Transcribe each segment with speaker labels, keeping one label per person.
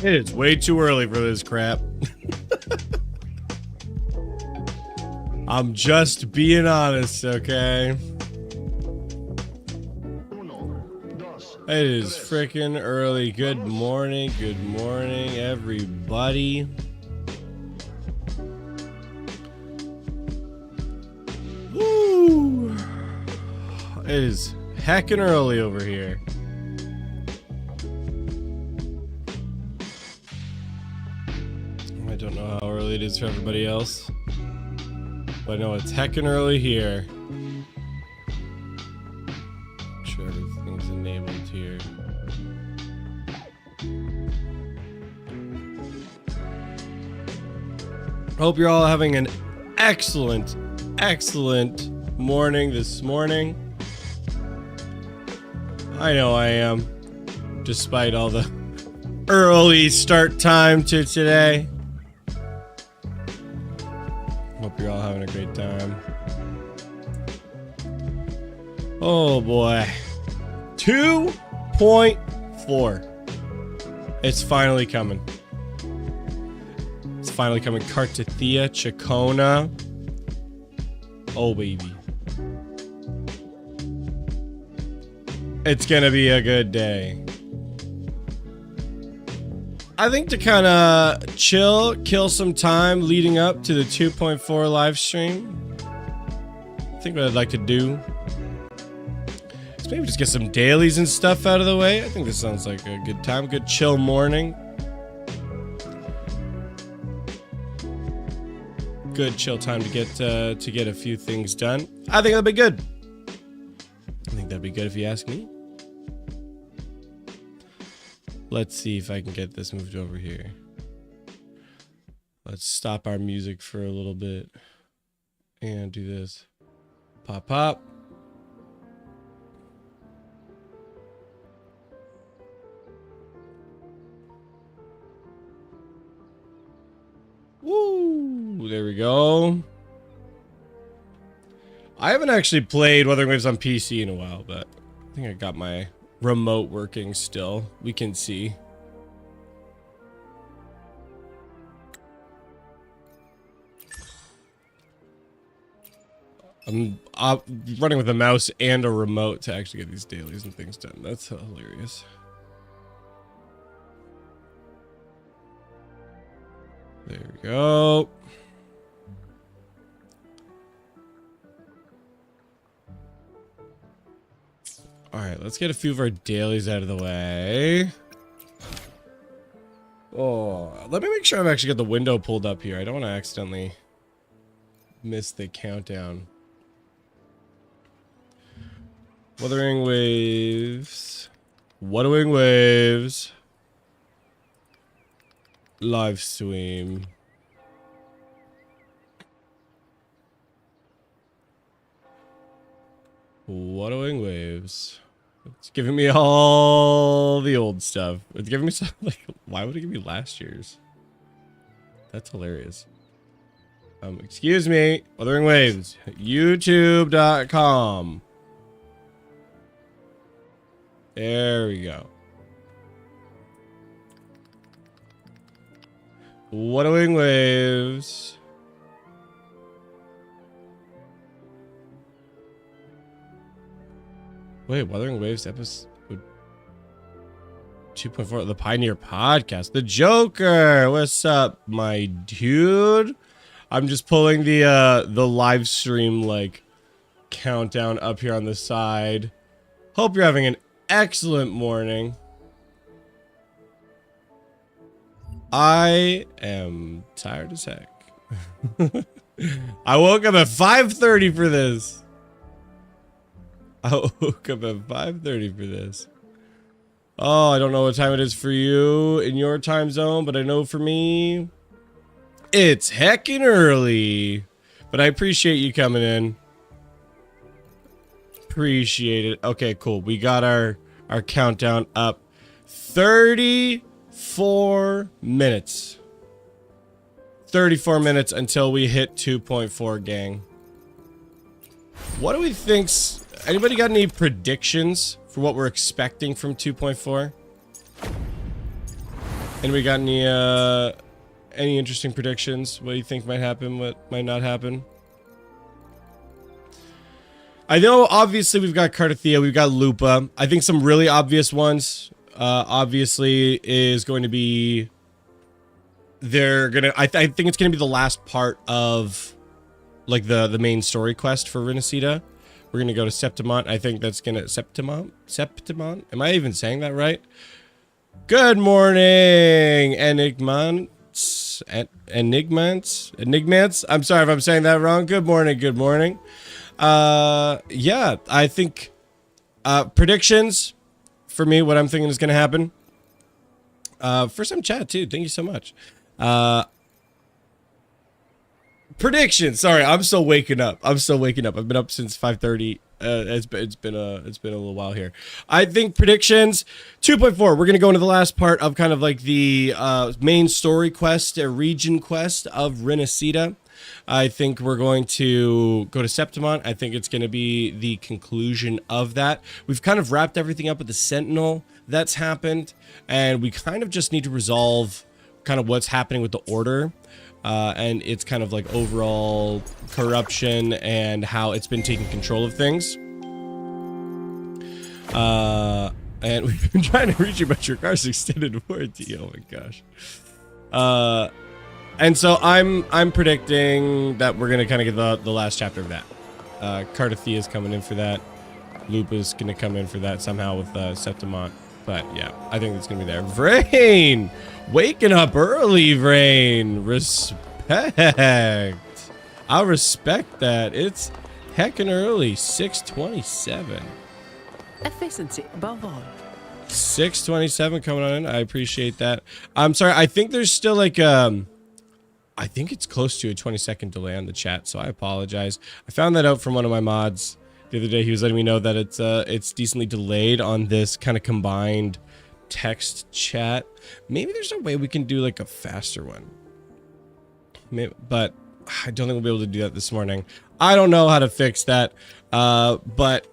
Speaker 1: It's way too early for this crap. I'm just being honest, okay? It is freaking early. Good morning, everybody. Woo! It is heckin' early over here. I don't know how early it is for everybody else, but I know it's heckin' early here. Make sure everything's enabled here. Hope you're all having an excellent morning this morning. I know I am, despite all the early start time to today. Hope you're all having a great time. Oh boy. 2.4. It's finally coming. It's finally coming. Cartethyia, Chacona. Oh baby. It's gonna be a good day. I think to kind of chill, kill some time leading up to the 2.4 live stream, I think what I'd like to do is maybe just get some dailies and stuff out of the way. I think this sounds like a good time, good chill morning. Good chill time to get a few things done. I think that'd be good. I think that'd be good if you ask me. Let's see if I can get this moved over here. Let's stop our music for a little bit and do this. Pop, pop. Woo! There we go. I haven't actually played Wuthering Waves on PC in a while, but I think I got my remote working still. We can see. I'm running with a mouse and a remote to actually get these dailies and things done. That's hilarious. There we go. Alright, let's get a few of our dailies out of the way. Oh, let me make sure I've actually got the window pulled up here. I don't want to accidentally miss the countdown. Wuthering Waves. Wuthering Waves. Live stream. Wuthering Waves. It's giving me all the old stuff. It's giving me some, like, why would it give me last year's? That's hilarious. Excuse me. Wuthering Waves. YouTube.com. There we go. Wuthering Waves. Wait, Wuthering Waves episode 2.4, the Pioneer Podcast. The Joker, what's up, my dude? I'm just pulling the live stream like countdown up here on the side. Hope you're having an excellent morning. I am tired as heck. I woke up at 5:30 for this. I woke up at 5:30 for this. Oh, I don't know what time it is for you in your time zone, but I know for me, it's heckin' early. But I appreciate you coming in. Appreciate it. Okay, cool. We got our countdown up. 34 minutes. 34 minutes until we hit 2.4, gang. What do we think's... Anybody got any predictions for what we're expecting from 2.4? we got any interesting predictions? What do you think might happen? What might not happen? I know, obviously, we've got Cartethyia, we've got Lupa. I think some really obvious ones, obviously, is going to be... I think it's going to be the last part of, like, the main story quest for Renacida. We're going to go to Septimont. I think that's going to... Septimont? Am I even saying that right? Good morning, Enigmants. Enigmants? I'm sorry if I'm saying that wrong. Good morning, good morning. Yeah, I think predictions for me, what I'm thinking is going to happen. First time chat too. Thank you so much. Predictions. Sorry, I'm still waking up. I've been up since 5:30. It's been a little while here. I think predictions 2.4. We're gonna go into the last part of kind of like the main story quest, region quest of Renacida. I think we're going to go to Septimont. I think it's going to be the conclusion of that. We've kind of wrapped everything up with the Sentinel that's happened, and we kind of just need to resolve kind of what's happening with the Order, and it's kind of like overall corruption and how it's been taking control of things. And we've been trying to reach you about your car's extended warranty. Oh my gosh. And so I'm predicting that we're gonna kind of get the last chapter of that. Cartethyia is coming in for that. Lupa's gonna come in for that somehow with Septimont. But yeah, I think it's gonna be there. Vrain, waking up early, Vrain. Respect. I'll respect that. It's heckin' early. 6:27.
Speaker 2: Efficiency above all.
Speaker 1: 6:27 coming on in. I appreciate that. I'm sorry. I think there's still like I think it's close to a 20-second delay on the chat, so I apologize. I found that out from one of my mods the other day. He was letting me know that it's decently delayed on this kind of combined text chat. Maybe there's a way we can do like a faster one. Maybe, but I don't think we'll be able to do that this morning. I don't know how to fix that, but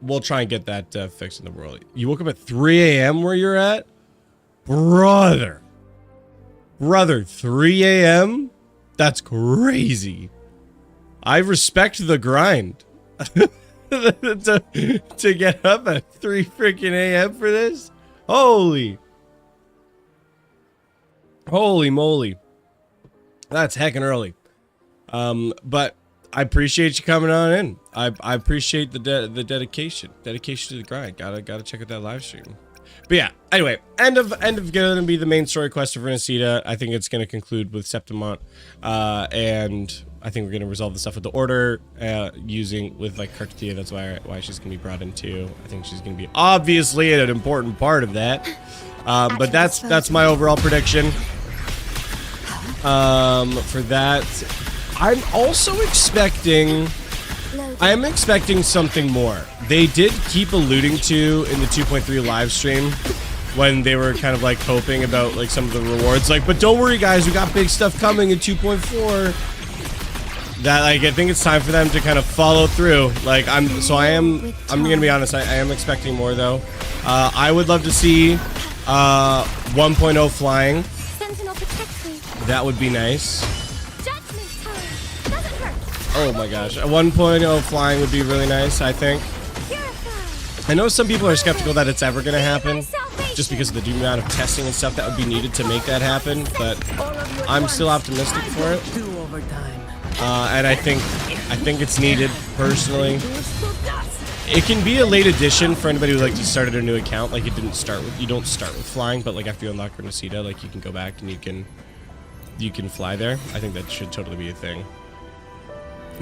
Speaker 1: we'll try and get that fixed in the world. You woke up at 3 a.m. where you're at? Brother, 3 a.m.? That's crazy. I respect the grind. to get up at 3 freaking a.m. for this? Holy moly. That's heckin' early. But I appreciate you coming on in. I appreciate the dedication. Dedication to the grind. Gotta check out that live stream. But yeah, anyway, end of gonna be the main story quest of Renacida. I think it's gonna conclude with Septimont, and I think we're gonna resolve the stuff with the Order, using with like Cartethyia. That's why she's gonna be brought in too. I think she's gonna be obviously an important part of that. But that's my overall prediction. For that, I'm also expecting. I am expecting something more. They did keep alluding to in the 2.3 live stream when they were kind of like hoping about like some of the rewards, like, but don't worry guys, we got big stuff coming in 2.4. That like I think it's time for them to kind of follow through. Like I'm gonna be honest, I am expecting more though. I would love to see 1.0 flying. That would be nice. Oh my gosh, a 1.0 flying would be really nice, I think. I know some people are skeptical that it's ever going to happen, just because of the amount of testing and stuff that would be needed to make that happen, but I'm still optimistic for it. And I think it's needed, personally. It can be a late addition for anybody who like to start a new account, like you don't start with flying, but like after you unlock Renacida, like you can go back and you can fly there. I think that should totally be a thing.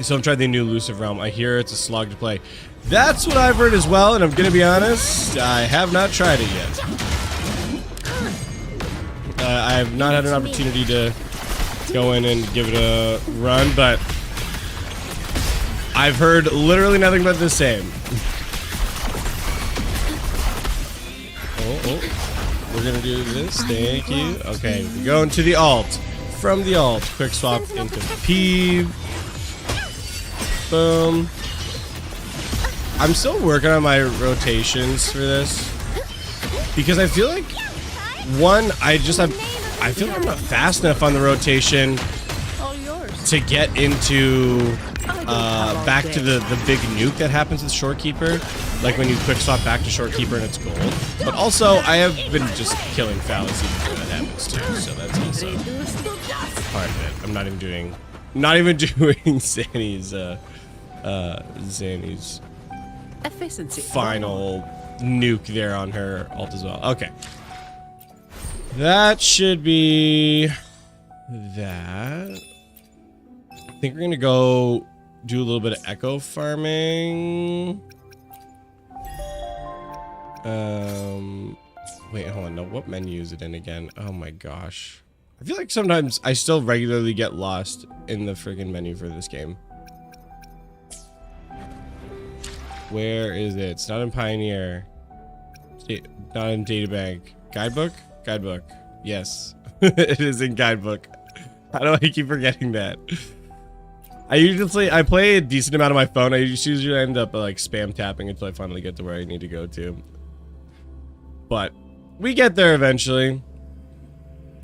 Speaker 1: So I'm trying the new Elusive Realm. I hear it's a slog to play. That's what I've heard as well, and I'm gonna be honest, I have not tried it yet. I have not had an opportunity to go in and give it a run, but I've heard literally nothing but the same. Oh, we're gonna do this. Thank you. Okay, we're going to the alt. From the alt, quick swap into Peeve. Boom. I'm still working on my rotations for this because I feel like one, I feel like I'm not fast enough on the rotation
Speaker 2: All yours.
Speaker 1: to get into back to the big nuke that happens with Shorekeeper, like when you quick swap back to Shorekeeper and it's gold. But also, I have been just killing fallacy before that happens too, so that's also part of it. I'm not even doing Zanny's Zanny's
Speaker 2: Efficiency.
Speaker 1: final nuke there on her ult as well. Okay. That should be that. I think we're gonna go do a little bit of echo farming. Wait, hold on. No, what menu is it in again? Oh my gosh. I feel like sometimes I still regularly get lost in the friggin' menu for this game. Where is it? It's not in Pioneer. Not in Databank. Guidebook? Guidebook. Yes. It is in Guidebook. How do I keep forgetting that? I play a decent amount on my phone. I usually end up like spam tapping until I finally get to where I need to go to. But we get there eventually.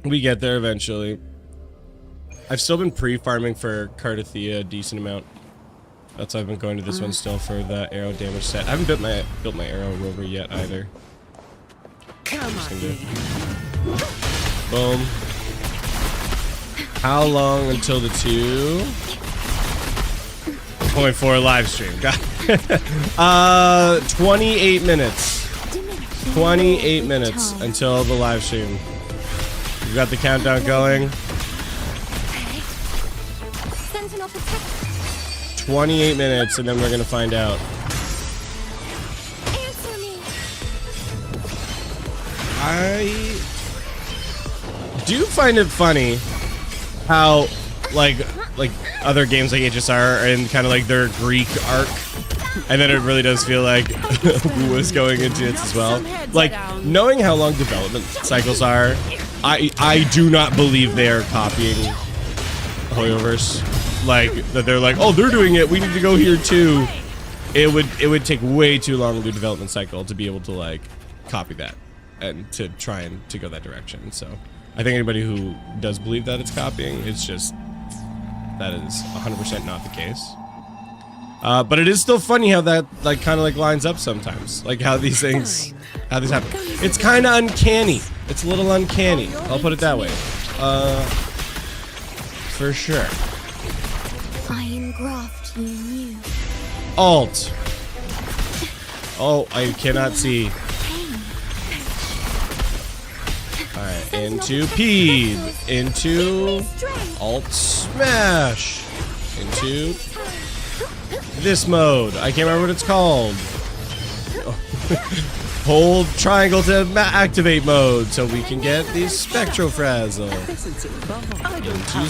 Speaker 1: We get there eventually. I've still been pre-farming for Cartethyia a decent amount. That's why I've been going to this one still for the arrow damage set. I haven't built my arrow rover yet either.
Speaker 2: Come on.
Speaker 1: Boom. How long until the 2.4 live stream? Got 28 minutes. 28 minutes until the live stream. We've got the countdown going. 28 minutes, and then we're gonna find out. I do find it funny how like other games like HSR are in kind of like their Greek arc, and then it really does feel like Wu is going into it as well. Like, knowing how long development cycles are, I do not believe they are copying Hoyoverse. Like, that they're like, oh, they're doing it, we need to go here too. It would take way too long in the development cycle to be able to like copy that and to try and to go that direction. So I think anybody who does believe that it's copying, it's just that is 100% not the case. But it is still funny how that like kind of like lines up sometimes, like how these things happen. It's kind of uncanny. It's a little uncanny. I'll put it that way. For sure.
Speaker 3: I engraft you new.
Speaker 1: Alt. Oh, I cannot see. Alright, into Peed. Into Alt Smash. Into this mode. I can't remember what it's called. Hold triangle to activate mode so we can get the Spectrofrazzle. Into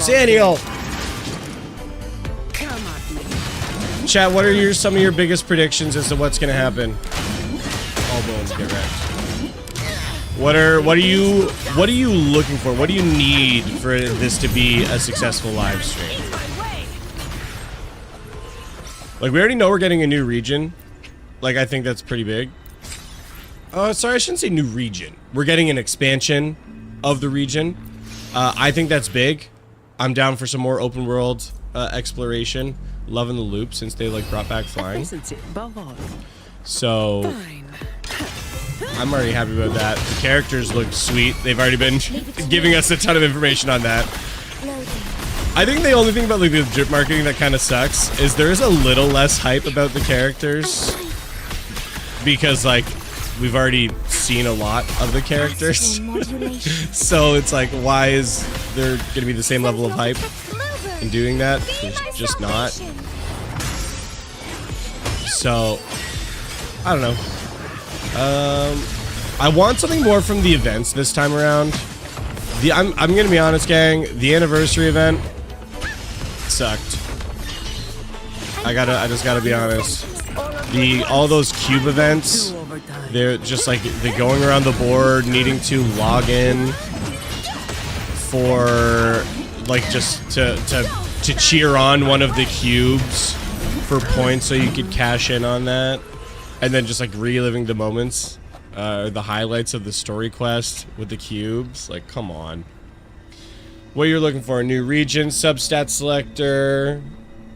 Speaker 1: Xaniel. Chat, what are some of your biggest predictions as to what's gonna happen? All bones get wrecked. What are you looking for? What do you need for this to be a successful live stream? Like, we already know we're getting a new region. Like, I think that's pretty big. Oh, sorry, I shouldn't say new region. We're getting an expansion of the region. I think that's big. I'm down for some more open world exploration. Loving the loop since they like brought back flying. So I'm already happy about that. The characters look sweet. They've already been giving us a ton of information on that. I think the only thing about like the drip marketing that kind of sucks is there is a little less hype about the characters because like we've already seen a lot of the characters. So it's like, why is there gonna be the same level of hype in doing that? There's just not. So I don't know. I want something more from the events this time around. I'm gonna be honest, gang. The anniversary event sucked. I just gotta be honest. All those cube events, they're just like they're going around the board, needing to log in for like just to cheer on one of the cubes for points so you could cash in on that, and then just like reliving the moments. the highlights of the story quest with the cubes. Like, come on. What you're looking for: a new region, substat selector,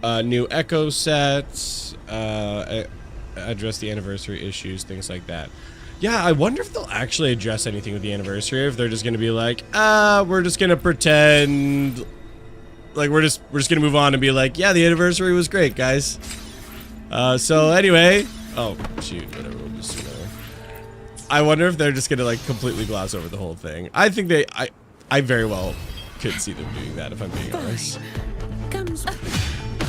Speaker 1: new echo sets, address the anniversary issues, things like that. Yeah, I wonder if they'll actually address anything with the anniversary, or if they're just gonna be like, we're just gonna pretend, like we're just gonna move on and be like, yeah, the anniversary was great, guys. So anyway, oh shoot, whatever. We'll just, I wonder if they're just gonna like completely gloss over the whole thing. I think I very well could see them doing that, if I'm being honest.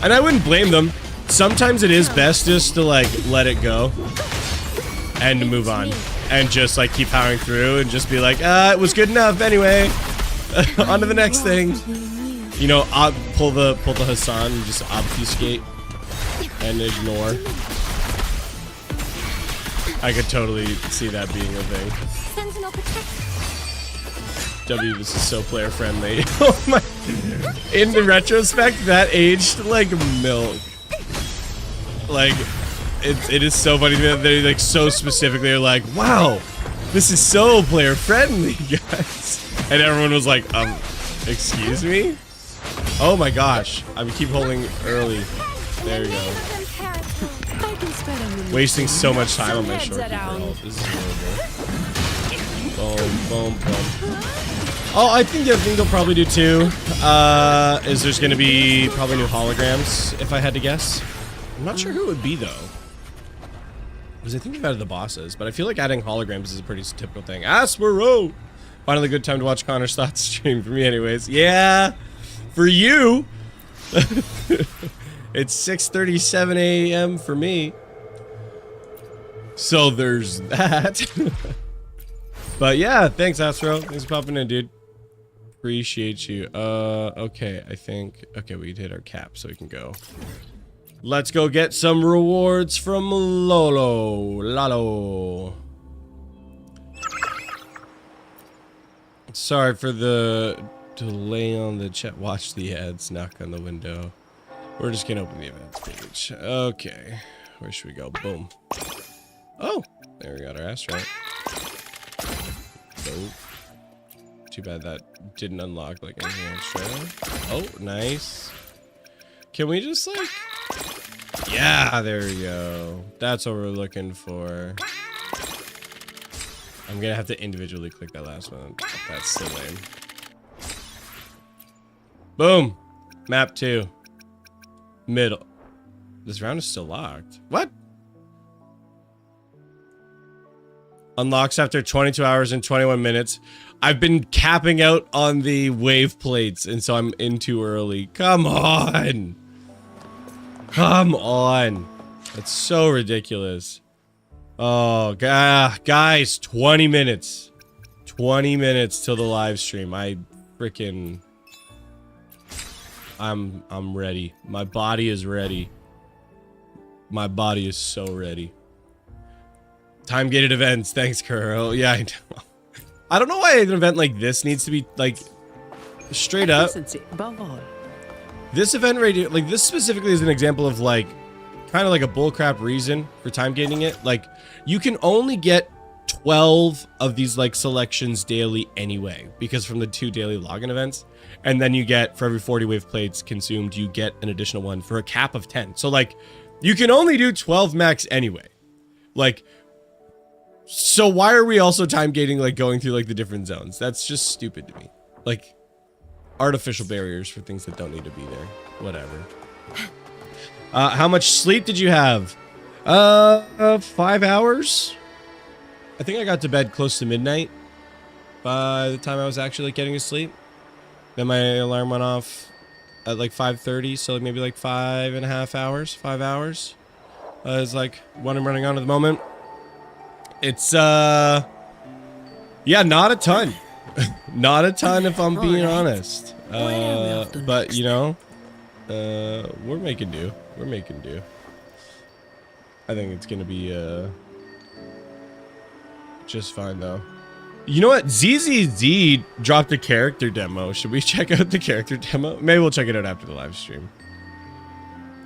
Speaker 1: And I wouldn't blame them. Sometimes it is best just to like let it go and to move on and just like keep powering through and just be like, it was good enough anyway. On to the next thing. You know, pull the Hassan and just obfuscate and ignore. I could totally see that being a thing. W, this is so player friendly. Oh my! In the retrospect, that aged like milk. Like, it is so funny that they like so specifically are like, wow, this is so player friendly, guys. And everyone was like, excuse me? Oh my gosh, I keep holding early. There you go. Wasting so much time on my short control. This is horrible. Boom, boom, boom. Oh, I think the other thing they'll probably do too is there's going to be probably new holograms, if I had to guess. I'm not sure who it would be though, because I think they've added the bosses, but I feel like adding holograms is a pretty typical thing. Aspero! Finally, good time to watch Connor's thoughts stream for me, anyways. Yeah, for you. It's 6:37 a.m. for me. So there's that. But yeah, thanks, Astro. Thanks for popping in, dude. Appreciate you. Okay, I think... Okay, we hit our cap, so we can go. Let's go get some rewards from Lalo. Sorry for the delay on the chat. Watch the ads, knock on the window. We're just gonna open the events page. Okay. Where should we go? Boom. Oh! There we got our ass right. Nope. Too bad that didn't unlock like anything extra. Oh, nice. Can we just like... Yeah, there we go. That's what we're looking for. I'm gonna have to individually click that last one. That's so lame. Boom! Map 2. Middle. This round is still locked. What? Unlocks after 22 hours and 21 minutes. I've been capping out on the wave plates, and so I'm in too early. Come on! Come on! That's so ridiculous. Oh, guys, 20 minutes. 20 minutes till the live stream. I'm ready. My body is ready. My body is so ready. Time-gated events. Thanks, Kuro. Yeah, I know. I don't know why an event like this needs to be, like, straight up. This event right here, like, this specifically is an example of, like, kind of like a bullcrap reason for time-gating it. Like, you can only get 12 of these, like, selections daily anyway, because from the 2 daily login events. And then you get, for every 40 wave plates consumed, you get an additional one for a cap of 10. So, like, you can only do 12 max anyway. Like... So why are we also time gating, like, going through, like, the different zones? That's just stupid to me. Like, artificial barriers for things that don't need to be there. Whatever. How much sleep did you have? 5 hours? I think I got to bed close to midnight by the time I was actually, like, getting to sleep. Then my alarm went off at, like, 5:30, so maybe, like, 5.5 hours. 5 hours. Is, like, what I'm running on at the moment. It's, yeah, not a ton. Not a ton, if I'm being honest. But, you know, we're making do. We're making do. I think it's gonna be, just fine, though. You know what? ZZZ dropped a character demo. Should we check out the character demo? Maybe we'll check it out after the live stream.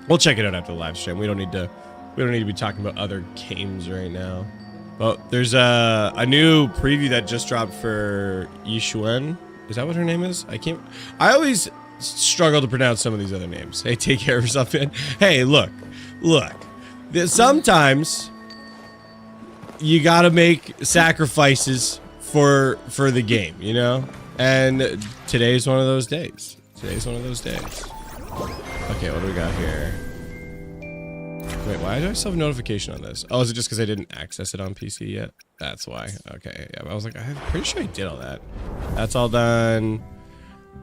Speaker 1: We'll check it out after the live stream. We don't need to be talking about other games right now. Well, there's a new preview that just dropped for Yixuan. Is that what her name is? I always struggle to pronounce some of these other names. Hey, take care of yourself, man. Hey, look. Sometimes you gotta make sacrifices for the game, you know? And today's one of those days. Okay, what do we got here? Wait, why do I still have a notification on this? Oh, is it just because I didn't access it on PC yet? That's why. Okay, yeah, I was like, I'm pretty sure I did all that. That's all done.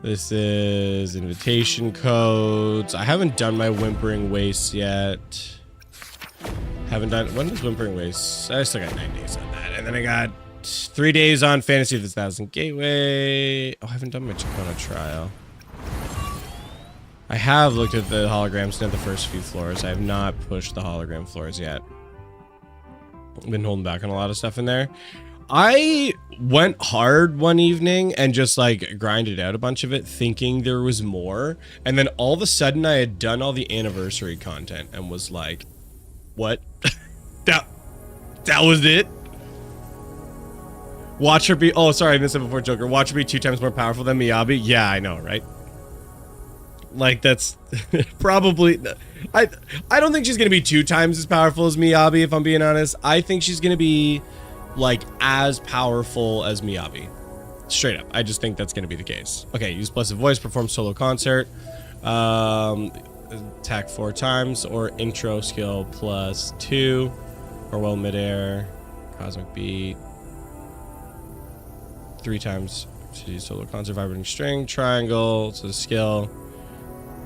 Speaker 1: This is invitation codes. I haven't done my Whimpering Wastes yet. When does Whimpering Wastes? I still got 9 days on that. And then I got 3 days on Fantasy of the Thousand Gateway. Oh, I haven't done my Chacona trial. I have looked at the holograms and at the first few floors. I have not pushed the hologram floors yet. I've been holding back on a lot of stuff in there. I went hard one evening and just like grinded out a bunch of it thinking there was more. And then all of a sudden I had done all the anniversary content and was like, what? that was it? Watch her be, oh sorry, I missed it before Joker. Watch her be 2 times more powerful than Miyabi. Yeah, I know, right? Like that's probably, I don't think she's gonna be 2 times as powerful as Miyabi, if I'm being honest. I think she's gonna be like as powerful as Miyabi. Straight up. I just think that's gonna be the case. Okay, use Blessed Voice, perform solo concert. Attack 4 times, or intro skill +2, or while midair, cosmic beat. 3 times to use solo concert, vibrating string, triangle, so the skill.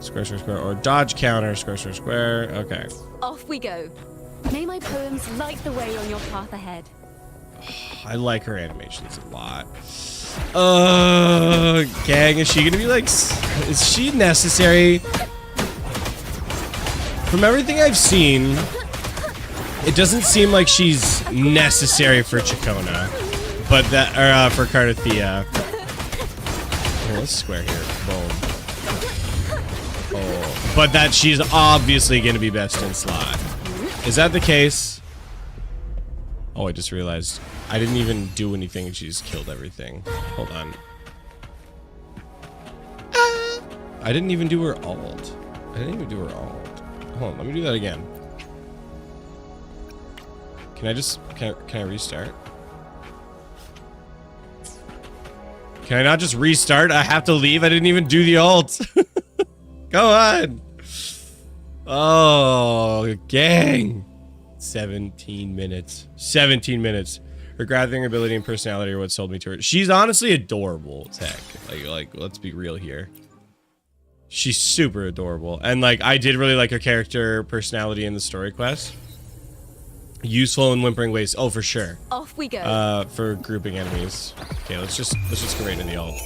Speaker 1: Square, square, square, or dodge counter, square, square, square. Okay.
Speaker 3: Off we go. May my poems light the way on your path ahead.
Speaker 1: I like her animations a lot. Gang, is she gonna be like, is she necessary? From everything I've seen, it doesn't seem like she's necessary for Chacona, but that, or for Cartethyia. Oh, let's square here. Boom. Oh, but that she's obviously gonna be best in slot. Is that the case? Oh, I just realized I didn't even do anything and she just killed everything. Hold on. I didn't even do her ult. Hold on, let me do that again. Can I restart? Can I not just restart? I have to leave? I didn't even do the ult. Go on. Oh, gang. 17 minutes. 17 minutes. Her gathering ability and personality are what sold me to her. She's honestly adorable, Tech. Like, let's be real here. She's super adorable. And, like, I did really like her character personality in the story quest. Useful in Whimpering Wastes. Oh, for sure.
Speaker 3: Off we go.
Speaker 1: For grouping enemies. Okay, let's just go right in the ult.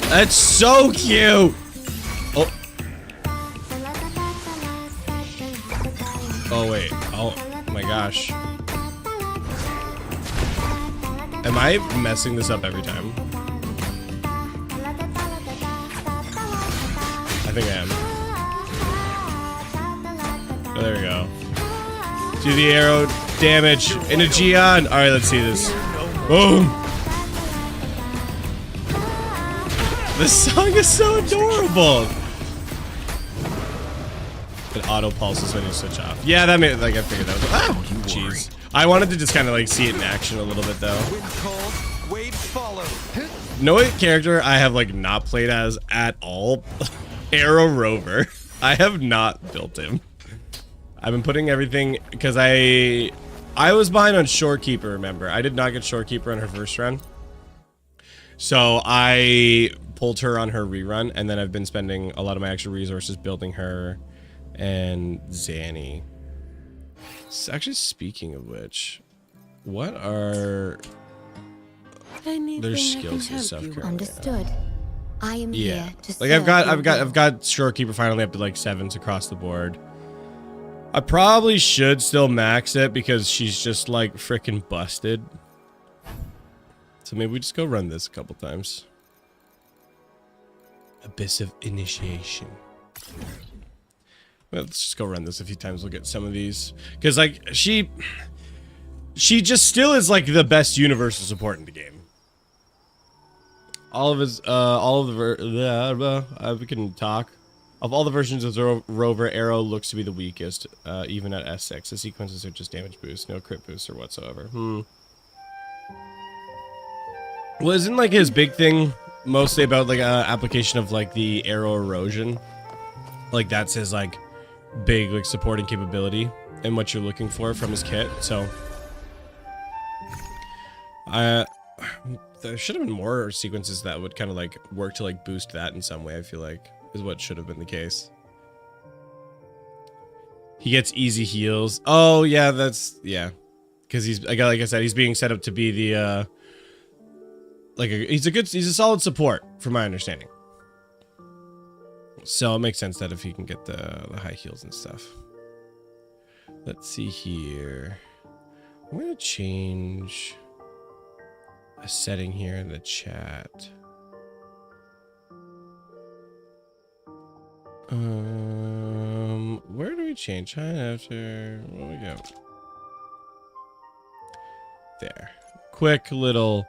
Speaker 1: That's so cute! Oh. Oh, wait. Oh, my gosh. Am I messing this up every time? I think I am. Oh, there we go. Do the arrow damage in a Geon. Alright, let's see this. Boom! This song is so adorable! It auto pulses when you switch off. Yeah, that made, like, I figured that was, ah, jeez. I wanted to just kind of like see it in action a little bit though. No character I have like not played as at all. Arrow Rover. I have not built him. I've been putting everything because I was behind on Shorekeeper, remember. I did not get Shorekeeper on her first run. So I pulled her on her rerun, and then I've been spending a lot of my extra resources building her and Zanny. Actually, speaking of which, what are their skills and stuff currently?
Speaker 3: Understood. I am here to
Speaker 1: like I've got Shorekeeper finally up to like 7s across the board. I probably should still max it because she's just like freaking busted. So maybe we just go run this a couple times. Abyss of Initiation. Well, let's just go run this a few times. We'll get some of these. Because, like, She just still is like the best universal support in the game. All of the we can talk. Of all the versions of Rover, Arrow looks to be the weakest, even at S6. The sequences are just damage boost, no crit booster whatsoever. Well, isn't like his big thing mostly about like application of like the arrow erosion? Like that's his like big like supporting capability and what you're looking for from his kit. So there should have been more sequences that would kind of like work to like boost that in some way. I feel like is what should have been the case. He gets easy heals. Oh yeah, that's yeah, because he's like I said, he's being set up to be the he's a solid support from my understanding. So it makes sense that if he can get the high heals and stuff. Let's see here. I'm gonna change a setting here in the chat. Where do we change? After what we go? There. Quick little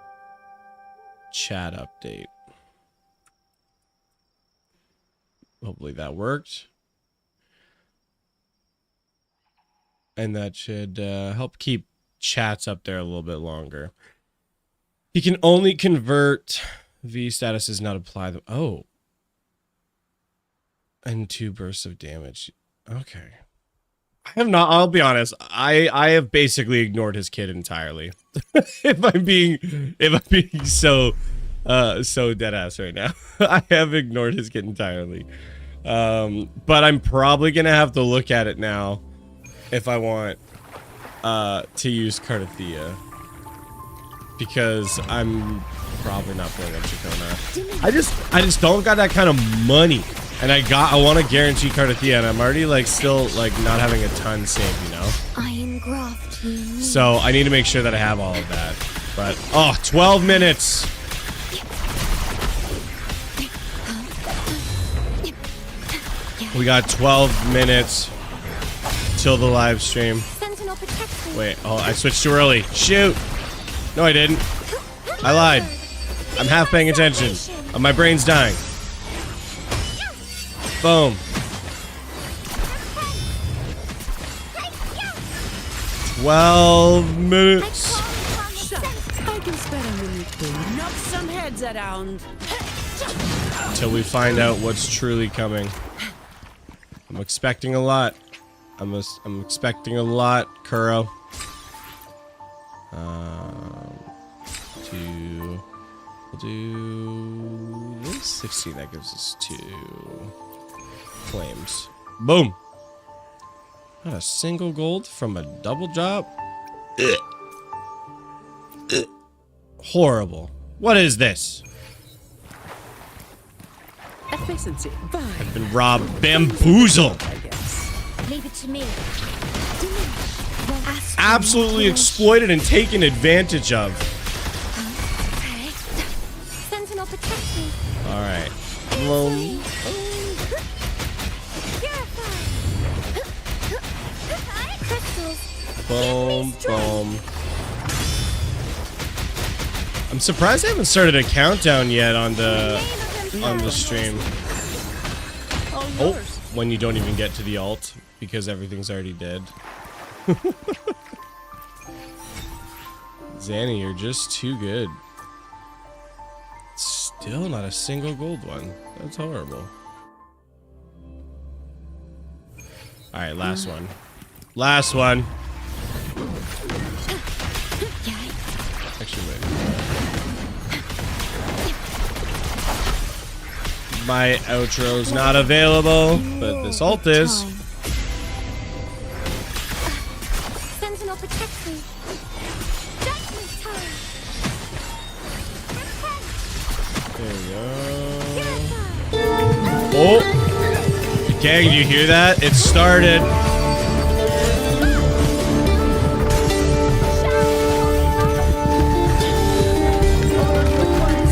Speaker 1: chat update. Hopefully that worked. And that should help keep chats up there a little bit longer. He can only convert V statuses, not apply them. Oh. And 2 bursts of damage. Okay. I have not, I'll be honest, I have basically ignored his kit entirely. if I'm being so dead ass right now. I have ignored his kit entirely. But I'm probably gonna have to look at it now if I want to use Cartethyia. Because I'm probably not playing up Chacona. I just don't got that kind of money. And I want to guarantee Cartethyia, and I'm already like still like not having a ton saved, you know? So I need to make sure that I have all of that. But oh, 12 minutes. We got 12 minutes till the live stream. Wait, oh, I switched too early. Shoot. No, I didn't. I lied. I'm half paying attention. My brain's dying. Boom. 12 minutes.
Speaker 2: I can spare a minute to knock some heads around.
Speaker 1: Until we find out what's truly coming. I'm expecting a lot. I'm expecting a lot, Kuro. We'll do this 16. That gives us 2 flames. Boom. Not a single gold from a double drop. Horrible. What is this?
Speaker 2: Efficiency.
Speaker 1: I've been robbed, bamboozled.
Speaker 3: Leave it to me.
Speaker 1: Absolutely exploited and taken advantage of.
Speaker 3: Okay. Sentinel protect me.
Speaker 1: All right. Boom, boom. I'm surprised I haven't started a countdown yet on the stream. Oh, when you don't even get to the alt because everything's already dead. Zanny, you're just too good. Still not a single gold one. That's horrible. Alright, last one. Last one. Actually, wait. My outro's not available, but this ult is.
Speaker 3: Sentinel protect me. Judgment time.
Speaker 1: There we go. Oh! Gang, do you hear that? It started.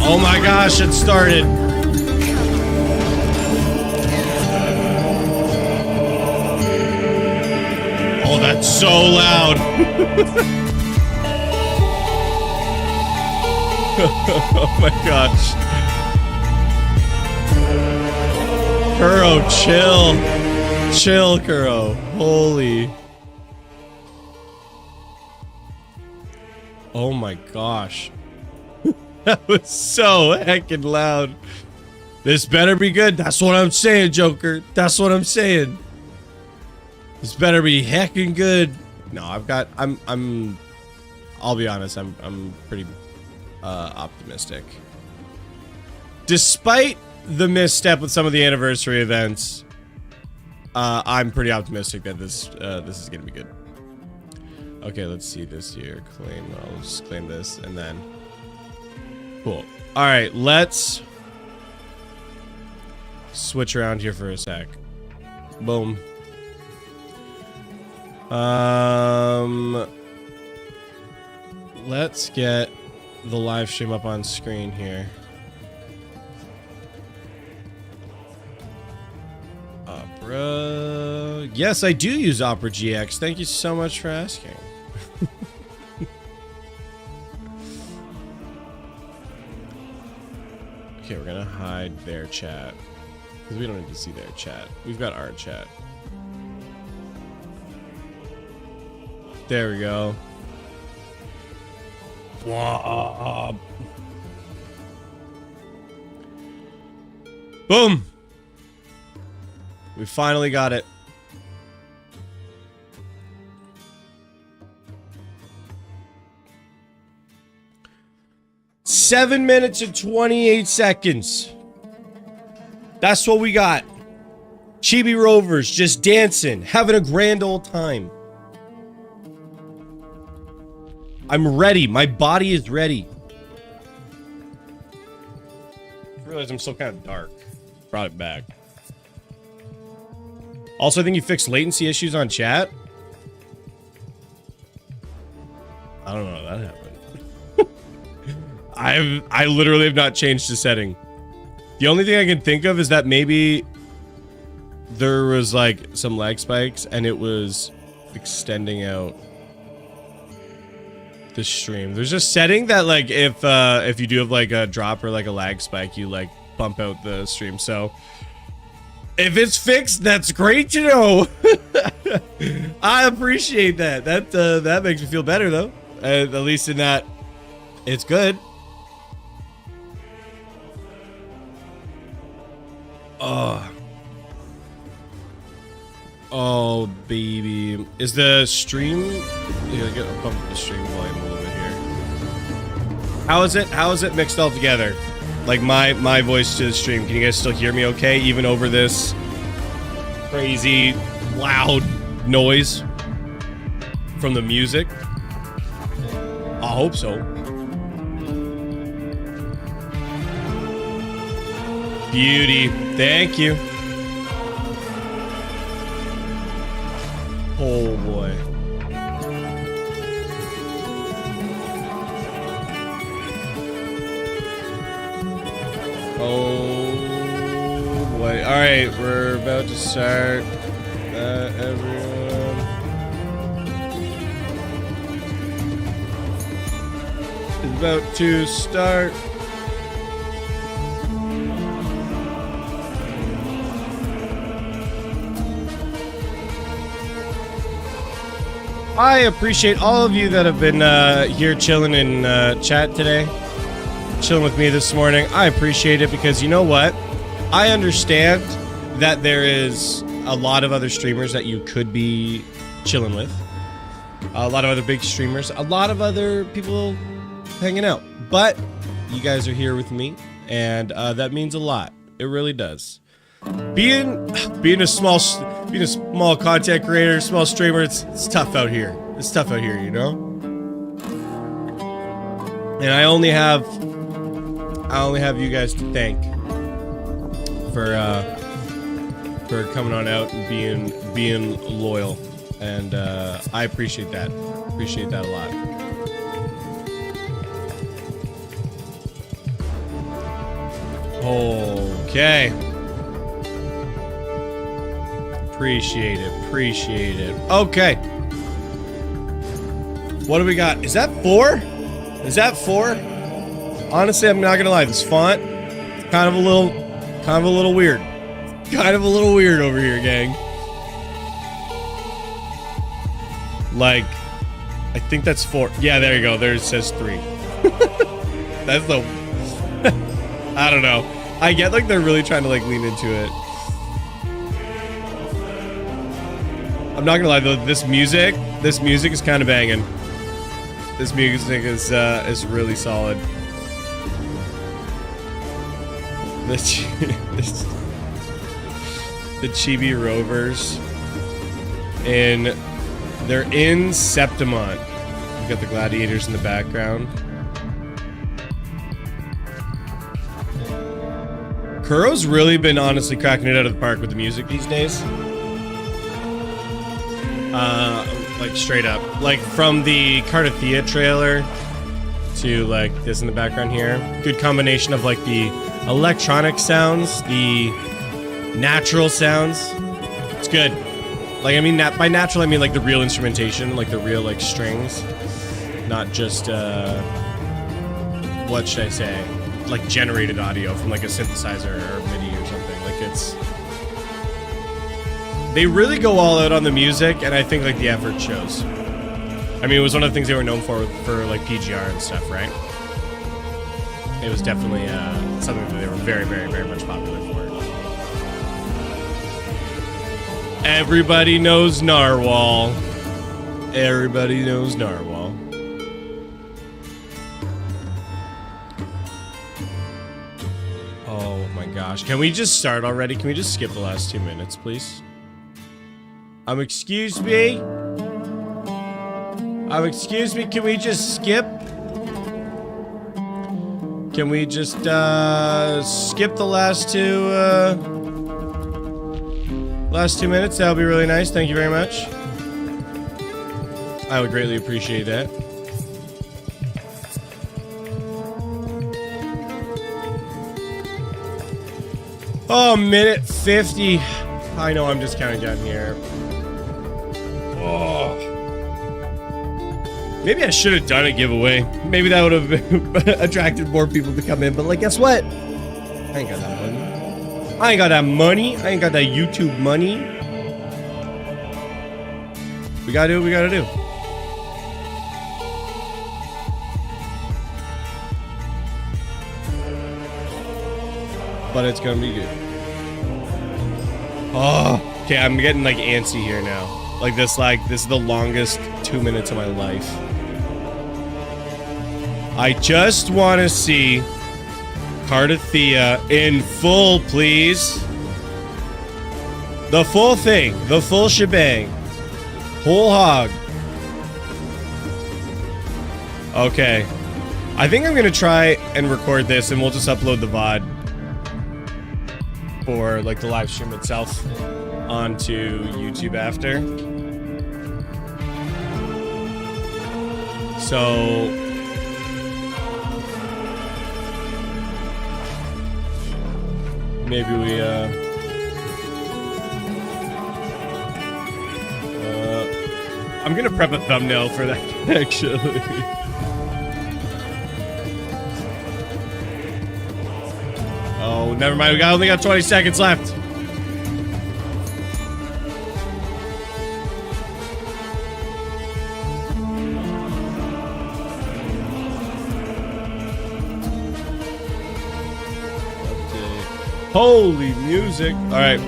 Speaker 1: Oh my gosh, it started. Oh, that's so loud. Oh my gosh. Kuro, chill. Chill, Kuro. Holy. Oh my gosh. That was so heckin' loud. This better be good. That's what I'm saying, Joker. That's what I'm saying. This better be heckin' good. No, I'll be honest, I'm pretty optimistic. Despite the misstep with some of the anniversary events, I'm pretty optimistic that this is gonna be good. Okay, let's see this here. Claim. I'll just claim this and then. Cool. All right, let's switch around here for a sec. Boom. Let's get the live stream up on screen here. Opera. Yes, I do use Opera GX. Thank you so much for asking. Okay, we're gonna hide their chat because we don't need to see their chat. We've got our chat. There we go. Wow. Boom. We finally got it. Seven minutes and 28 seconds. That's what we got. Chibi Rovers just dancing, having a grand old time. I'm ready. My body is ready. I realize I'm still kind of dark. Brought it back. Also, I think you fixed latency issues on chat. I don't know how that happened. I literally have not changed the setting. The only thing I can think of is that maybe there was like some lag spikes and it was extending out the stream. There's a setting that like if you do have like a drop or like a lag spike, you like bump out the stream. So if it's fixed, that's great to know. I appreciate that. That makes me feel better though. At least in that it's good. Oh, baby. Is the stream... Yeah, I gotta bump the stream volume a little bit here. How is it mixed all together? Like my voice to the stream. Can you guys still hear me okay? Even over this crazy, loud noise from the music? I hope so. Beauty. Thank you. Oh boy. Oh boy. Alright, we're about to start. Everyone is about to start. I appreciate all of you that have been here chilling in chat today. Chilling with me this morning. I appreciate it because you know what? I understand that there is a lot of other streamers that you could be chilling with. A lot of other big streamers. A lot of other people hanging out. But you guys are here with me and that means a lot. It really does. Being a small content creator, small streamer, it's tough out here. It's tough out here, you know? And I only have you guys to thank for coming on out and being loyal. And I appreciate that. Appreciate that a lot. Okay. Appreciate it. Appreciate it. Okay. What do we got? Is that 4? Is that 4? Honestly, I'm not gonna lie. This font, kind of a little weird. Kind of a little weird over here, gang. Like, I think that's 4. Yeah, there you go. There it says 3. That's the. I don't know. I get like they're really trying to like lean into it. I'm not gonna lie though. This music is kind of banging. This music is really solid. The Chibi Rovers, and they're in Septimont. We've got the gladiators in the background. Kuro's really been honestly cracking it out of the park with the music these days. Like straight up, like from the Cartethyia trailer to like this in the background here. Good combination of like the electronic sounds, the natural sounds. It's good. Like, I mean, by natural, I mean like the real instrumentation, like the real like strings, not just what should I say, like generated audio from like a synthesizer or MIDI or something. Like it's, they really go all out on the music, and I think like the effort shows. I mean, it was one of the things they were known for like PGR and stuff, right? It was definitely something that they were very, very, very much popular for. Everybody knows Narwhal. Everybody knows Narwhal. Oh my gosh. Can we just start already? Can we just skip the last 2 minutes, please? Excuse me? Excuse me, can we just skip? Can we just, skip the last 2 minutes? That would be really nice. Thank you very much. I would greatly appreciate that. Oh, minute 50. I know, I'm just counting down here. Oh. Maybe I should have done a giveaway. Maybe that would have attracted more people to come in. But like, guess what? I ain't got that money. I ain't got that money. I ain't got that YouTube money. We gotta do what we gotta do. But it's gonna be good. Oh, okay. I'm getting like antsy here now. Like this is the longest 2 minutes of my life. I just want to see Cartethyia in full, please. The full thing, the full shebang, whole hog. Okay, I think I'm gonna try and record this, and we'll just upload the VOD for like the live stream itself onto YouTube after. So maybe we I'm gonna prep a thumbnail for that actually. Oh, never mind. We only got 20 seconds left. Holy music. All right.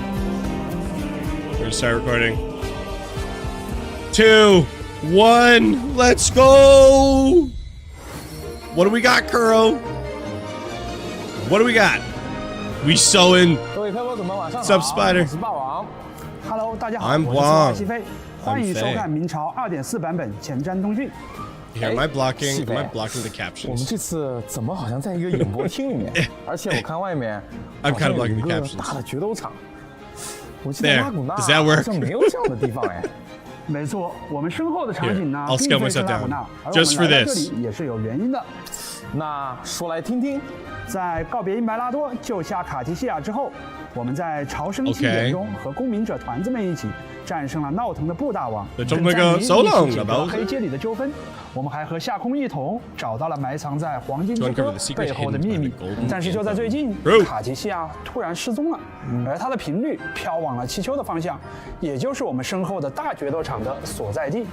Speaker 1: We're gonna start recording. 2, 1, let's go. What do we got, Kuro? What do we got? We sewing. What's up, Spider?
Speaker 4: Hello， 大家好，
Speaker 1: I'm
Speaker 4: 我是
Speaker 1: Wang.
Speaker 4: 西飞，欢迎收看明朝2.4版本前瞻通讯。
Speaker 1: Here, am I blocking?
Speaker 5: 西飞
Speaker 1: Am I blocking the
Speaker 5: 我们
Speaker 1: captions?
Speaker 5: 这次怎么好像在一个演播厅里面？而且我看外面
Speaker 1: I'm
Speaker 5: 好
Speaker 1: kind
Speaker 5: 像
Speaker 1: of
Speaker 5: 有
Speaker 1: blocking
Speaker 5: 一
Speaker 1: the
Speaker 5: 个
Speaker 1: captions.
Speaker 5: 大的决斗场。我记得
Speaker 1: There.
Speaker 5: 拉古纳
Speaker 1: Does that work?
Speaker 5: 好像没有这样的地方哎。
Speaker 4: 没错，我们身后的场景呢，
Speaker 1: Here, I'll
Speaker 4: 并
Speaker 1: scale
Speaker 4: 非是
Speaker 1: myself
Speaker 4: 拉古
Speaker 1: down.
Speaker 4: 纳，而我
Speaker 1: Just
Speaker 4: 们
Speaker 1: for
Speaker 4: 来到这
Speaker 1: this.
Speaker 4: 里也是有原因的。
Speaker 5: 那说来听听。
Speaker 4: 在告别因白拉多，救下卡提西亚之后，我们在朝生祭
Speaker 1: Okay.
Speaker 4: 典中和公民者团子们一起战胜了闹腾的布大王，
Speaker 1: 这
Speaker 4: 跟
Speaker 1: 么个
Speaker 4: 战迷
Speaker 1: so
Speaker 4: 一起
Speaker 1: long
Speaker 4: 解决
Speaker 1: 了
Speaker 4: 了黑街里的纠纷。我们还和夏空一同找到了埋藏在黄金之歌背后的秘密。但是就在最近，卡提西亚突然失踪了，而它的频率飘往了七丘的方向，也就是我们身后的大决斗场的所在地。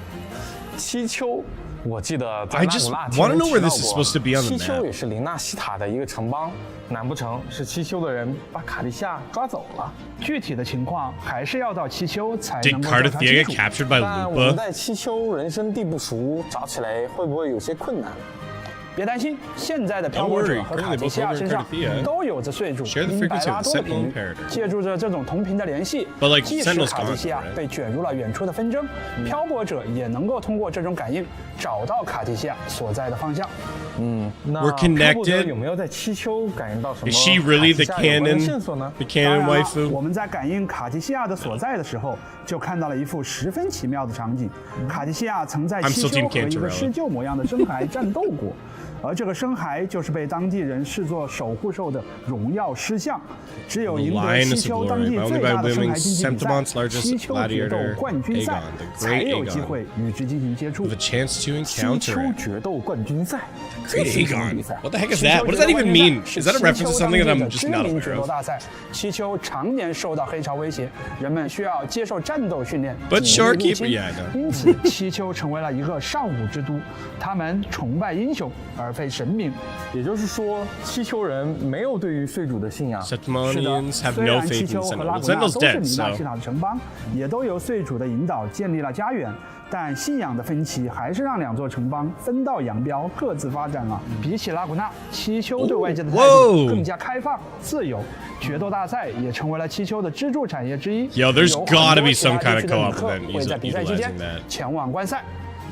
Speaker 5: 七丘，我记得在
Speaker 1: I
Speaker 5: 纳
Speaker 1: just
Speaker 5: 古纳
Speaker 1: want to know where
Speaker 5: 提到
Speaker 1: this is
Speaker 5: 过
Speaker 1: supposed to be on the
Speaker 5: 七丘
Speaker 1: map.
Speaker 5: 也是林纳西塔的一个城邦，难不成是七丘的人把卡蒂西亚抓走了？
Speaker 4: 具体的情况还是要到七丘才
Speaker 1: Did
Speaker 4: 能够调查
Speaker 1: Cartethyia
Speaker 4: 清
Speaker 1: get
Speaker 4: 楚。
Speaker 1: captured by
Speaker 5: 但我们
Speaker 1: Lupa?
Speaker 5: 在七丘人生地不熟，找起来会不会有些困难？
Speaker 4: 别担心，现在的漂泊者和卡提西亚身上都有着碎主因白拉多的频率，借助着这种同频的联系，即使卡提西亚被卷入了远处的纷争，漂泊者也能够通过这种感应找到卡提西亚所在的方向。
Speaker 5: 那
Speaker 1: We're connected.
Speaker 5: 漂泊者有没有在七丘感应到什么
Speaker 1: Is she really the
Speaker 5: 卡蒂西亚有关的
Speaker 1: canon?
Speaker 5: 线索呢？
Speaker 1: The
Speaker 4: 当
Speaker 1: canon
Speaker 4: 然了，我
Speaker 1: waifu?
Speaker 4: 们在感应卡提西亚的所在的时候，就看到了一幅十分奇妙的场景。卡提西亚曾在
Speaker 1: I'm
Speaker 4: 七
Speaker 1: still
Speaker 4: 丘
Speaker 1: Team
Speaker 4: 和一个
Speaker 1: Cantarella.
Speaker 4: 狮鹫模样的深海战斗过。而这个深海就是被当地人视作守护兽的荣耀狮像，只有赢得七丘当地最大的深海竞技比赛——七丘决斗冠军赛，才有机会与之进行接触。
Speaker 1: With a chance to
Speaker 5: 七
Speaker 1: encounter
Speaker 5: 丘
Speaker 1: it.
Speaker 5: 决斗冠军赛，
Speaker 1: Great
Speaker 5: 这是什么比
Speaker 1: Aegon.
Speaker 5: 赛？
Speaker 1: What the heck is that? What does that even mean? Is that a reference to something that I'm just not
Speaker 4: 知名
Speaker 1: aware
Speaker 4: 决斗
Speaker 1: of?
Speaker 4: 大赛，七丘常年受到黑潮威胁，人们需要接受战斗训练。
Speaker 1: But
Speaker 4: 紧密入
Speaker 1: Shorekeeper,
Speaker 4: 侵
Speaker 1: yeah, I know.
Speaker 4: 因此，七丘成为了一个尚武之都，他们崇拜英雄而非神明。
Speaker 5: 也就是说，七丘人没有对于睡主的信仰。
Speaker 4: 是的，
Speaker 1: Septimonians have
Speaker 4: 虽
Speaker 1: no
Speaker 4: 然七
Speaker 1: faith
Speaker 4: 丘
Speaker 1: in
Speaker 4: 和拉
Speaker 1: Sentinel.
Speaker 4: 古纳
Speaker 1: Sentinel's
Speaker 4: 都是
Speaker 1: dead,
Speaker 4: 米纳
Speaker 1: so
Speaker 4: 西塔的城邦，也都由岁主的引导建立了家园，但信仰的分歧还是让两座城邦分道扬镳，各自发展了。比起拉古纳，七丘对外界的态度更加开放、自由。决斗大赛也成为了七丘的支柱产业之一。
Speaker 1: Yo, there's
Speaker 4: 有
Speaker 1: gotta
Speaker 4: 很多
Speaker 1: be
Speaker 4: 其他
Speaker 1: some
Speaker 4: 地
Speaker 1: kind of
Speaker 4: 区的
Speaker 1: co-op
Speaker 4: 旅客
Speaker 1: event
Speaker 4: 会在比赛期间
Speaker 1: utilizing that.
Speaker 4: 前往观赛。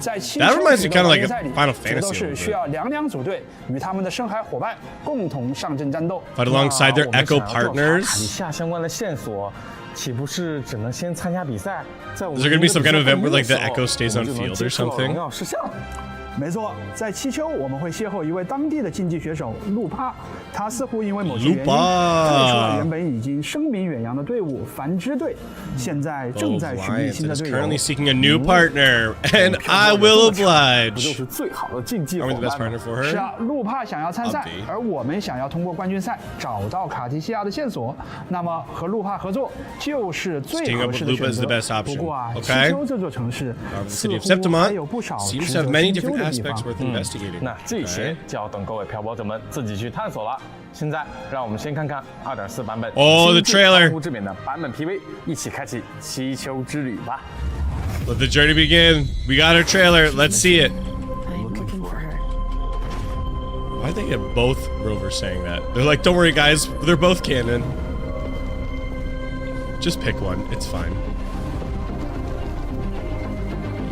Speaker 4: 在七
Speaker 1: That
Speaker 4: 丘
Speaker 1: reminds me
Speaker 4: 决
Speaker 1: kinda
Speaker 4: 斗
Speaker 1: like
Speaker 4: 比赛里，
Speaker 1: Final
Speaker 4: 决斗
Speaker 1: Fantasy
Speaker 4: 士需要两组队与他们的深海伙伴共同上阵战斗。
Speaker 1: Fight alongside their
Speaker 5: 那我们
Speaker 1: Echo
Speaker 5: 想要调查卡蒂
Speaker 1: partners.
Speaker 5: 西亚相关的线索，岂不是只能先参加比赛？在我们
Speaker 1: Is there gonna be some kind of event where, like, the
Speaker 5: 的比赛
Speaker 1: Echo stays
Speaker 5: 我
Speaker 1: on
Speaker 5: 们就能
Speaker 1: field or
Speaker 5: 接触到
Speaker 1: something?
Speaker 5: 荣耀事项。
Speaker 4: 没错，在七丘我们会邂逅一位当地的竞技选手路帕，他似乎因为某些原因退出了原本已经声名远扬的队伍繁之队，现在正在寻觅
Speaker 1: Lions
Speaker 4: 新的
Speaker 1: is
Speaker 4: 队友。
Speaker 1: currently seeking a new partner, and I will
Speaker 5: 不就
Speaker 1: oblige.
Speaker 5: 是最好的竞技
Speaker 1: Are
Speaker 5: 伙
Speaker 1: we the best
Speaker 5: 伴
Speaker 1: partner
Speaker 5: 吗？
Speaker 1: for
Speaker 4: 是
Speaker 1: her?
Speaker 4: 啊，路帕想要参赛
Speaker 1: I'll，be
Speaker 4: 而我们想要通过冠军赛找到卡提西亚的线索。那么和路帕合作就是最
Speaker 1: Sticking
Speaker 4: 合
Speaker 1: up
Speaker 4: 适
Speaker 1: with
Speaker 4: 的
Speaker 1: Lupa
Speaker 4: 选
Speaker 1: is the
Speaker 4: 择。
Speaker 1: best option.
Speaker 4: 不过啊，
Speaker 1: Okay.
Speaker 4: 七丘这座城市
Speaker 1: The
Speaker 4: 似
Speaker 1: city of
Speaker 4: 乎还有
Speaker 1: Septimont
Speaker 4: 不少
Speaker 1: seems
Speaker 4: 值
Speaker 1: to
Speaker 4: 得
Speaker 1: have many
Speaker 4: 深究
Speaker 1: different
Speaker 4: 的地方
Speaker 1: aspects。worth investigating.
Speaker 5: 那这些
Speaker 1: Okay.
Speaker 5: 就要等各位漂泊者们自己去探索了。现在，让我们先看看2.4版本
Speaker 1: Oh, the
Speaker 5: 新晋
Speaker 1: trailer
Speaker 5: 当务之冕的版本 PV，一起开启七丘之旅吧。
Speaker 1: Let the journey begin. We got our trailer. Let's see it.
Speaker 2: I'm looking for her.
Speaker 1: Why'd they get both rovers saying that? They're like, don't worry, guys. They're both canon. Just pick one. It's fine.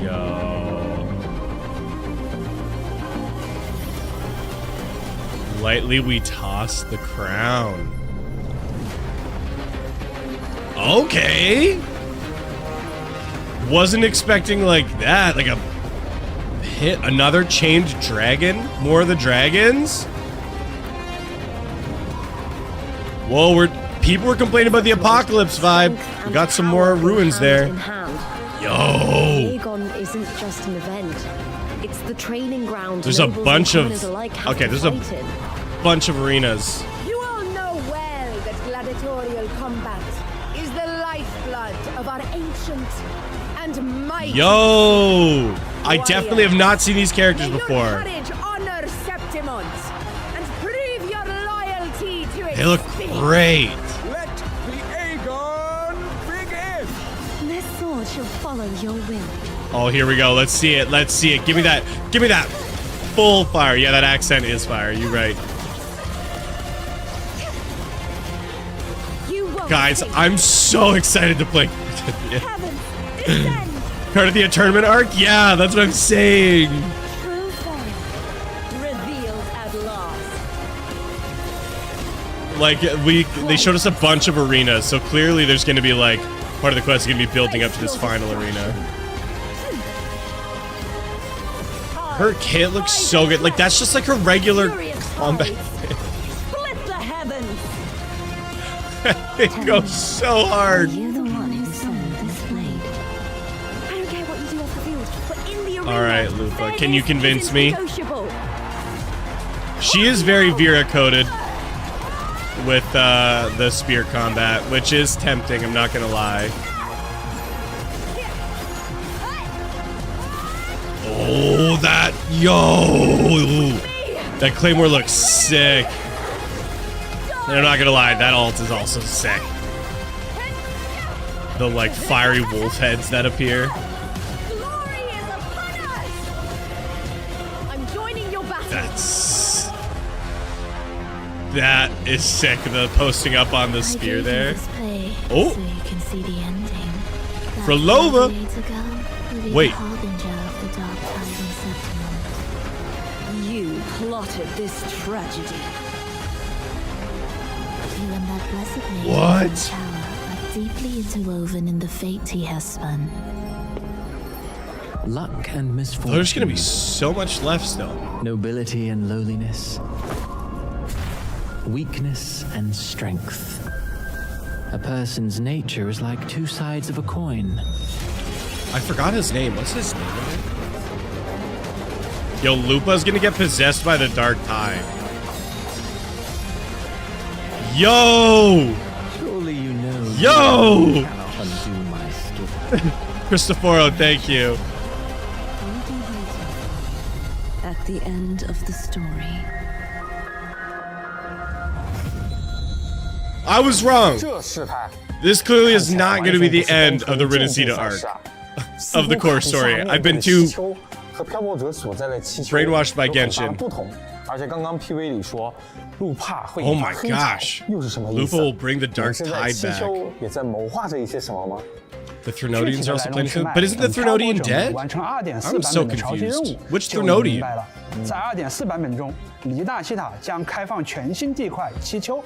Speaker 1: Yo. Lightly we toss the crown. Okay. Wasn't expecting like that. Like a hit, another chained dragon? More of the dragons? Whoa, people were complaining about the apocalypse vibe. We got some more ruins there. Yo.
Speaker 3: Aegon isn't just an event. It's the training ground.
Speaker 1: There's a
Speaker 3: nobles and
Speaker 1: bunch of
Speaker 3: commoners alike have
Speaker 1: okay.
Speaker 3: to
Speaker 1: There's a
Speaker 3: fight in.
Speaker 1: bunch of arenas.
Speaker 6: You all know well that gladiatorial combat is the lifeblood of our ancient and mighty.
Speaker 1: Yo, I definitely have not seen these characters
Speaker 6: May
Speaker 1: before.
Speaker 6: your courage honor Septimont and prove your loyalty to its
Speaker 1: They look
Speaker 6: spirit.
Speaker 1: great.
Speaker 7: Let the Aegon begin!
Speaker 3: This sword shall follow your will.
Speaker 1: Oh, here we go. Let's see it. Let's see it. Give me that. Give me that. Full fire. Yeah, that accent is fire. You're right.
Speaker 6: You won't
Speaker 1: Guys,
Speaker 6: take
Speaker 1: I'm so excited to play
Speaker 6: heaven descend.
Speaker 1: Cartethyia tournament arc. Yeah, that's what I'm saying.
Speaker 6: True form revealed at last.
Speaker 1: Like they showed us a bunch of arenas, so clearly there's going to be like part of the quest is going to be building up to this final arena. Her kit looks so good. Like that's just like her regular combat.
Speaker 6: Split the heavens.
Speaker 1: It goes so hard.
Speaker 3: You're the one who summoned this blade.
Speaker 1: All right, Lupa, can you convince me? She is very Vera coded with the spear combat, which is tempting, I'm not gonna lie. Oh, that Claymore looks sick. And I'm not gonna lie, that ult is also sick. The like fiery wolf heads that appear. That is sick, the posting up on the spear there. Oh!
Speaker 3: So you can see the ending.
Speaker 1: Frolova! Wait.
Speaker 2: You plotted this tragedy.
Speaker 1: What?
Speaker 3: Deeply interwoven in the fate he has spun.
Speaker 8: Luck and misfortune.
Speaker 1: There's gonna be so much left still.
Speaker 8: Nobility and lowliness. Weakness and strength. A person's nature is like two sides of a coin.
Speaker 1: I forgot his name. What's his name? Yo, Lupa's gonna get possessed by the Dark Tide. Yo!
Speaker 8: Surely you know.
Speaker 1: Yo!
Speaker 8: You cannot undo my skill.
Speaker 1: Cristoforo, thank you.
Speaker 2: At the end of the story.
Speaker 1: I was wrong. This clearly is not going to be the end of the Renacida arc of the core story. I've been too brainwashed by Genshin. Oh my gosh. Lupa will bring the Dark Tide back. The Threnodians are also playing him? But isn't the Threnodian dead? I'm so confused. Which Threnodian?
Speaker 4: 在 2.4 版本中，黎大西塔将开放全新地块七丘。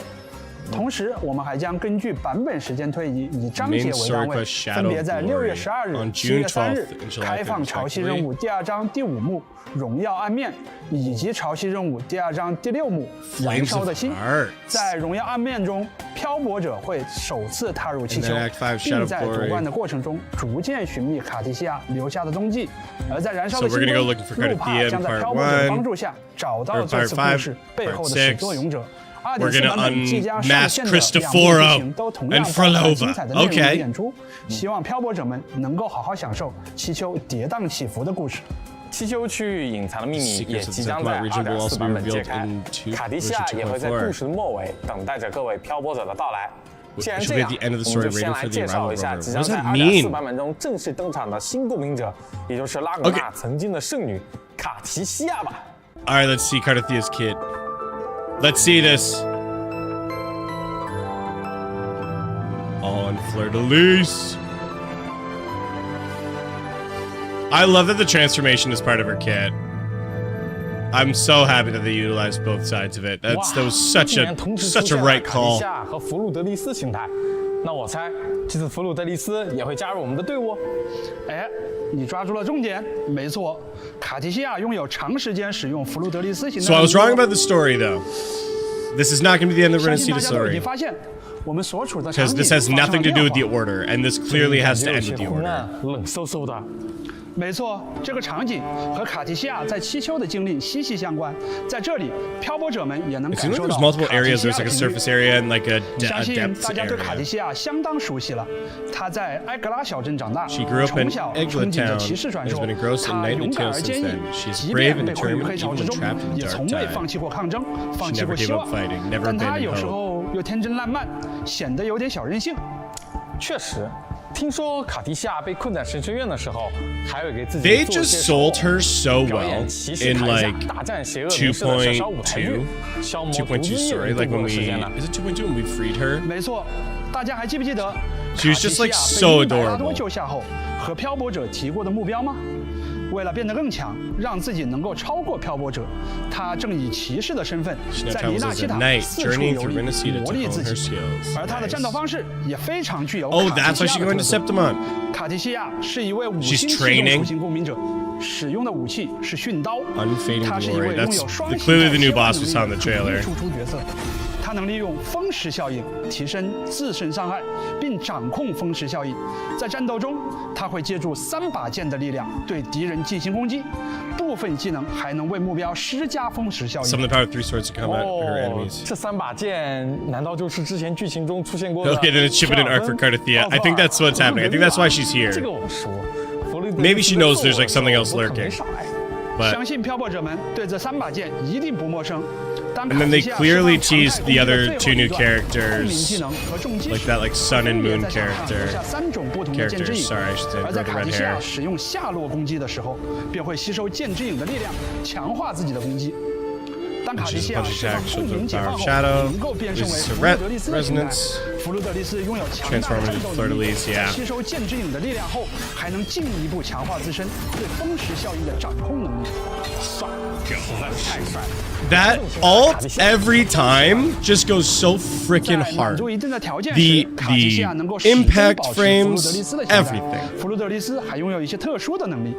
Speaker 4: 同时，我们还将根据版本时间推移，以章节为单位，分别在6月12日、7月3日开放潮汐任务第2章第5幕《荣耀暗面》，以及潮汐任务第2章第6幕《燃烧的心》。在荣耀暗面中，漂泊者会首次踏入气球，并在夺冠的过程中逐渐寻觅卡蒂西亚留下的踪迹。而在燃烧的心中，路帕将在漂泊者帮助下找到这次故事背后的始作俑者。
Speaker 1: We're gonna unmask Cristoforo and Frolova. Okay.
Speaker 4: 希望漂泊者们能够好好享受七丘跌宕起伏的故事。
Speaker 5: 七丘区域隐藏的秘密也即将在 2.4 版本揭开，卡蒂西亚也会在故事的末尾等待着各位漂泊者的到来。既然这样，我们就先来介绍一下即将在 2.4 版本中正式登场的新共鸣者，也就是拉古纳曾经的圣女卡提西亚吧。
Speaker 1: All right, let's see Cartethia's kid. Let's see this. On Fleur-de-Lis. I love that the transformation is part of her kit. I'm so happy that they utilized both sides of it. That was such a right call.
Speaker 5: 和弗鲁德利斯形态，那我猜这次弗鲁德利斯也会加入我们的队伍。
Speaker 4: 哎，你抓住了重点，没错，卡提西亚拥有长时间使用弗鲁德利斯形态。
Speaker 1: So I was wrong about the story, though. This is not going to be the end of the Renacida story. Because this has nothing to do with the order, and this clearly has to end with the order.
Speaker 5: 冷飕飕的。
Speaker 4: 没错，这个场景和卡提西亚在七丘的经历息息相关。在这里，漂泊者们也能感受到。
Speaker 1: There's multiple areas. There's like a surface area and like a depth area.
Speaker 4: 相信大家对卡提西亚相当熟悉了。他在埃格拉小镇长大，
Speaker 1: She grew up in
Speaker 4: 从小
Speaker 1: Eglet
Speaker 4: 憧憬着
Speaker 1: Town.
Speaker 4: 骑士传
Speaker 1: Has
Speaker 4: 说。
Speaker 1: been engrossed in
Speaker 4: 他
Speaker 1: knight
Speaker 4: 勇敢
Speaker 1: until
Speaker 4: 而
Speaker 1: since
Speaker 4: 坚毅，
Speaker 1: then. She's
Speaker 4: 即
Speaker 1: brave
Speaker 4: 便
Speaker 1: and
Speaker 4: 被困于
Speaker 1: determined,
Speaker 4: 黑潮
Speaker 1: even
Speaker 4: 之
Speaker 1: when
Speaker 4: 中，
Speaker 1: trapped in
Speaker 4: 也
Speaker 1: the
Speaker 4: 从
Speaker 1: dark
Speaker 4: 未放
Speaker 1: tide.
Speaker 4: 弃过抗争，放
Speaker 1: She
Speaker 4: 弃过
Speaker 1: never
Speaker 4: 希
Speaker 1: gave
Speaker 4: 望
Speaker 1: up。fighting, never
Speaker 4: 但他
Speaker 1: abandoned
Speaker 4: 有时
Speaker 1: hope.
Speaker 4: 候又天真烂漫，显得有点小任性。
Speaker 5: 确实。 听说卡蒂西亚被困在神学院的时候，还会给自己
Speaker 1: They just sold her so well in like 2.2, 2.2 story. Like when we is it 2.2 when we freed her?
Speaker 4: 没错，大家还记不记得
Speaker 1: She was just like so adorable.
Speaker 4: 救下后和漂泊者提过的目标吗？为了变得更强，让自己能够超过漂泊者，他正以骑士的身份在黎纳西塔四处游历，磨砺自己。而他的战斗方式也非常具有卡蒂西亚的特色。卡蒂西亚是一位五星系统属性共鸣者，使用的武器是驯刀。他是一位拥有双形的出出角色。它能利用风蚀效应提升自身伤害，并掌控风蚀效应。在战斗中，它会借助3把剑的力量对敌人进行攻击。部分技能还能为目标施加风蚀效应。
Speaker 1: Some of the power of 3 swords to combat her enemies.
Speaker 5: 这3把剑难道就是之前剧情中出现过的？
Speaker 1: Okay, then it's shipping an arc for Cartethyia. I think that's what's happening. I think that's why she's here.
Speaker 5: 这个我说。
Speaker 1: Maybe she knows there's like something else lurking. But
Speaker 4: 相信漂泊者们对这3把剑一定不陌生。
Speaker 1: And then they clearly teased the other 2 new characters, like that like sun and moon characters. Sorry, I should say, broken red hair.
Speaker 4: 使用下落攻击的时候，便会吸收剑之影的力量，强化自己的攻击。当卡迪西亚释放共鸣解放后，能够变身为弗鲁德利斯的形态。弗鲁德利斯拥有强大的战斗能力，吸收剑之影的力量后，还能进一步强化自身对风蚀效应的掌控能力。
Speaker 5: 帅，实在是太帅了。
Speaker 1: That ult every time just goes so freaking hard. The impact frames, everything.
Speaker 4: 弗鲁德利斯还拥有一些特殊的能力。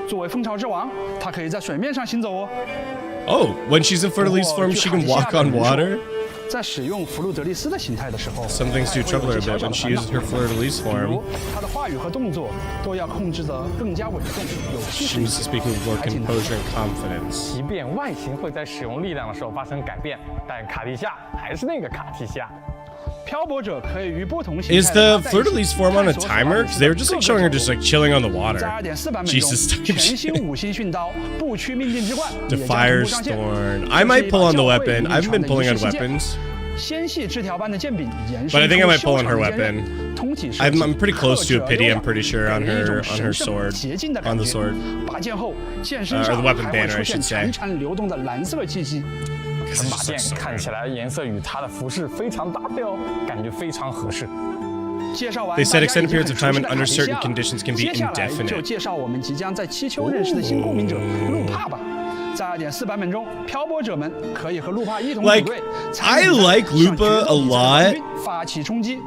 Speaker 4: 作为蜂巢之王，他可以在水面上行走哦。
Speaker 1: Oh, when she's in Fleur-de-Lis form, she can walk on water?
Speaker 4: 在使用弗鲁德利斯的形态的时候
Speaker 1: Some things do trouble her a bit when she uses her Fleur-de-Lis form.
Speaker 4: 她的话语和动作都要控制得更加稳重，有气势。
Speaker 1: She needs to speak with more composure and confidence.
Speaker 5: 即便外形会在使用力量的时候发生改变，但卡蒂夏还是那个卡蒂夏。
Speaker 4: 漂泊者可以与不同形态
Speaker 1: Is the Fleur-de-Lis form on a timer? Because they were just like showing her just like chilling on the water.
Speaker 4: 在 2.4 版本中，
Speaker 1: Jesus.
Speaker 4: 全新五星训刀不屈命定之冠
Speaker 1: Firestorm. I might pull on the weapon. I haven't been pulling on weapons.
Speaker 4: 纤细枝条般的剑柄延
Speaker 1: But I
Speaker 4: 伸
Speaker 1: think I
Speaker 4: 出
Speaker 1: might pull
Speaker 4: 修
Speaker 1: on her
Speaker 4: 长的剑刃，
Speaker 1: weapon.
Speaker 4: 通体设
Speaker 1: I'm pretty close to a
Speaker 4: 刻
Speaker 1: pity,
Speaker 4: 折
Speaker 1: I'm pretty sure, on
Speaker 4: 给人一种
Speaker 1: her
Speaker 4: 神圣
Speaker 1: sword.
Speaker 4: 洁净的
Speaker 1: On
Speaker 4: 感
Speaker 1: the
Speaker 4: 觉
Speaker 1: sword.
Speaker 4: 拔剑后，剑身
Speaker 1: Or
Speaker 4: 上
Speaker 1: the weapon
Speaker 4: 还会
Speaker 1: banner, I
Speaker 4: 出现
Speaker 1: should say.
Speaker 4: 潺潺流动的蓝色气息。
Speaker 5: 这把剑看起来颜色与她的服饰非常搭配哦，感觉非常合适。
Speaker 4: 介绍完
Speaker 1: They said
Speaker 4: 大家
Speaker 1: extended
Speaker 4: 已经
Speaker 1: periods
Speaker 4: 很
Speaker 1: of
Speaker 4: 熟
Speaker 1: time
Speaker 4: 悉
Speaker 1: and
Speaker 4: 的
Speaker 1: under
Speaker 4: 卡蒂
Speaker 1: certain
Speaker 4: 夏
Speaker 1: conditions can be
Speaker 4: 接下来就
Speaker 1: indefinite.
Speaker 4: 介绍我们即将在七丘认识的新共鸣者路帕吧。在 2.4 版本中，漂泊者们可以和路帕一同组
Speaker 1: Like,
Speaker 4: 队，
Speaker 1: I like Lupa a lot,
Speaker 4: 发起冲击。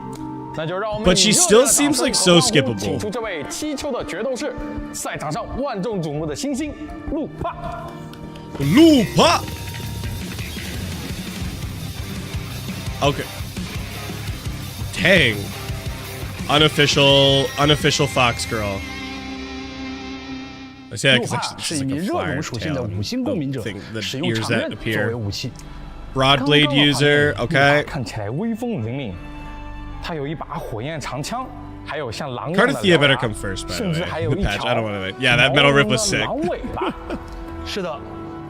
Speaker 5: 那就让我们
Speaker 1: but she still seems like so skippable.
Speaker 5: 请出这位七丘的决斗士，赛场上万众瞩目的新星路帕。
Speaker 1: Lupa! Okay. Dang. Unofficial Fox girl. I say that
Speaker 4: 路
Speaker 1: because
Speaker 4: 帕
Speaker 1: it's
Speaker 4: 是一
Speaker 1: like
Speaker 4: 名
Speaker 1: a
Speaker 4: 热
Speaker 1: flyer
Speaker 4: 熔属性的
Speaker 1: tail
Speaker 4: 五星共鸣者，
Speaker 1: thing, the
Speaker 4: 使用
Speaker 1: ears
Speaker 4: 长
Speaker 1: that
Speaker 4: 刃作为
Speaker 1: appear.
Speaker 4: 武器。
Speaker 1: Broad blade user, okay.
Speaker 5: 看起来威风凛凛，他有一把火焰长枪，还有像狼一样的
Speaker 1: Cartethyia
Speaker 5: 獠
Speaker 1: better
Speaker 5: 牙
Speaker 1: come first, by the
Speaker 5: 甚至
Speaker 1: way.
Speaker 5: 还有
Speaker 1: The
Speaker 5: 一
Speaker 1: patch,
Speaker 5: 条
Speaker 1: I don't want to. Yeah, that metal rip was
Speaker 5: 毛茸茸的
Speaker 1: sick.
Speaker 5: 狼尾巴。
Speaker 4: 是的。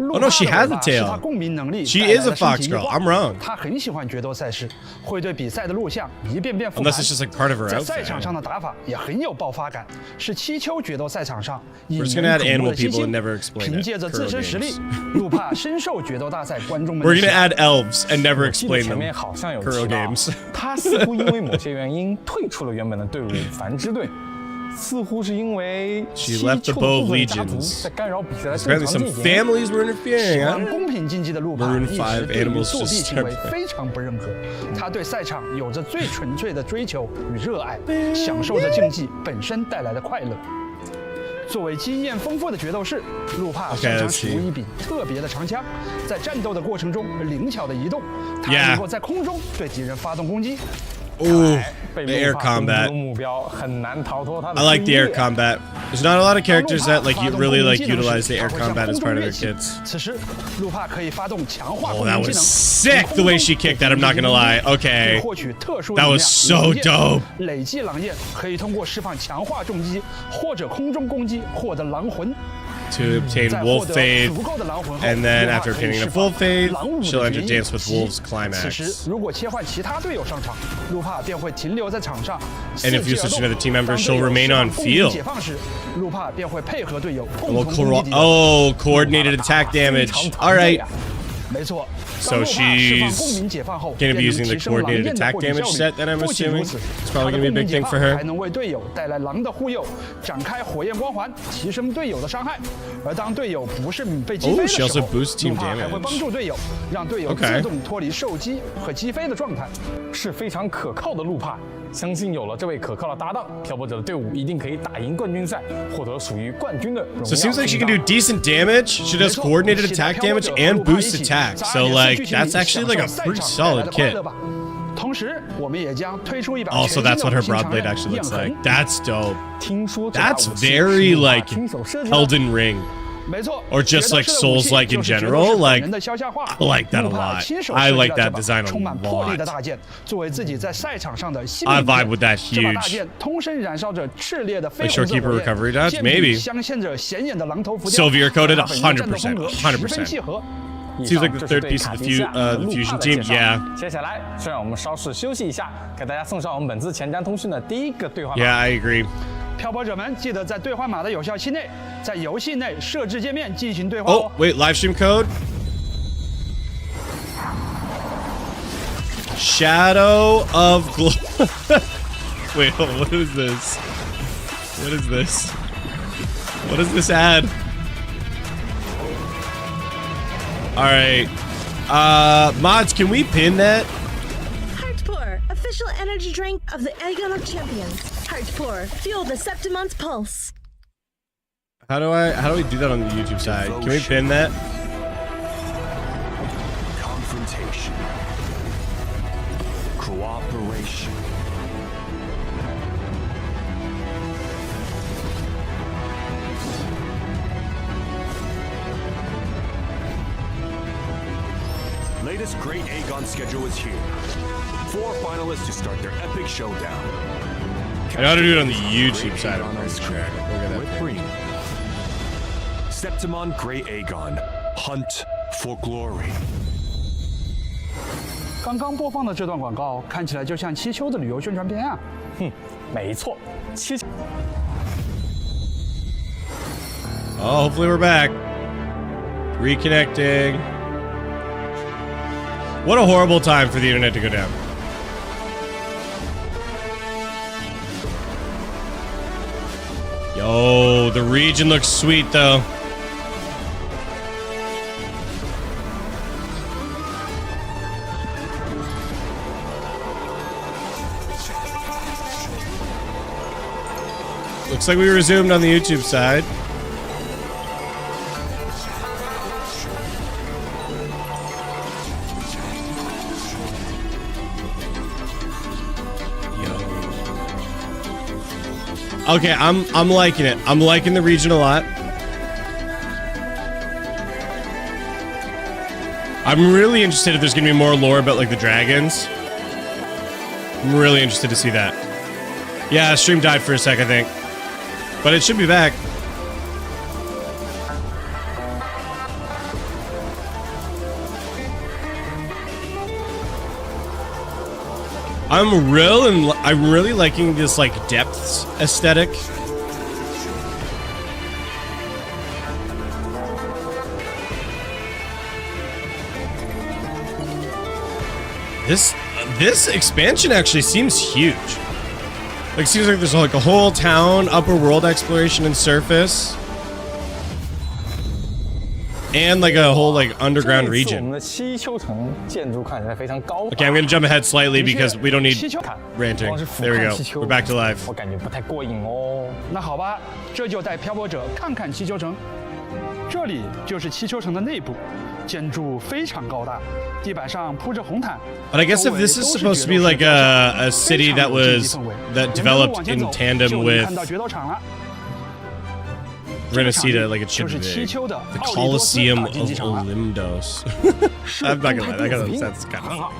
Speaker 1: Oh no, she has a tail.
Speaker 4: 是他共鸣能力
Speaker 1: She
Speaker 4: 带来
Speaker 1: is a
Speaker 4: 的身
Speaker 1: fox
Speaker 4: 体异
Speaker 1: girl.
Speaker 4: 化
Speaker 1: I'm wrong.
Speaker 4: 他很喜欢决斗赛事，会对比赛的录像一遍遍复盘。
Speaker 1: Unless it's just like part of her
Speaker 4: 在赛场
Speaker 1: outfit.
Speaker 4: 上的打法也很有爆发感，是七丘决斗赛场上引
Speaker 1: We're
Speaker 4: 人
Speaker 1: just gonna add
Speaker 4: 瞩目
Speaker 1: animal
Speaker 4: 的新
Speaker 1: people and
Speaker 4: 星。
Speaker 1: never explain
Speaker 4: 凭
Speaker 1: it.
Speaker 4: 借着自
Speaker 1: Curl
Speaker 4: 身实力
Speaker 1: games.
Speaker 4: 路帕深受决斗大赛观众们
Speaker 1: We're
Speaker 4: 的喜
Speaker 1: gonna
Speaker 4: 爱。
Speaker 1: add elves and never
Speaker 5: 记得
Speaker 1: explain
Speaker 5: 前
Speaker 1: them.
Speaker 5: 面好像有
Speaker 1: Curl
Speaker 5: 提到
Speaker 1: games.
Speaker 5: 他似乎因为某些原因退出了原本的队伍繁殖队，似乎是因为
Speaker 1: She left the Bow of
Speaker 5: 家族
Speaker 1: Legions.
Speaker 5: 在干扰比赛的
Speaker 1: Apparently
Speaker 5: 正常
Speaker 1: some
Speaker 5: 进行。
Speaker 1: families were
Speaker 4: 喜
Speaker 1: interfering.
Speaker 4: 欢
Speaker 1: Huh?
Speaker 4: 公平竞技的路帕
Speaker 1: Maroon
Speaker 4: 一直
Speaker 1: 5
Speaker 4: 对于
Speaker 1: animals
Speaker 4: 作弊
Speaker 1: just
Speaker 4: 行为
Speaker 1: start-
Speaker 4: 非常不认可。他对赛场有着最纯粹的追求与热爱，享受着竞技本身带来的快乐。作为经验丰富的决斗士，路帕擅长使用一柄特别的长枪，在战斗的过程中灵巧的移动，他能够在空中对敌人发动攻击。
Speaker 1: Ooh,
Speaker 5: 被
Speaker 1: the air
Speaker 5: 路帕攻击
Speaker 1: combat.
Speaker 5: 的目标很难逃脱他的
Speaker 1: I like the
Speaker 5: 注意
Speaker 1: air
Speaker 5: 力
Speaker 1: combat. There's not a lot of characters that like you
Speaker 4: 发动
Speaker 1: really
Speaker 4: 攻
Speaker 1: like
Speaker 4: 击技能
Speaker 1: utilize
Speaker 4: 时
Speaker 1: the air
Speaker 4: 他会向
Speaker 1: combat as
Speaker 4: 空中
Speaker 1: part of
Speaker 4: 跃
Speaker 1: their
Speaker 4: 起
Speaker 1: kits.
Speaker 4: 此时，路帕可以发动强化
Speaker 1: Oh,
Speaker 4: 攻
Speaker 1: that
Speaker 4: 击技
Speaker 1: was
Speaker 4: 能。
Speaker 1: sick the way she kicked that. I'm not gonna lie.
Speaker 4: 可以
Speaker 1: Okay.
Speaker 4: 获取特殊
Speaker 1: That
Speaker 4: 能量
Speaker 1: was so
Speaker 4: 狼焰
Speaker 1: dope.
Speaker 4: 累计狼焰可以通过释放强化重击或者空中攻击获得狼魂。
Speaker 1: To obtain
Speaker 4: 在
Speaker 1: wolf
Speaker 4: 获得
Speaker 1: faith,
Speaker 4: 足够的狼魂后，
Speaker 1: and then
Speaker 4: 路帕
Speaker 1: after
Speaker 4: 可以
Speaker 1: obtaining
Speaker 4: 释
Speaker 1: the
Speaker 4: 放
Speaker 1: full faith,
Speaker 4: 狼舞的
Speaker 1: she'll enter
Speaker 4: 决议
Speaker 1: dance with
Speaker 4: 及
Speaker 1: wolves
Speaker 4: 此时
Speaker 1: climax.
Speaker 4: 如果切换其他队友上场，路帕便会停留在场上。
Speaker 1: And if you
Speaker 4: 伺
Speaker 1: switch
Speaker 4: 机而
Speaker 1: another
Speaker 4: 动
Speaker 1: team member,
Speaker 4: 当
Speaker 1: she'll
Speaker 4: 队友
Speaker 1: remain
Speaker 4: 释放
Speaker 1: on
Speaker 4: 共鸣
Speaker 1: field.
Speaker 4: 解放时，路帕便会配合队友
Speaker 1: A
Speaker 4: 共
Speaker 1: little
Speaker 4: 同攻击敌人。
Speaker 1: coordinated attack damage. All right.
Speaker 4: 没错。
Speaker 1: So
Speaker 4: 当路帕释放
Speaker 1: she's
Speaker 4: 共鸣解放后，
Speaker 1: gonna
Speaker 4: 便
Speaker 1: be
Speaker 4: 能
Speaker 1: using the
Speaker 4: 提升狼
Speaker 1: coordinated
Speaker 4: 焰的
Speaker 1: attack
Speaker 4: 获取
Speaker 1: damage
Speaker 4: 效
Speaker 1: set
Speaker 4: 率。
Speaker 1: that I'm
Speaker 4: 不仅
Speaker 1: assuming.
Speaker 4: 如此，
Speaker 1: It's
Speaker 4: 它
Speaker 1: probably
Speaker 4: 的
Speaker 1: gonna be a
Speaker 4: 共鸣
Speaker 1: big
Speaker 4: 解
Speaker 1: thing
Speaker 4: 放
Speaker 1: for her.
Speaker 4: 还能为队友带来狼的护佑，展开火焰光环，提升队友的伤害。而当队友不是被击飞的
Speaker 1: Oh,
Speaker 4: 时
Speaker 1: she also
Speaker 4: 候，
Speaker 1: boosts team
Speaker 4: 路帕还会
Speaker 1: damage.
Speaker 4: 帮助队友，让队友
Speaker 1: Okay.
Speaker 4: 自动脱离受击和击飞的状态。
Speaker 5: 是非常可靠的路帕。相信有了这位可靠的搭档，漂泊者的队伍一定可以打赢冠军赛，获得属于冠军的荣耀。
Speaker 1: So it seems like she can do decent damage. She does coordinated attack damage and boost attack. So like that's actually like a pretty solid kit.
Speaker 4: 同时，我们也将推出一把
Speaker 1: Also, that's what her broad blade actually looks like. That's dope. That's very like Elden Ring.
Speaker 4: 没错
Speaker 1: Or just like Souls-like in general. Like, I like that a lot. I like that design a
Speaker 4: 充满魄力的
Speaker 1: lot.
Speaker 4: 大剑，作为自己在赛场上的新
Speaker 1: I vibe with that
Speaker 4: 这把大
Speaker 1: huge.
Speaker 4: 剑通身燃烧着炽烈的绯
Speaker 1: Like
Speaker 4: 红色
Speaker 1: Shorekeeper
Speaker 4: 火
Speaker 1: recovery
Speaker 4: 焰，
Speaker 1: dodge?
Speaker 4: 剑柄
Speaker 1: Maybe.
Speaker 4: 镶嵌着显眼的狼头浮雕，
Speaker 1: Sylvia coded
Speaker 4: 和本人战斗
Speaker 1: 100%.
Speaker 4: 风格十分契合。
Speaker 1: Seems like the third piece of the fusion team. Yeah.
Speaker 5: 接下来，就让我们稍事休息一下，给大家送上我们本次前瞻通讯的第一个兑换码。
Speaker 1: Yeah, I agree.
Speaker 4: 漂泊者们记得在兑换码的有效期内，在游戏内设置界面进行兑换
Speaker 1: Oh,
Speaker 4: 哦。
Speaker 1: wait, live stream code. Shadow of Wait, hold on, what is this? What is this? What does this add? Alright. Mods, can we pin that?
Speaker 9: Heartpour, official energy drink of the Aegon of Champions. Heartpour, fuel the Septimont's pulse.
Speaker 1: How do we do that on the YouTube side? Can we pin that?
Speaker 7: Confrontation. Cooperation. Latest Great Aegon schedule is here. 4 finalists to start their epic showdown.
Speaker 1: I ought to do it on the YouTube side of this track. Look at that thing.
Speaker 7: Septimont Great Aegon. Hunt for glory.
Speaker 4: 刚刚播放的这段广告看起来就像七秋的旅游宣传片啊！
Speaker 5: 没错，七秋。
Speaker 1: Oh, hopefully we're back. Reconnecting. What a horrible time for the internet to go down. Yo, the region looks sweet though. Looks like we resumed on the YouTube side. Okay, I'm liking it. I'm liking the region a lot. I'm really interested if there's gonna be more lore about like the dragons. I'm really interested to see that. Yeah, stream died for a sec, I think. But it should be back. I'm really liking this like depths aesthetic. This expansion actually seems huge. Like, seems like there's like a whole town, upper world exploration and surface. And like a whole like underground region. Okay, I'm gonna jump ahead slightly because we don't need ranting. There we go. We're back to live.
Speaker 5: 我感觉不太过瘾哦。
Speaker 4: 那好吧，这就带漂泊者看看七丘城。这里就是七丘城的内部，建筑非常高大，地板上铺着红毯。
Speaker 1: But I guess if this is supposed to be like a city that developed in tandem with. We're gonna see that like it should be big. The Colosseum of Olympos. I'm not gonna lie, that kind of sounds kind of.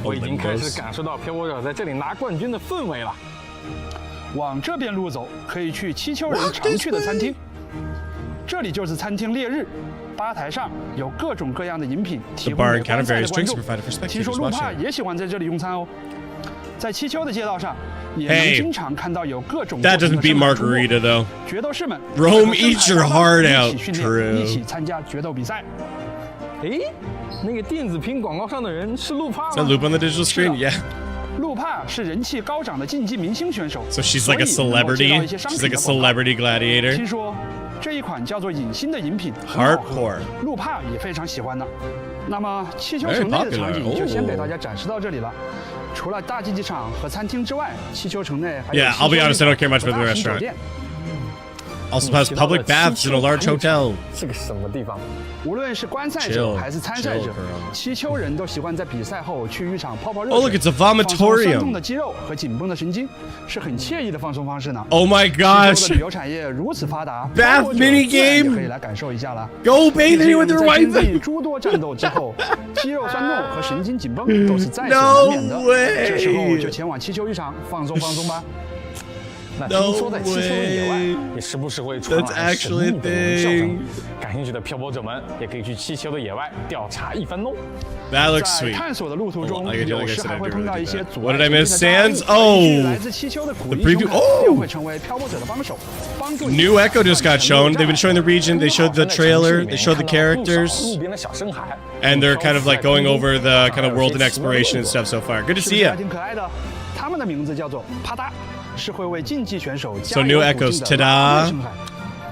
Speaker 5: 我已经开始感受到漂泊者在这里拿冠军的氛围了。
Speaker 4: 往这边路走，可以去七丘人常去的餐厅。这里就是餐厅烈日，吧台上有各种各样的饮品提供给观赛的观众。听说路帕也喜欢在这里用餐哦。在七丘的街道上。
Speaker 1: Hey,
Speaker 4: 经常看到有各种
Speaker 1: that doesn't beat Margarita though.
Speaker 4: 决斗士们
Speaker 1: Rome eats your heart out. True.
Speaker 4: 一起参加决斗比赛。
Speaker 5: 诶，那个电子屏广告上的人是路帕吗？
Speaker 1: Is that Loop on the digital screen? Yeah.
Speaker 4: 路帕是人气高涨的竞技明星选手。
Speaker 1: So she's like a celebrity. She's like a celebrity gladiator.
Speaker 4: 听说这一款叫做隐心的饮品，
Speaker 1: Hardcore
Speaker 4: 路帕也非常喜欢呢。那么气球城内的场景就先给大家展示到这里了。除了大竞技场和餐厅之外，气球城内还有
Speaker 1: Yeah, I'll be honest, I don't care much about the restaurant. Also has public baths in a large hotel.
Speaker 5: 是个什么地方？
Speaker 4: 无论是观赛者还是参赛者，气球人都习惯在比赛后去浴场泡泡热水。
Speaker 1: Oh, look, it's a
Speaker 4: 放松酸
Speaker 1: vomitorium.
Speaker 4: 痛的肌肉和紧绷的神经，是很惬意的放松方式呢。
Speaker 1: Oh my
Speaker 4: 气球
Speaker 1: gosh.
Speaker 4: 的旅游产业如此发达
Speaker 1: Bath
Speaker 4: 泡泡者
Speaker 1: mini
Speaker 4: 自然也
Speaker 1: game.
Speaker 4: 可以来感受一下了。
Speaker 1: Go bathing with your
Speaker 4: 在经
Speaker 1: wife.
Speaker 4: 历诸多战斗之后，肌肉酸痛和神经紧绷都是在所难免的。
Speaker 1: No way.
Speaker 4: 这时候就前往气球浴场放松放松吧。
Speaker 5: 那听说在气球的野外也时不时会传来神秘的鸣叫声，感兴趣的漂泊者们也可以去气球的野外调查一番哦。
Speaker 1: That looks
Speaker 4: 在
Speaker 1: sweet.
Speaker 4: 探索的路途中，有时还会碰到一些阻碍。
Speaker 1: What did I miss? Sands? Oh,
Speaker 4: 来自气球的苦
Speaker 1: the
Speaker 4: 力
Speaker 1: preview.
Speaker 4: 生态
Speaker 1: Oh,
Speaker 4: 又会成为漂泊者的帮手，帮助
Speaker 1: New Echo just got shown. They've been showing the region. They showed the trailer. They showed the characters.
Speaker 5: 路边的小深海，
Speaker 1: And they're kind of like going over the kind of world and exploration and stuff so far. Good to see
Speaker 4: 还
Speaker 1: ya.
Speaker 4: 挺可爱的。他们的名字叫做啪嗒，是会为竞技选手
Speaker 1: So
Speaker 4: 加
Speaker 1: New
Speaker 4: 油
Speaker 1: Echoes,
Speaker 4: 鼓劲的
Speaker 1: ta-da.
Speaker 4: 拉力生态。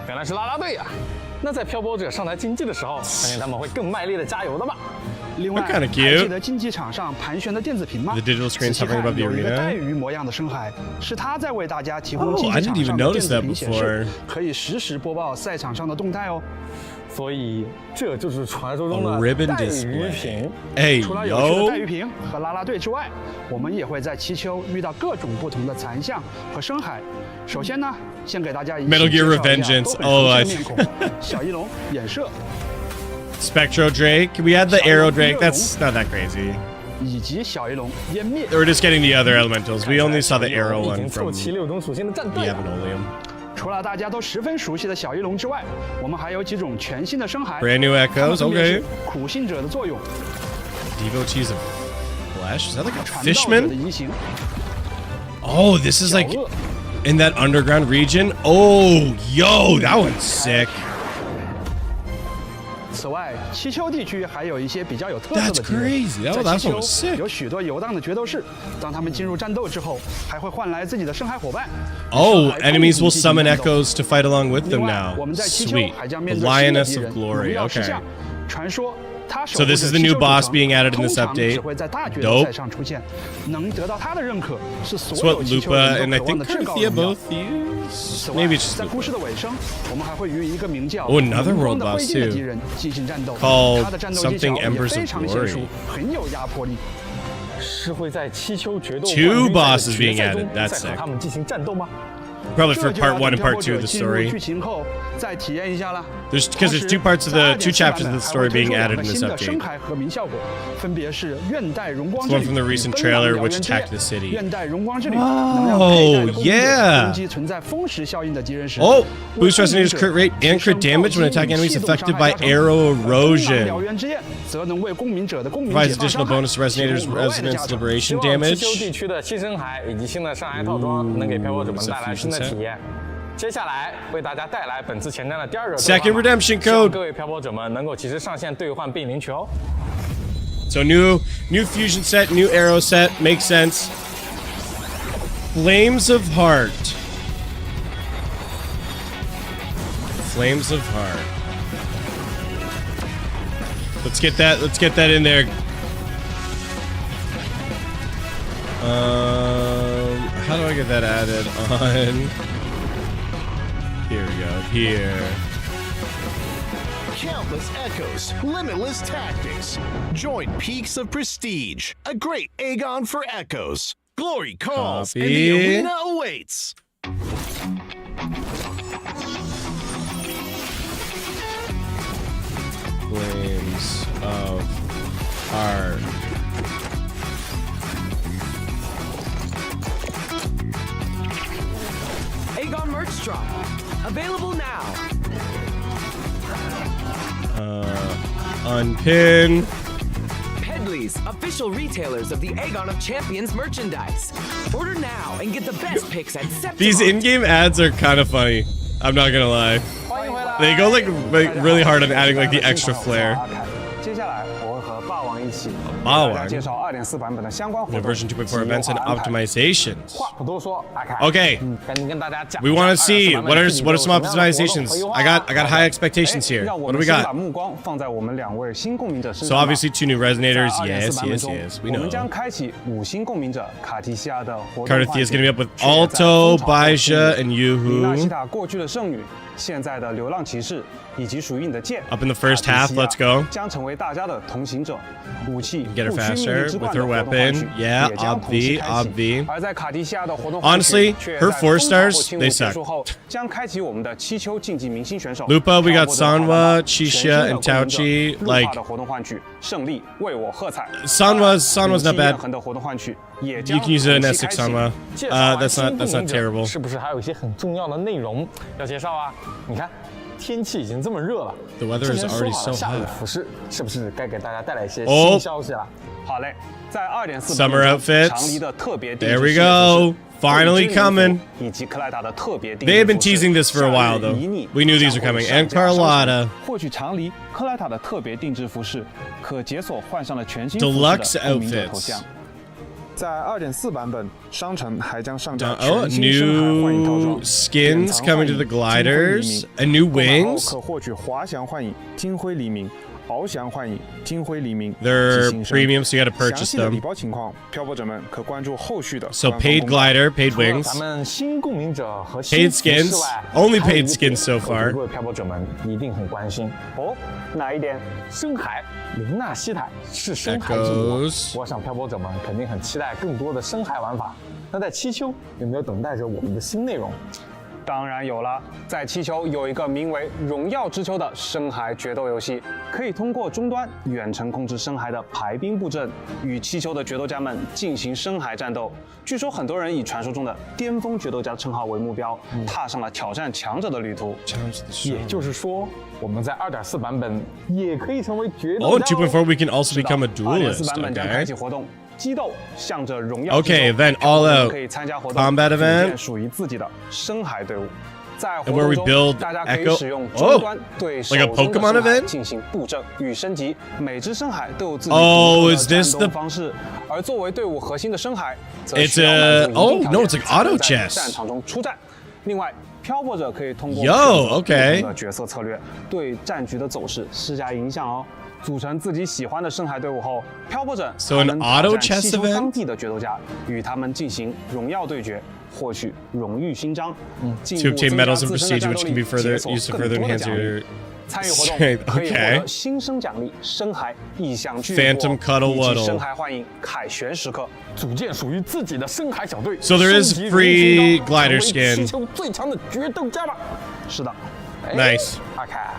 Speaker 5: 原来是啦啦队呀！那在漂泊者上台竞技的时候，相信他们会更卖力的加油的吧。
Speaker 4: 另外，
Speaker 1: They're kinda
Speaker 4: 还
Speaker 1: cute.
Speaker 4: 记得竞技场上盘旋的电子屏吗？
Speaker 1: The digital screen's
Speaker 4: 仔细
Speaker 1: hovering
Speaker 4: 看
Speaker 1: above the
Speaker 4: 有一个
Speaker 1: arena.
Speaker 4: 带鱼模样的深海，是它在为大家提供
Speaker 1: Oh,
Speaker 4: 竞
Speaker 1: I
Speaker 4: 技
Speaker 1: didn't
Speaker 4: 场
Speaker 1: even
Speaker 4: 上的
Speaker 1: notice
Speaker 4: 电子
Speaker 1: that
Speaker 4: 屏显
Speaker 1: before.
Speaker 4: 示，可以实时播报赛场上的动态哦。
Speaker 5: 所以这就是传说中
Speaker 1: A
Speaker 5: 的
Speaker 1: ribbon
Speaker 5: 带鱼
Speaker 1: display.
Speaker 5: 屏。
Speaker 1: Hey,
Speaker 4: 除了有趣的
Speaker 1: yo.
Speaker 4: 带鱼屏和啦啦队之外，我们也会在气球遇到各种不同的残像和深海。首先呢，先给大家一起
Speaker 1: Metal
Speaker 4: 介
Speaker 1: Gear
Speaker 4: 绍一下
Speaker 1: Revengeance.
Speaker 4: 都很
Speaker 1: Oh,
Speaker 4: 熟
Speaker 1: I
Speaker 4: 悉的面孔，小翼龙、眼射
Speaker 1: Spectro Drake. We had the Arrow Drake. That's not that crazy.
Speaker 4: 以及小翼龙湮灭。
Speaker 1: We're just getting the other elementals. We only saw the Arrow
Speaker 5: 已
Speaker 1: one
Speaker 5: 经凑
Speaker 1: from
Speaker 5: 齐6种属性的战
Speaker 1: the
Speaker 5: 队了。
Speaker 1: Avenolium.
Speaker 4: 除了大家都十分熟悉的小翼龙之外，我们还有几种全新的深海。
Speaker 1: Brand new
Speaker 4: 它们
Speaker 1: Echoes.
Speaker 4: 分别是
Speaker 1: Okay.
Speaker 4: 苦信者的作用，
Speaker 1: Devotees of Flesh. Is that like a
Speaker 4: 传道者的
Speaker 1: fishman?
Speaker 4: 移形。
Speaker 1: Oh, this is like
Speaker 4: 小鳄
Speaker 1: in that underground region. Oh, yo, that one's sick.
Speaker 4: 此外，气球地区还有一些比较有特色
Speaker 1: That's
Speaker 4: 的敌人。
Speaker 1: crazy. That
Speaker 4: 在
Speaker 1: one
Speaker 4: 气
Speaker 1: was sick.
Speaker 4: 球有许多游荡的决斗士，当他们进入战斗之后，还会换来自己的深海伙伴。
Speaker 1: Oh,
Speaker 4: 深海
Speaker 1: enemies will
Speaker 4: 共同进行
Speaker 1: summon
Speaker 4: 战斗
Speaker 1: echoes to fight along with
Speaker 4: 另
Speaker 1: them
Speaker 4: 外，
Speaker 1: now.
Speaker 4: 我们在气球
Speaker 1: Sweet.
Speaker 4: 还将
Speaker 1: The
Speaker 4: 面对新的
Speaker 1: Lioness
Speaker 4: 敌
Speaker 1: of
Speaker 4: 人
Speaker 1: Glory.
Speaker 4: 荣耀石
Speaker 1: Okay.
Speaker 4: 像。传说他守
Speaker 1: So
Speaker 4: 护
Speaker 1: this
Speaker 4: 着
Speaker 1: is the
Speaker 4: 气
Speaker 1: new
Speaker 4: 球
Speaker 1: boss
Speaker 4: 主场
Speaker 1: being added in this
Speaker 4: 通常
Speaker 1: update.
Speaker 4: 只会在大决斗
Speaker 1: Dope.
Speaker 4: 赛上出现，能得到他的认可是所
Speaker 1: It's
Speaker 4: 有
Speaker 1: what
Speaker 4: 气球
Speaker 1: Lupa
Speaker 4: 人
Speaker 1: and I
Speaker 4: 都渴望
Speaker 1: think
Speaker 4: 的至高
Speaker 1: Cartethyia
Speaker 4: 荣耀。
Speaker 1: both use.
Speaker 4: 此外
Speaker 1: Maybe it's just
Speaker 4: 在故事的尾声，我们还会与一个名叫
Speaker 1: Oh, another
Speaker 4: 蒙
Speaker 1: world
Speaker 4: 光的
Speaker 1: boss
Speaker 4: 灰烬的
Speaker 1: too.
Speaker 4: 敌人进行战斗，
Speaker 1: Called
Speaker 4: 他的战斗技巧
Speaker 1: something
Speaker 4: 也
Speaker 1: Embers
Speaker 4: 非
Speaker 1: of
Speaker 4: 常娴熟
Speaker 1: Glory.，
Speaker 4: 很有压迫力。
Speaker 5: 是会在气球决斗
Speaker 1: Two
Speaker 5: 冠军赛
Speaker 1: bosses
Speaker 5: 的决
Speaker 1: being
Speaker 5: 赛
Speaker 1: added.
Speaker 5: 中
Speaker 1: That's
Speaker 5: 再和
Speaker 1: sick.
Speaker 5: 他们进行战斗吗？
Speaker 1: Probably
Speaker 4: 这
Speaker 1: for
Speaker 4: 就要
Speaker 1: part 1 and
Speaker 4: 等漂
Speaker 1: part
Speaker 4: 泊
Speaker 1: 2 of
Speaker 4: 者
Speaker 1: the
Speaker 4: 进入
Speaker 1: story.
Speaker 4: 剧情后再体验一下啦。
Speaker 1: Because there's two parts of the 2 chapters of the story being added in this
Speaker 4: 新的深
Speaker 1: update.
Speaker 4: 海和鸣效果，分别是愿代荣光
Speaker 1: It's
Speaker 4: 之
Speaker 1: one
Speaker 4: 旅
Speaker 1: from the recent
Speaker 4: 与奔
Speaker 1: trailer
Speaker 4: 狼燎
Speaker 1: which
Speaker 4: 原之
Speaker 1: attacked
Speaker 4: 夜
Speaker 1: the city.
Speaker 4: 愿代荣光之旅
Speaker 1: Oh,
Speaker 4: 能让佩戴的攻击者
Speaker 1: yeah.
Speaker 4: 攻击存在风蚀效应的敌人时
Speaker 1: Oh,
Speaker 4: 为
Speaker 1: boost
Speaker 4: 攻击
Speaker 1: resonator's
Speaker 4: 者
Speaker 1: crit rate and
Speaker 4: 提
Speaker 1: crit
Speaker 4: 升
Speaker 1: damage when
Speaker 4: 暴击
Speaker 1: attacking
Speaker 4: 与
Speaker 1: enemies
Speaker 4: 气动
Speaker 1: affected
Speaker 4: 伤害
Speaker 1: by
Speaker 4: 加成
Speaker 1: arrow
Speaker 4: 而奔狼
Speaker 1: erosion.
Speaker 4: 燎原之夜则能为公民者的公民
Speaker 1: Provides
Speaker 4: 解放
Speaker 1: additional
Speaker 4: 伤害
Speaker 1: bonus to
Speaker 4: 提
Speaker 1: resonator's
Speaker 4: 供额外的加
Speaker 1: resonance
Speaker 4: 成。
Speaker 1: liberation
Speaker 5: 希望气
Speaker 1: damage.
Speaker 5: 球地区的新深海以及新的深海套装能给漂泊者们带来新的体验。接下来为大家带来本次前瞻的第二个
Speaker 1: Second redemption
Speaker 5: 希望
Speaker 1: code.
Speaker 5: 各位漂泊者们能够及时上线兑换并领取哦。
Speaker 1: So new fusion set, new arrow set, makes sense. Flames of Heart. Flames of Heart. Let's get that in there. How do I get that added on? Here we go. Here.
Speaker 10: Countless echoes, limitless tactics. Join Peaks of Prestige, a great Aegon for echoes. Glory calls, and the
Speaker 1: Copy.
Speaker 10: arena awaits.
Speaker 1: Flames of Heart.
Speaker 2: Aegon merch drop. Available now.
Speaker 1: Unpin.
Speaker 2: Pedley's, official retailers of the Aegon of Champions merchandise. Order now and get the best picks at Septimont.
Speaker 1: These in-game ads are kind of funny. I'm not gonna lie. They go like really hard on adding like the extra flair.
Speaker 5: 接下来我会和霸王一起
Speaker 1: version 2.4 events and optimizations. Okay, we want to see what are some optimizations. I got high expectations here. What do we got? So obviously 2 new resonators. Yes, we know. Cartethyia is going to be up with Alto, Baisha, and Yuhu. Up in the first half, let's go. Get her faster with her weapon. Yeah, obvi. Honestly, her 4 stars, they suck. Lupa, we got Sanwa, Chisha, and Taochi. Like, Sanwa's not bad. You can use it in S6 Sanwa. That's not terrible. The weather is already so hot. Summer outfits. There we go. Finally coming. They had been teasing this for a while, though. We knew these were coming. And Carlotta. Deluxe outfits. New skins coming to the gliders and new wings. They're premium, so you gotta purchase them. So paid glider, paid wings, paid skins, only paid skins so far. Echoes.
Speaker 4: 当然有了，在气球有一个名为“荣耀之丘”的深海决斗游戏，可以通过终端远程控制深海的排兵布阵，与气球的决斗家们进行深海战斗。据说很多人以传说中的巅峰决斗家称号为目标，踏上了挑战强者的旅途。
Speaker 5: 也就是说，我们在2.4版本也可以成为决斗家。
Speaker 1: Oh, 2.4 we can also become a duelist.
Speaker 4: 2.4版本将开启活动。激斗向着荣耀
Speaker 1: Okay, then all out
Speaker 4: 可以参加活动
Speaker 1: combat event
Speaker 4: 属于自己的深海队伍。在活
Speaker 1: And where we
Speaker 4: 动
Speaker 1: build
Speaker 4: 中，大家可以
Speaker 1: Echo
Speaker 4: 使用终端对手
Speaker 1: like a
Speaker 4: 中的
Speaker 1: Pokemon
Speaker 4: 深海
Speaker 1: event
Speaker 4: 进行布阵与升级。每只深海都有自己
Speaker 1: Oh,
Speaker 4: 独特
Speaker 1: is
Speaker 4: 的
Speaker 1: this
Speaker 4: 战斗
Speaker 1: the-
Speaker 4: 方式，而作为队伍核心的深海，则
Speaker 1: It's
Speaker 4: 需要满
Speaker 1: a
Speaker 4: 足一定
Speaker 1: oh
Speaker 4: 条
Speaker 1: no,
Speaker 4: 件
Speaker 1: it's like
Speaker 4: 才能
Speaker 1: auto
Speaker 4: 在
Speaker 1: chess.
Speaker 4: 战场中出战。另外，漂泊者可以通过
Speaker 1: Yo,
Speaker 4: 选择
Speaker 1: okay.
Speaker 4: 不同的角色策略，对战局的走势施加影响哦。组成自己喜欢的深海队伍后，漂泊者
Speaker 1: So
Speaker 4: 还
Speaker 1: an
Speaker 4: 能
Speaker 1: auto
Speaker 4: 挑战
Speaker 1: chess
Speaker 4: 气球
Speaker 1: event?
Speaker 4: 当地的决斗家，与他们进行荣耀对决，获取荣誉勋章，进
Speaker 1: To
Speaker 4: 一步
Speaker 1: obtain
Speaker 4: 增加
Speaker 1: medals and
Speaker 4: 自身的
Speaker 1: prestige,
Speaker 4: 战
Speaker 1: which
Speaker 4: 斗
Speaker 1: can be
Speaker 4: 力，
Speaker 1: further
Speaker 4: 解锁
Speaker 1: used to
Speaker 4: 更
Speaker 1: further
Speaker 4: 多的
Speaker 1: enhance
Speaker 4: 奖励。
Speaker 1: your
Speaker 4: 参与活动
Speaker 1: strength.
Speaker 4: 可以获
Speaker 1: Okay.
Speaker 4: 得新生奖励深海异象巨
Speaker 1: Phantom
Speaker 4: 火
Speaker 1: Cuddle
Speaker 4: 以及
Speaker 1: Waddle
Speaker 4: 深海幻影凯旋时刻，
Speaker 5: 组建属于自己的深海小队。
Speaker 1: So there is
Speaker 5: 升级
Speaker 1: free
Speaker 5: 荣誉勋章
Speaker 1: glider
Speaker 5: 成为
Speaker 1: skin
Speaker 5: 气球最强的决斗家吧。
Speaker 4: 是的。
Speaker 1: Nice.
Speaker 5: 阿凯，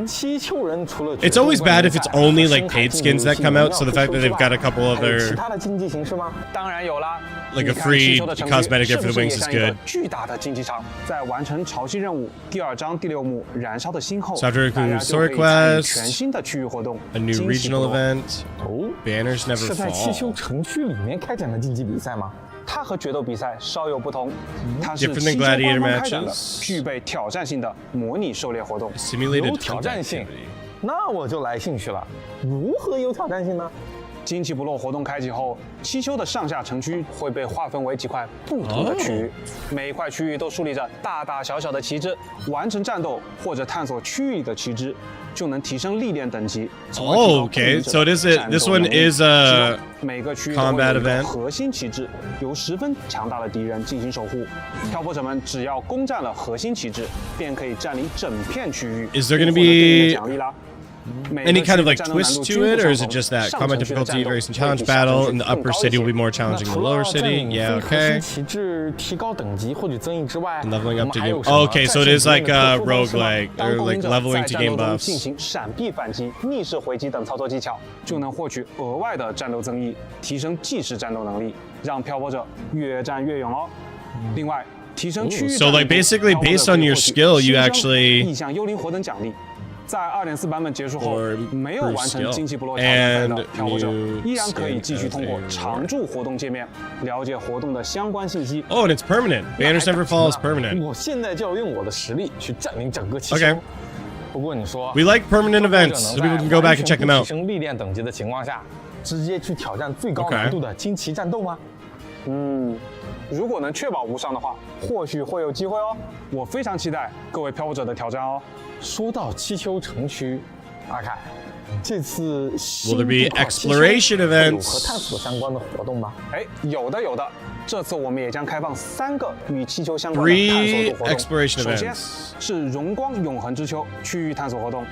Speaker 5: 气球人除了
Speaker 1: It's always bad if it's only like paid skins that come out. So the fact that they've got a couple
Speaker 5: 还有
Speaker 1: other
Speaker 5: 其他的竞技形式吗？
Speaker 4: 当然有啦。
Speaker 1: like a
Speaker 4: 你看
Speaker 1: free
Speaker 4: 气球的成局
Speaker 1: cosmetic
Speaker 4: 是
Speaker 1: gift
Speaker 4: 不
Speaker 1: for the
Speaker 4: 是也
Speaker 1: wings is
Speaker 4: 像一个
Speaker 1: good.
Speaker 4: 巨大的竞技场，在完成潮汐任务第2章第6幕燃烧的星后，
Speaker 1: So after
Speaker 4: 大家
Speaker 1: a
Speaker 4: 就可以
Speaker 1: story
Speaker 4: 参与
Speaker 1: quest,
Speaker 4: 全新的区域活动
Speaker 1: a new
Speaker 4: 惊喜
Speaker 1: regional
Speaker 4: 部落
Speaker 1: event,
Speaker 5: 哦，
Speaker 1: banners never
Speaker 5: 是在气球
Speaker 1: fall.
Speaker 5: 城区里面开展的竞技比赛吗？
Speaker 4: 它和决斗比赛稍有不同，它是
Speaker 1: Different
Speaker 4: 气
Speaker 1: than
Speaker 4: 球官
Speaker 1: gladiator
Speaker 4: 方开展的
Speaker 1: matches.
Speaker 4: 具备挑战性的模拟狩猎活动。
Speaker 1: Simulated
Speaker 5: 有挑
Speaker 1: hunt
Speaker 5: 战性
Speaker 1: activity.
Speaker 5: 那我就来兴趣了。如何有挑战性呢？
Speaker 4: 惊奇部落活动开启后，七丘的上下城区会被划分为几块不同的区域，每一块区域都树立着大大小小的旗帜。完成战斗或者探索区域里的旗帜，就能提升历练等级。
Speaker 1: Oh, okay. So this one is a
Speaker 4: 每个区域
Speaker 1: combat
Speaker 4: 都会有一
Speaker 1: event.
Speaker 4: 个核心旗帜，由十分强大的敌人进行守护。漂泊者们只要攻占了核心旗帜，便可以占领整片区域。
Speaker 1: Is there gonna
Speaker 4: 获得对应
Speaker 1: be
Speaker 4: 的奖励啦。
Speaker 1: any kind of like twist to it, or is it just that combat difficulty varies in challenge battle, and the upper city will be more challenging than the lower city? Yeah, okay.
Speaker 5: 旗帜提高等级获取增益之外，
Speaker 1: And leveling
Speaker 5: 我
Speaker 1: up
Speaker 5: 们
Speaker 1: to
Speaker 5: 还
Speaker 1: game.
Speaker 5: 有什么
Speaker 1: Okay, so it is like
Speaker 5: 战
Speaker 1: a
Speaker 5: 术方式吗
Speaker 1: roguelike,
Speaker 4: 当
Speaker 1: or
Speaker 4: 公
Speaker 1: like
Speaker 4: 民者
Speaker 1: leveling
Speaker 4: 在
Speaker 1: to
Speaker 4: 战
Speaker 1: game
Speaker 4: 斗中进
Speaker 1: buffs.
Speaker 4: 行闪避反击、逆势回击等操作技巧，就能获取额外的战斗增益，提升即时战斗能力，让漂泊者越战越勇哦。另外，提升区域
Speaker 1: So, like, basically, based on your skill, you actually
Speaker 4: 意向幽灵活等奖励。 在2.4版本结束后
Speaker 1: Or，
Speaker 4: 没有完成
Speaker 1: improve
Speaker 4: 荆棘部落挑战赛
Speaker 1: skill
Speaker 4: 的漂泊者
Speaker 1: and
Speaker 4: 依然可以继续通过
Speaker 1: new
Speaker 4: 常驻活动界面了解活动的相关信息。
Speaker 1: Oh, and it's permanent. Banners never fall is permanent.
Speaker 5: 我现在就要用我的实力去占领整个气球。
Speaker 1: Okay.
Speaker 5: 不过你说
Speaker 1: We like permanent events, so people can go back and check them
Speaker 5: 提
Speaker 1: out.
Speaker 5: 升历练等级的情况下，直接去挑战最高难度的惊奇战斗吗？
Speaker 4: 如果能确保无伤的话，或许会有机会哦。我非常期待各位漂泊者的挑战哦。
Speaker 5: 说到气球城区，阿凯，这次
Speaker 1: Will there be exploration
Speaker 5: 有
Speaker 1: events?
Speaker 5: 和探索相关的活动吗？
Speaker 4: 有的。这次我们也将开放3个与气球相关的探索度活动。
Speaker 1: exploration
Speaker 4: 首先
Speaker 1: events.
Speaker 4: 是荣光永恒之丘区域探索活动。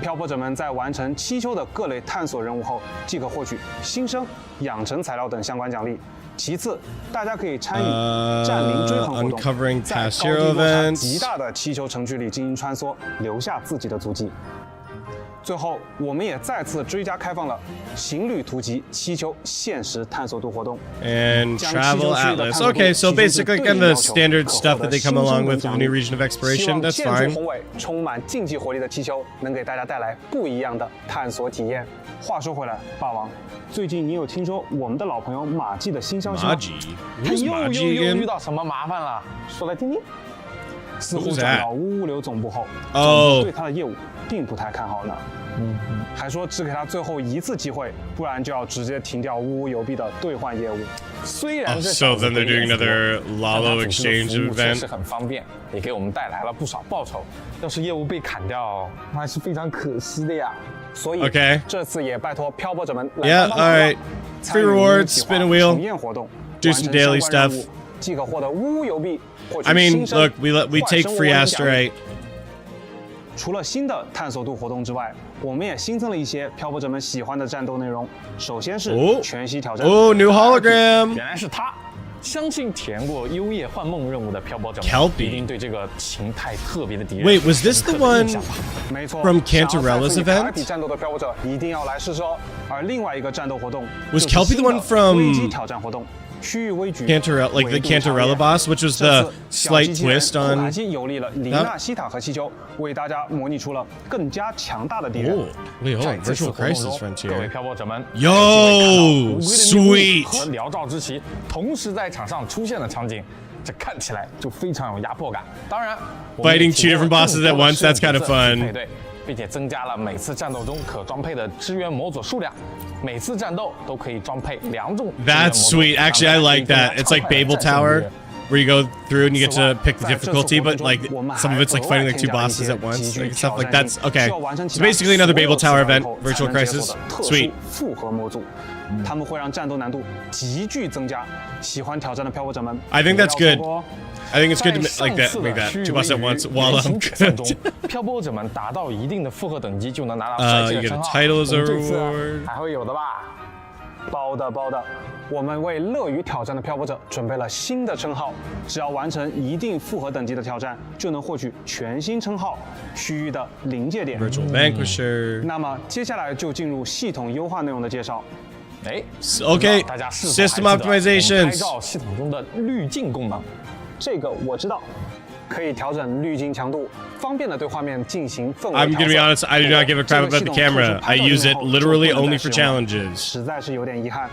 Speaker 4: 漂泊者们在完成气球的各类探索任务后，即可获取新生、养成材料等相关奖励。其次，大家可以参与占领追航活动，在高低落差极大的气球城区里进行穿梭，留下自己的足迹。最后，我们也再次追加开放了行旅图集气球现实探索度活动
Speaker 1: and travel atlas. Okay, so basically kind of the standard stuff that they come along with the new region of exploration. That's
Speaker 4: 希望
Speaker 1: fine.
Speaker 4: 建筑宏伟、充满竞技活力的气球能给大家带来不一样的探索体验。话说回来，霸王，最近你有听说我们的老朋友马季的新消息吗？
Speaker 5: 他又遇到什么麻烦了？说来听听。
Speaker 4: 似乎转到物流总部后，对他的业务并不太看好呢。还说只给他最后一次机会，不然就要直接停掉乌邮币的兑换业务。
Speaker 5: 虽然这
Speaker 1: so then they're doing another Lalo exchange event.
Speaker 5: 是很方便，也给我们带来了不少报酬。要是业务被砍掉，那还是非常可惜的呀。
Speaker 4: 所以这次也拜托漂泊者们
Speaker 1: 来帮忙。Yeah, all right. Free rewards, spin a wheel,
Speaker 4: 重验活动
Speaker 1: do some daily stuff.
Speaker 4: 即可获得乌邮币。
Speaker 1: I mean, look, we take free asterite.
Speaker 4: 除了新的探索度活动之外，我们也新增了一些漂泊者们喜欢的战斗内容。首先是全息挑战。
Speaker 1: New hologram.
Speaker 5: 原来是他。相信体验过幽夜幻梦任务的漂泊者一定对这个形态特别的敌人。
Speaker 1: Wait, was this the one from Cantarella's event?
Speaker 4: 战斗的漂泊者一定要来试试哦。而另外一个战斗活动
Speaker 1: was Kelpie the one from
Speaker 4: 危机挑战活动。区域危局
Speaker 1: Cantarella, like the Cantarella boss, which was the slight twist on
Speaker 4: 有利了林纳西塔和气球，为大家模拟出了更加强大的敌人。
Speaker 1: Wait, hold on, Virtual Crisis Frontier.
Speaker 5: 各位漂泊者们
Speaker 1: ，Yo, sweet
Speaker 5: 和辽赵之旗同时在场上出现的场景，这看起来就非常有压迫感。当然
Speaker 1: ，fighting 2 different bosses at once, that's kind of fun.
Speaker 5: 并且增加了每次战斗中可装配的支援模组数量，每次战斗都可以装配2种。
Speaker 1: That's sweet. Actually, I like that. It's like Babel Tower, where you go through and you get to pick the difficulty, but like some of it's like fighting like 2 bosses at once, like stuff like that's okay. So basically another Babel Tower event, Virtual Crisis. Sweet.
Speaker 4: 复合模组，他们会让战斗难度急剧增加。喜欢挑战的漂泊者们
Speaker 1: ，I think that's good. I think it's good to make that 2 bosses at once while I'm good.
Speaker 5: 漂泊者们达到一定的复合等级就能拿到帅气的称号。
Speaker 1: Title as a reward.
Speaker 5: 还会有的吧？
Speaker 4: 包的。我们为乐于挑战的漂泊者准备了新的称号，只要完成一定复合等级的挑战，就能获取全新称号区域的临界点。
Speaker 1: Virtual Vanquisher.
Speaker 4: 那么接下来就进入系统优化内容的介绍。
Speaker 1: Okay. System optimizations.
Speaker 5: 拍照系统中的滤镜功能，
Speaker 4: 这个我知道，可以调整滤镜强度，方便的对画面进行氛围。
Speaker 1: I'm gonna be honest, I do not give a crap about the camera. I use it literally only for challenges.
Speaker 4: 实在是有点遗憾。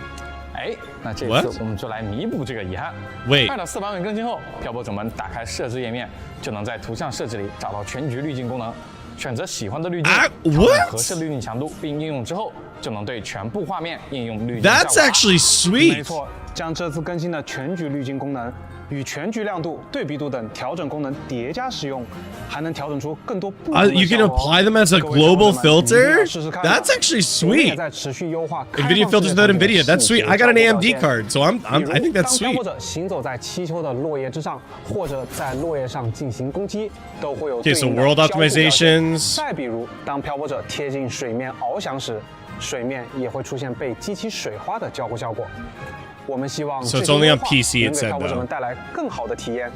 Speaker 5: 那这次我们就来弥补这个遗憾。2.4版本更新后，漂泊者们打开设置页面，就能在图像设置里找到全局滤镜功能。选择喜欢的滤镜，调整合适滤镜强度，并应用之后，就能对全部画面应用滤镜效果。
Speaker 1: That's actually sweet.
Speaker 4: 没错，将这次更新的全局滤镜功能与全局亮度、对比度等调整功能叠加使用，还能调整出更多不同的效果。
Speaker 1: You can apply them as a global filter. That's actually sweet.
Speaker 4: 在持续优化
Speaker 1: NVIDIA filters without NVIDIA. That's sweet. I got an AMD card, so I think that's sweet.
Speaker 4: 或者行走在气球的落叶之上，或者在落叶上进行攻击，都会有对应的
Speaker 1: world optimizations.
Speaker 4: 再比如，当漂泊者贴近水面翱翔时，水面也会出现被激起水花的交互效果。我们希望
Speaker 1: So it's only on PC, it
Speaker 4: 能给
Speaker 1: said
Speaker 4: 漂泊者
Speaker 1: though.
Speaker 4: 们带来更好的体验。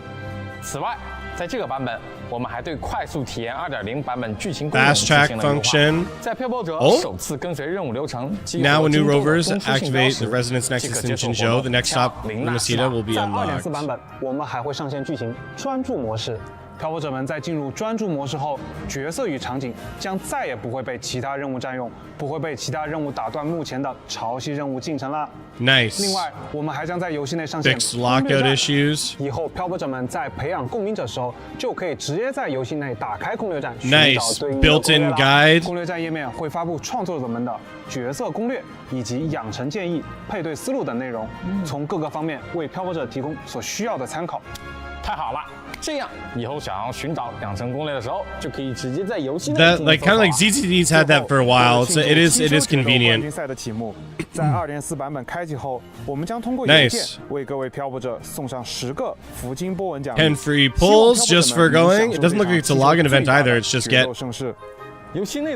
Speaker 5: 此外，在这个版本，我们还对快速体验 2.0 版本剧情功能
Speaker 1: Fast
Speaker 5: 进行
Speaker 1: track
Speaker 5: 了优化。
Speaker 1: function.
Speaker 5: 在漂泊者首次跟随任务流程，
Speaker 1: Now when new rovers activate the Resonance Nexus in Jinzhou, the next stop, Lumacita, will be
Speaker 4: 在
Speaker 1: unlocked.
Speaker 4: 2.4版本，我们还会上线剧情专注模式，漂泊者们在进入专注模式后，角色与场景将再也不会被其他任务占用，不会被其他任务打断目前的潮汐任务进程了。
Speaker 1: Nice.
Speaker 4: 另外，我们还将在游戏内上线
Speaker 1: Fix lockout issues.
Speaker 4: 以后漂泊者们在培养共鸣者时候，就可以直接在游戏内打开攻略站，寻找
Speaker 1: Nice.
Speaker 4: 对应的攻略
Speaker 1: Built-in guide.
Speaker 4: 攻略站页面会发布创作者们的角色攻略以及养成建议、配对思路等内容，从各个方面为漂泊者提供所需要的参考。
Speaker 5: 太好了，这样以后想要寻找养成攻略的时候，就可以直接在游戏内
Speaker 1: That like kind of like ZTD's had that for a while, so it is convenient.
Speaker 11: 冠军赛的题目在2.4版本开启后，我们将通过邮件为各位漂泊者送上10个福金波纹奖。
Speaker 1: 10 free pulls just for going. It doesn't look like it's a login event either. It's just get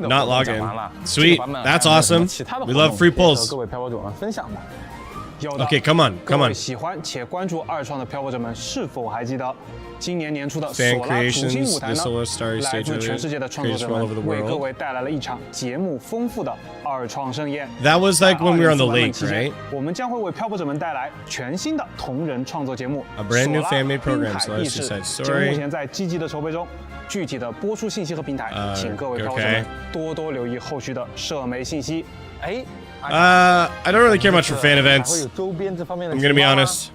Speaker 1: not login. Sweet, that's awesome. We love free pulls.
Speaker 5: 各位漂泊者们分享吧。
Speaker 1: Okay, come on, come on.
Speaker 4: 喜欢且关注二创的漂泊者们是否还记得，今年年初的索
Speaker 1: Fan
Speaker 4: 拉主星
Speaker 1: creations,
Speaker 4: 舞台
Speaker 1: the
Speaker 4: 呢？
Speaker 1: Solar Starry
Speaker 4: 来
Speaker 1: stage
Speaker 4: 自全世界的创作
Speaker 1: created
Speaker 4: 者
Speaker 1: from all over
Speaker 4: 们
Speaker 1: the
Speaker 4: 为各
Speaker 1: world.
Speaker 4: 位带来了一场节目丰富的二创盛宴。
Speaker 1: That was like when we were on the
Speaker 4: 在
Speaker 1: lake,
Speaker 4: 2.4版本期间
Speaker 1: right?
Speaker 4: 我们将会为漂泊者们带来全新的同人创作节目
Speaker 1: A brand new
Speaker 4: 索拉
Speaker 1: fan-made program,
Speaker 4: 滨海
Speaker 1: Solar
Speaker 4: 意识
Speaker 1: Suicide
Speaker 4: 节目
Speaker 1: Story.
Speaker 4: 目前在积极的筹备中，具体的播出信息和平台，请各位漂泊者们多多留意后续的社媒信息。
Speaker 1: I don't really care much for fan events. I'm gonna be honest.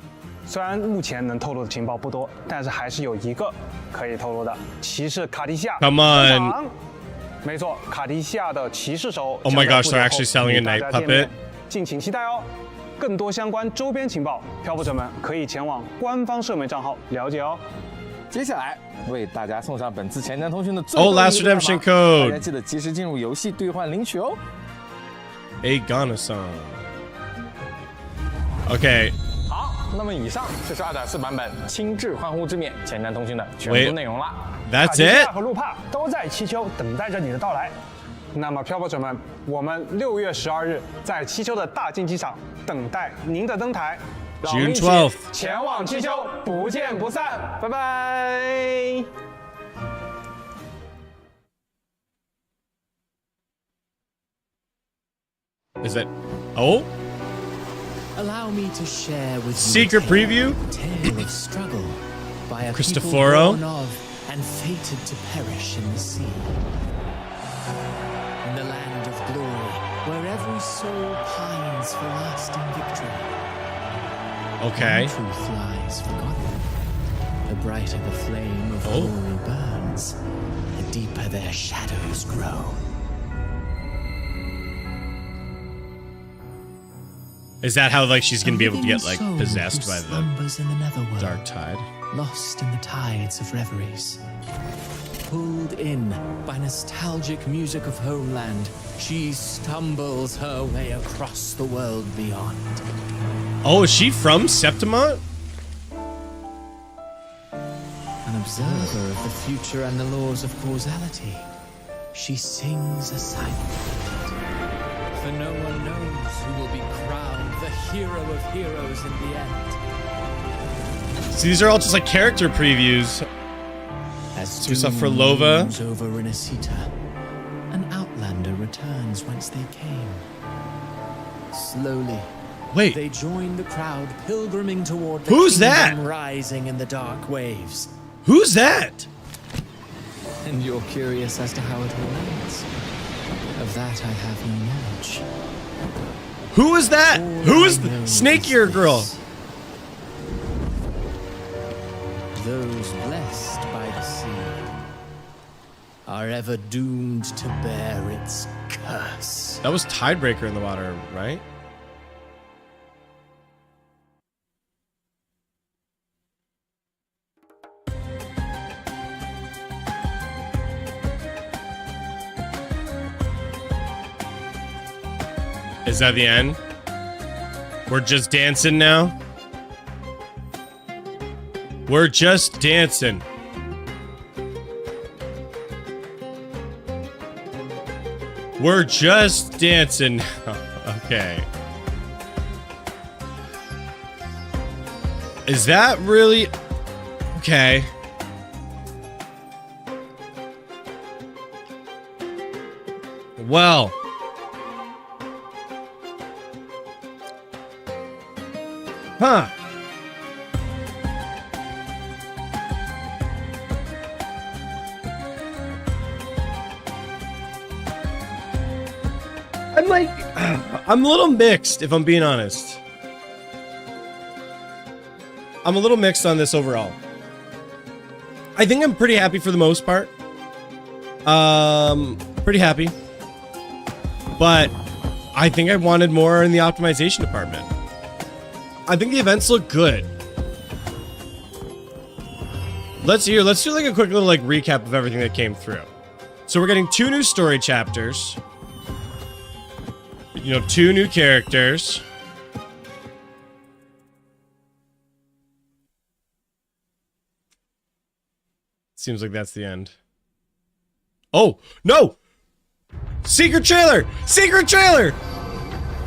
Speaker 4: 虽然目前能透露的情报不多，但是还是有一个可以透露的：骑士卡蒂西亚。
Speaker 1: Come on.
Speaker 4: 没错，卡蒂西亚的骑士手。
Speaker 1: Oh my gosh, they're actually selling a night puppet.
Speaker 4: 敬请期待哦！更多相关周边情报，漂泊者们可以前往官方社媒账号了解哦。
Speaker 5: 接下来为大家送上本次前瞻通讯的最后一个
Speaker 1: Last redemption
Speaker 5: 大
Speaker 1: code.
Speaker 5: 家记得及时进入游戏兑换领取哦。
Speaker 1: Aganasan. Okay.
Speaker 5: 好，那么以上就是2.4版本亲至欢呼之冕前瞻通讯的全部内容啦。
Speaker 1: That's
Speaker 4: 卡蒂西亚
Speaker 1: it.
Speaker 4: 和路帕都在七丘等待着你的到来。那么漂泊者们，我们6月12日在七丘的大竞技场等待您的登台。
Speaker 1: June 12th.
Speaker 4: 前往七丘，不见不散，拜拜。
Speaker 1: Is it? Oh?
Speaker 8: Allow me to share with
Speaker 1: Secret preview?
Speaker 8: Tale of struggle by a
Speaker 1: Cristoforo?
Speaker 8: people born of and fated to perish in the sea. In the land of glory, where every soul pines for lasting victory.
Speaker 1: Okay.
Speaker 8: One truth lies forgotten. The brighter the flame of glory burns, the deeper their shadows grow.
Speaker 1: Is that how like she's gonna be able to get like
Speaker 8: Soul
Speaker 1: possessed
Speaker 8: who
Speaker 1: by the
Speaker 8: slumbers in the netherworld,
Speaker 1: dark tide?
Speaker 8: lost in the tides of reveries. Pulled in by nostalgic music of homeland, she stumbles her way across the world beyond.
Speaker 1: Oh, is she from Septimont?
Speaker 8: An observer of the future and the laws of causality, she sings a silent ballad. For no one knows who will be crowned the hero of heroes in the end.
Speaker 1: So these are all just like character previews. Some stuff for Lova.
Speaker 8: Over Renacita, an outlander returns whence they came. Slowly,
Speaker 1: wait,
Speaker 8: they join the crowd pilgriming toward the
Speaker 1: who's that?
Speaker 8: Rising in the dark waves.
Speaker 1: Who's that?
Speaker 8: And you're curious as to how it all ends. Of that I have no knowledge.
Speaker 1: Who is that? Who is the snakier girl?
Speaker 8: Those blessed by the sea are ever doomed to bear its curse.
Speaker 1: That was Tidebreaker in the water, right? Is that the end? We're just dancing now? We're just dancing. We're just dancing. Okay. Is that really... Okay. Well... Huh. I'm like, I'm a little mixed, if I'm being honest. I'm a little mixed on this overall. I think I'm pretty happy for the most part. Pretty happy. But I think I wanted more in the optimization department. I think the events look good. Let's do like a quick little like recap of everything that came through. So we're getting 2 new story chapters. You know, 2 new characters. Seems like that's the end. Oh, no! Secret trailer! Secret trailer!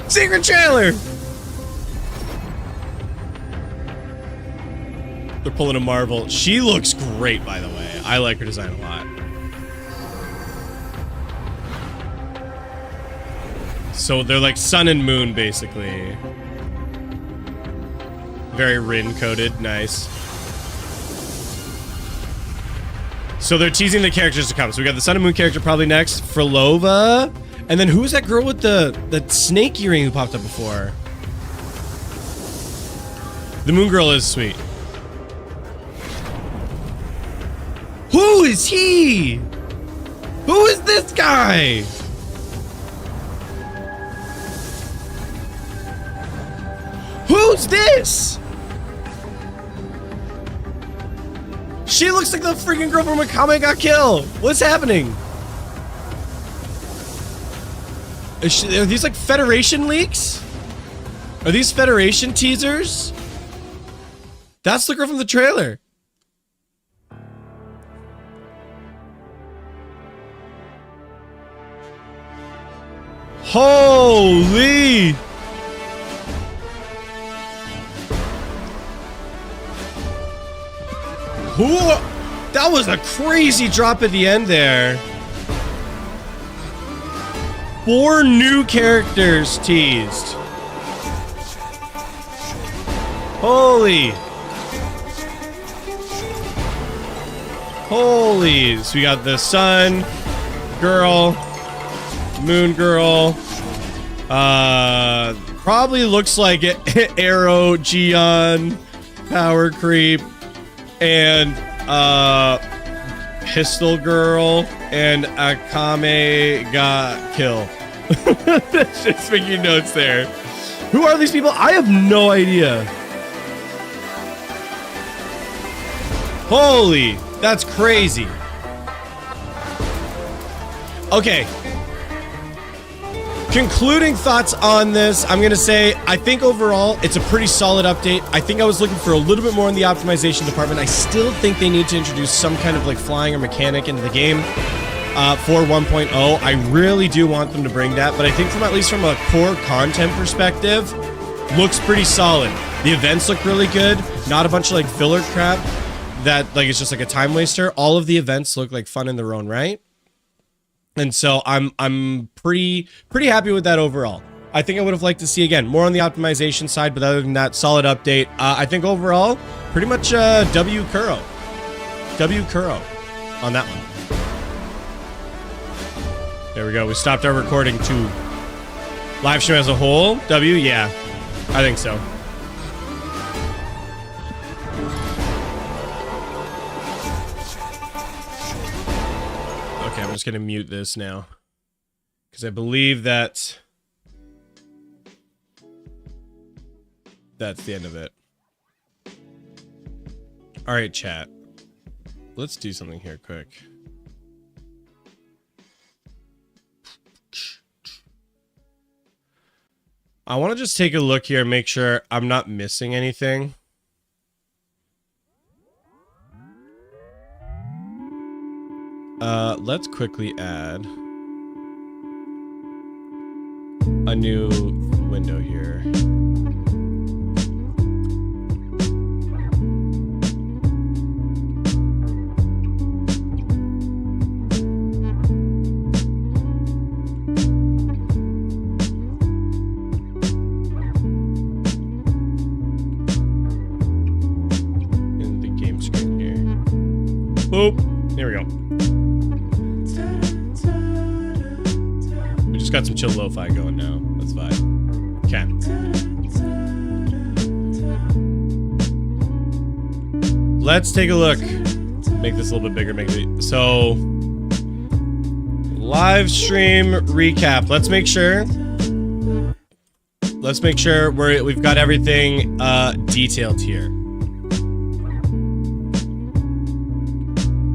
Speaker 1: Secret trailer! They're pulling a Marvel. She looks great, by the way. I like her design a lot. So they're like sun and moon, basically. Very Rin-coded. Nice. So they're teasing the characters to come. So we got the Sun and Moon character probably next. Frolova. And then who was that girl with the snake earring who popped up before? The Moon Girl is sweet. Who is he? Who is this guy? Who's this? She looks like the freaking girl from Akame Got Killed. What's happening? Are these like Federation leaks? Are these Federation teasers? That's the girl from the trailer. Holy! Who? That was a crazy drop at the end there. 4 new characters teased. Holy. Holy. So we got the Sun Girl, Moon Girl. Probably looks like Arrow, Gion, Power Creep. And Pistol Girl and Akame Got Killed. Just making notes there. Who are these people? I have no idea. Holy, that's crazy. Okay. Concluding thoughts on this, I'm gonna say, I think overall, it's a pretty solid update. I think I was looking for a little bit more in the optimization department. I still think they need to introduce some kind of like flying or mechanic into the game for 1.0. I really do want them to bring that, but I think at least from a core content perspective, looks pretty solid. The events look really good. Not a bunch of like filler crap that like it's just like a time waster. All of the events look like fun in their own right. And so I'm pretty happy with that overall. I think I would have liked to see, again, more on the optimization side, but other than that, solid update. I think overall, pretty much W Kuro. W Kuro on that one. There we go. We stopped our recording to live stream as a whole. W, yeah. I think so. Okay, I'm just going to mute this now. Because I believe that... that's the end of it. Alright, chat. Let's do something here quick. I want to just take a look here and make sure I'm not missing anything. Let's quickly add a new window here. In the game screen here. Boop. There we go. Just got some chill lo-fi going now. That's fine. Okay. Let's take a look. Make this a little bit bigger. So, live stream recap. Let's make sure. We've got everything detailed here.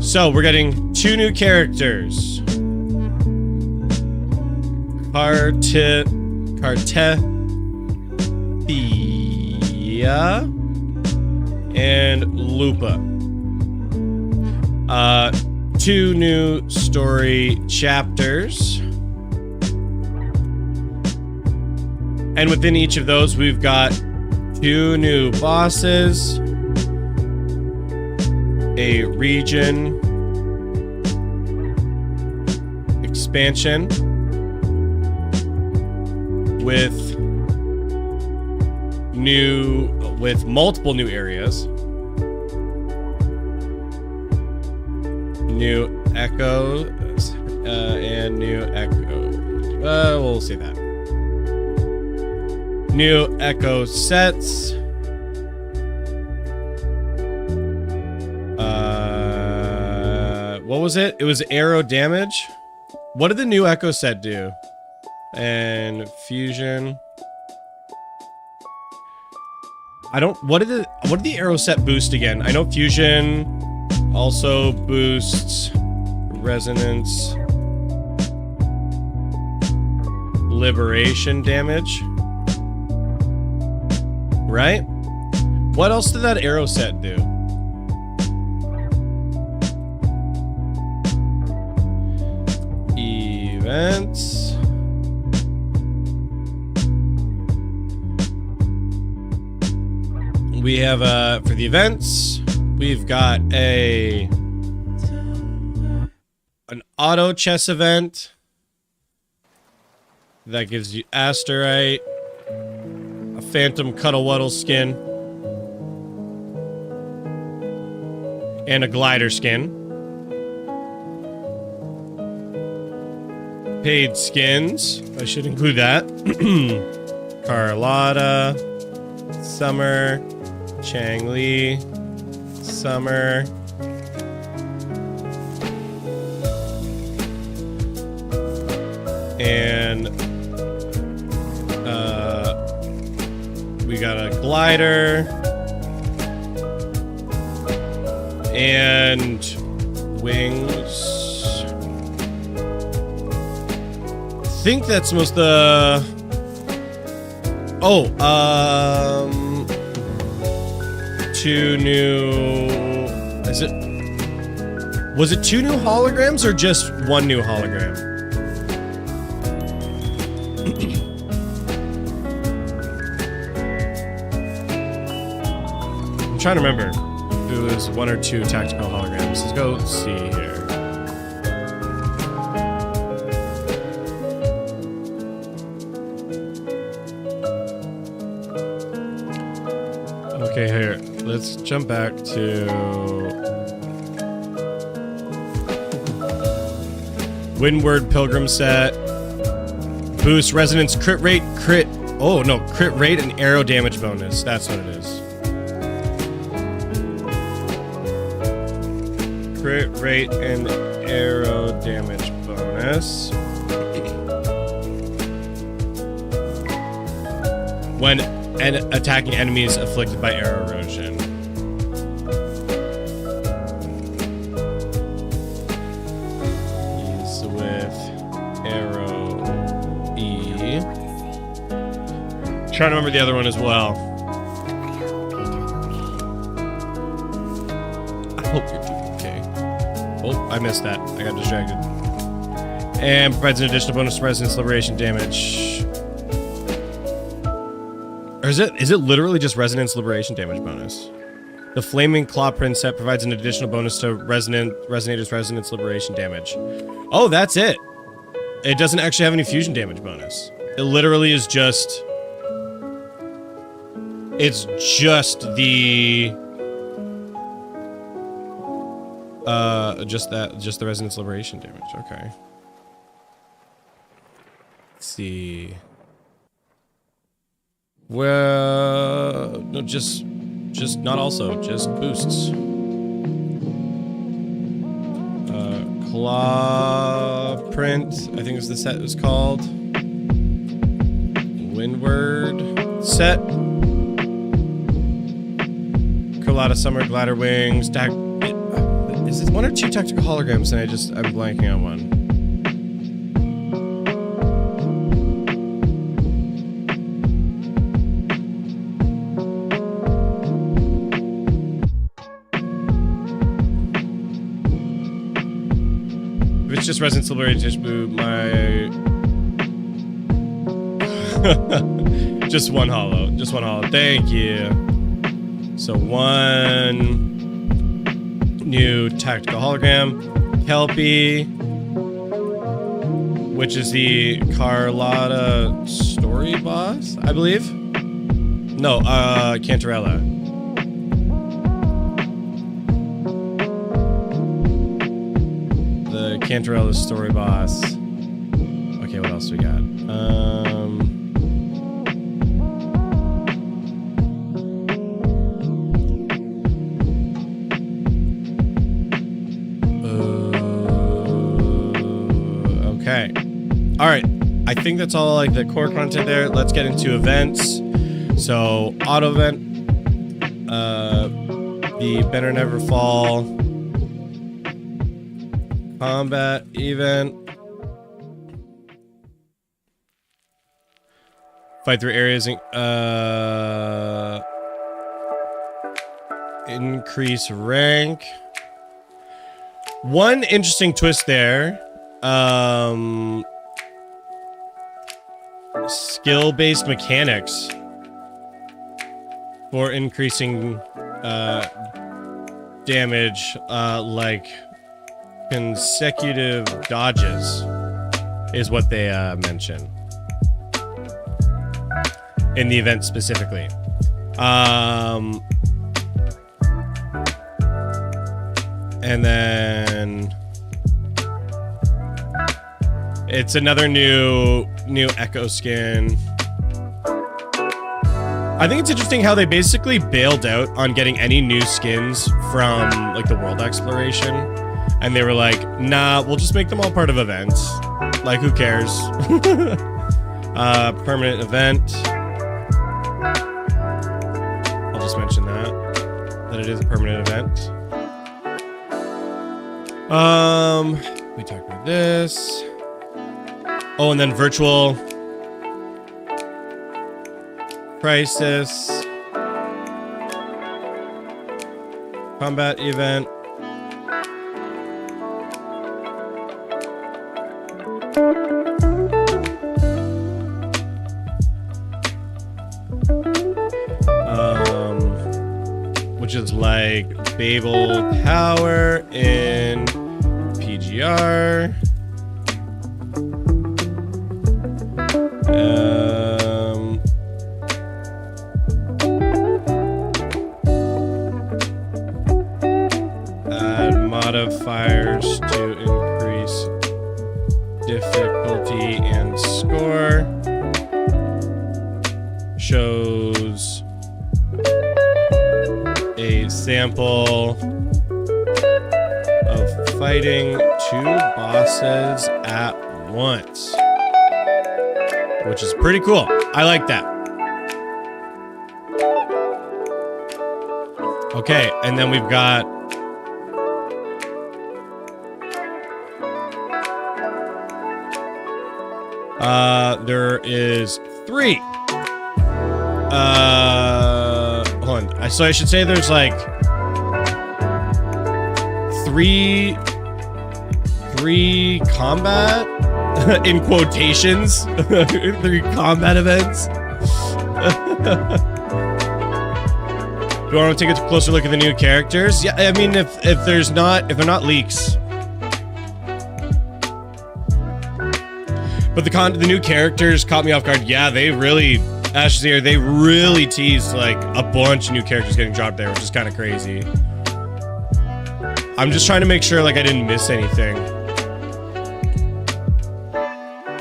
Speaker 1: So we're getting 2 new characters. Cartethyia and Lupa. 2 new story chapters. And within each of those, we've got 2 new bosses, a region expansion with multiple new areas, new echoes, and new echo. We'll say that. New echo sets. What was it? It was arrow damage. What did the new echo set do? And fusion. What did the arrow set boost again? I know fusion also boosts resonance liberation damage. Right? What else did that arrow set do? Events. We have for the events, we've got an auto chess event that gives you Asterite, a Phantom Cuddle-Wuddle skin, and a Glider skin. Paid skins, I should include that. Carlotta, Summer, Chang-Li, Summer, and we got a Glider and wings. I think that's most the. Oh, 2 new. Was it 2 new holograms or just 1 new hologram? I'm trying to remember if it was 1 or 2 tactical holograms. Let's go see here. Okay, here. Let's jump back to Windward Pilgrim set. Boost resonance crit rate, crit rate and arrow damage bonus. That's what it is. Crit rate and arrow damage bonus. When attacking enemies afflicted by arrow erosion. He's with arrow E. Trying to remember the other one as well. I hope you're doing okay. Oh, I missed that. I got distracted. And provides an additional bonus to resonance liberation damage. Or is it literally just resonance liberation damage bonus? The Flaming Clawprint set provides an additional bonus to Resonator's resonance liberation damage. Oh, that's it. It doesn't actually have any fusion damage bonus. It literally is just. It's just the. Just the resonance liberation damage. Okay. Let's see. Well, no, just not also, just boosts. Claw print, I think is the set was called. Windward set. Colada Summer Glider Wings. Is it one or two tactical holograms? And I'm blanking on one. If it's just Resident Celebrity Dish Boo, my just one holo. Just one holo. Thank you. So one new tactical hologram, Kelpie, which is the Carlotta story boss, I believe. No, Cantarella. The Cantarella story boss. Okay, what else we got? Okay. All right. I think that's all like the core content there. Let's get into events. So auto event, the Better Never Fall combat event, fight through areas, increase rank. One interesting twist there. Skill-based mechanics for increasing damage, like consecutive dodges is what they mention in the event specifically. And then it's another new Echo skin. I think it's interesting how they basically bailed out on getting any new skins from like the world exploration, and they were like, nah, we'll just make them all part of events. Like, who cares? Permanent event. I'll just mention that it is a permanent event. We talked about this. Oh, and then virtual crisis combat event. Which is like Babel Tower in PGR. Add modifiers to increase difficulty and score. Shows a sample of fighting two bosses at once, which is pretty cool. I like that. Okay, and then we've got there is 3. Hold on. So I should say there's like 3 combat in quotations 3 combat events. Do you want to take a closer look at the new characters? Yeah, I mean, if they're not leaks. But the new characters caught me off guard. Yeah, they really, Ash here, they really teased like a bunch of new characters getting dropped there, which is kind of crazy. I'm just trying to make sure like I didn't miss anything.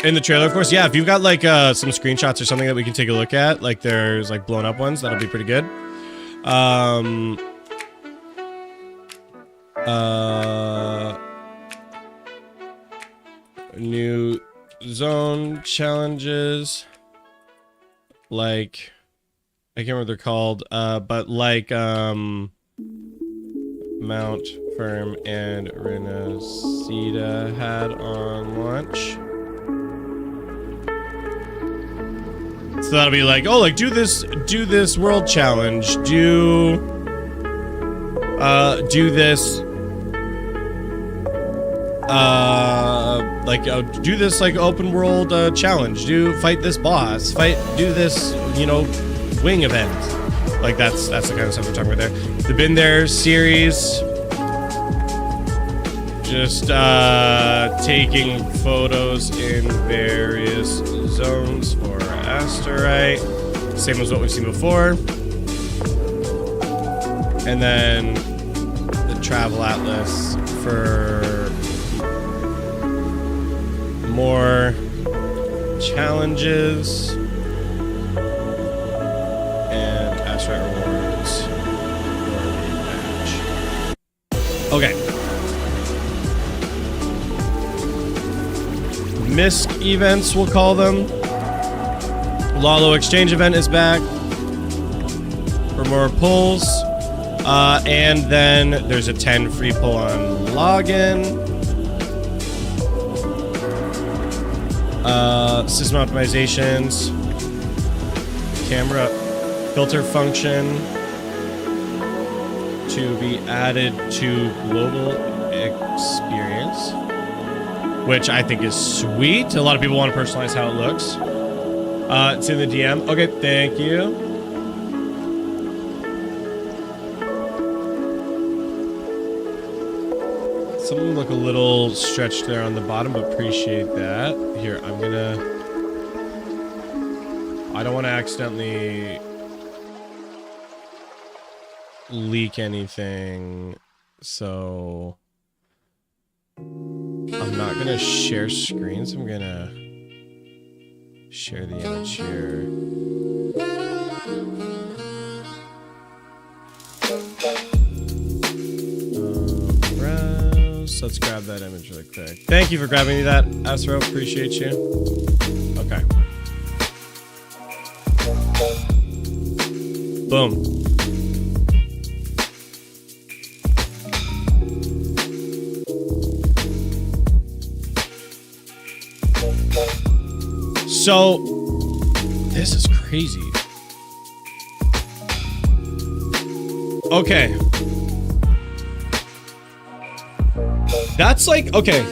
Speaker 1: In the trailer, of course. Yeah, if you've got like some screenshots or something that we can take a look at, like there's like blown up ones, that'll be pretty good. New zone challenges, like I can't remember what they're called, but like Mount Firm and Renacida had on launch. So that'll be like, oh, like do this world challenge, do this do this like open world challenge, fight this boss, do this, you know, wing event. Like that's the kind of stuff we're talking about there. The Been There series, just taking photos in various zones for Asterite, same as what we've seen before. And then the travel atlas for more challenges and Asterite rewards for the match. Okay. Misc events, we'll call them. Lalo exchange event is back for more pulls. And then there's a 10 free pull on login. System optimizations. Camera filter function to be added to global experience, which I think is sweet. A lot of people want to personalize how it looks. It's in the DM. Okay, thank you. Some of them look a little stretched there on the bottom, but appreciate that. Here, I don't want to accidentally leak anything, so I'm not going to share screens. I'm going to share the image here. Browse. Let's grab that image really quick. Thank you for grabbing me that, Astro. Appreciate you. Okay. Boom. So, this is crazy. Okay. That's like, okay.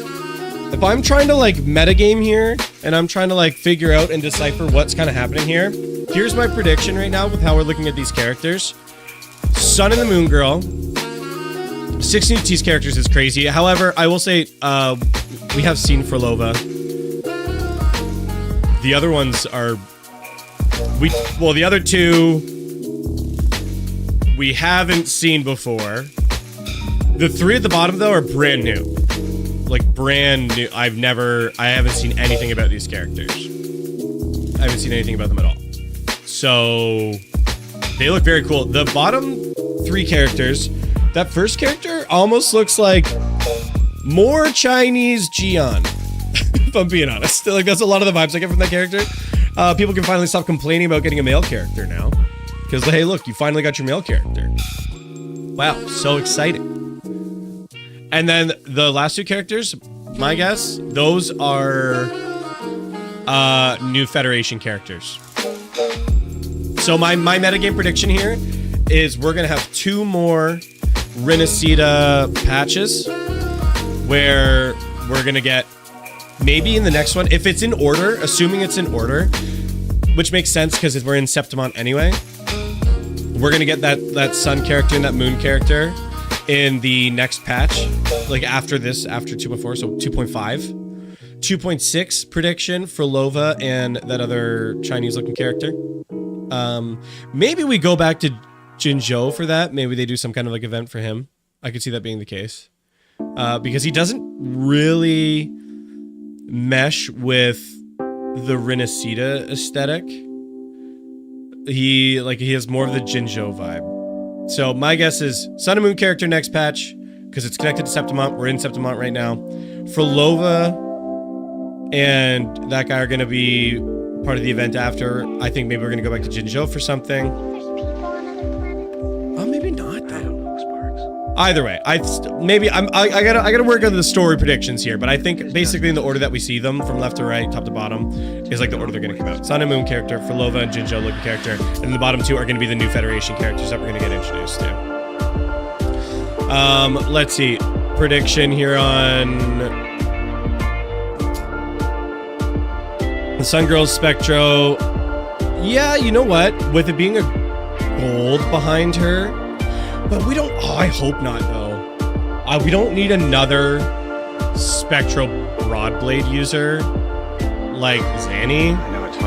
Speaker 1: If I'm trying to like metagame here, and I'm trying to like figure out and decipher what's kind of happening here, here's my prediction right now with how we're looking at these characters. Sun and the Moon Girl. 16 of these characters is crazy. However, I will say, we have seen Frolova. The other ones are... Well, the other two... we haven't seen before. The three at the bottom, though, are brand new. Like, brand new. I haven't seen anything about these characters. I haven't seen anything about them at all. So, they look very cool. The bottom three characters, that first character almost looks like more Chinese Jian, if I'm being honest. Like, that's a lot of the vibes I get from that character. People can finally stop complaining about getting a male character now. Because, hey, look, you finally got your male character. Wow, so exciting. And then the last two characters, my guess, those are new Federation characters. So my metagame prediction here is we're going to have two more Renacida patches where we're going to get maybe in the next one, if it's in order, assuming it's in order, which makes sense because we're in Septimont anyway, we're going to get that sun character and that moon character in the next patch, like after this, after 2.4, so 2.5. 2.6 prediction for Lova and that other Chinese-looking character. Maybe we go back to Jinzhou for that. Maybe they do some kind of like event for him. I could see that being the case. Because he doesn't really mesh with the Renacida aesthetic. He has more of the Jinzhou vibe. So my guess is Sun and Moon character next patch, because it's connected to Septimont. We're in Septimont right now. Frolova and that guy are going to be part of the event after. I think maybe we're going to go back to Jinzhou for something. Oh, maybe not though. Either way, I gotta work on the story predictions here, but I think basically in the order that we see them from left to right, top to bottom, is like the order they're gonna come out. Sun and Moon character, Frolova and Jinzhou looking character, and the bottom two are gonna be the new Federation characters that we're gonna get introduced to. Let's see. Prediction here on the Sun Girls Spectro. Yeah, you know what? With it being a gold behind her, but we don't. Oh, I hope not, though. We don't need another Spectral Broadblade user like Zanny,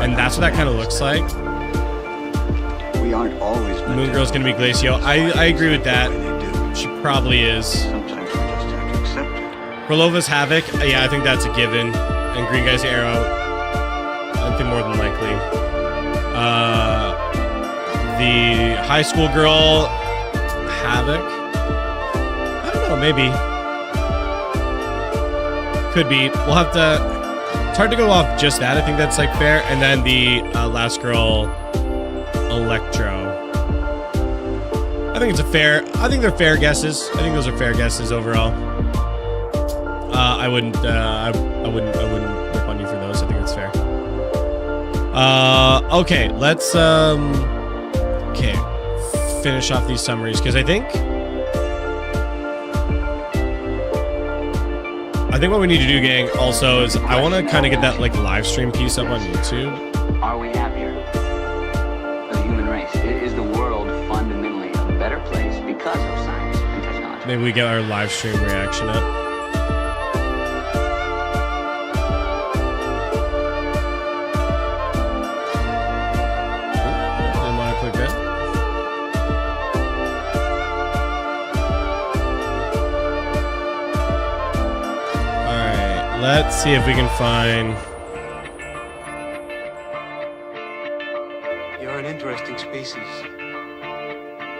Speaker 1: and that's what that kind of looks like.
Speaker 12: We aren't always.
Speaker 1: Moon Girl's gonna be Glacio. I agree with that. She probably is.
Speaker 12: Sometimes we just have to accept it.
Speaker 1: Frolova's Havoc. Yeah, I think that's a given. And Green Guy's Arrow. I think more than likely. The high school girl Havoc. I don't know, maybe. Could be. We'll have to. It's hard to go off just that. I think that's like fair. And then the last girl, Electro. I think it's a fair. I think they're fair guesses. I think those are fair guesses overall. I wouldn't rip on you for those. I think it's fair. Okay, let's finish off these summaries because I think what we need to do, gang, also is I want to kind of get that like live stream piece up on YouTube.
Speaker 12: Are we happier as a human race? Is the world fundamentally a better place because of science and technology?
Speaker 1: Maybe we get our live stream reaction up. Didn't want to click that. Let's see if we can find.
Speaker 13: You're an interesting species.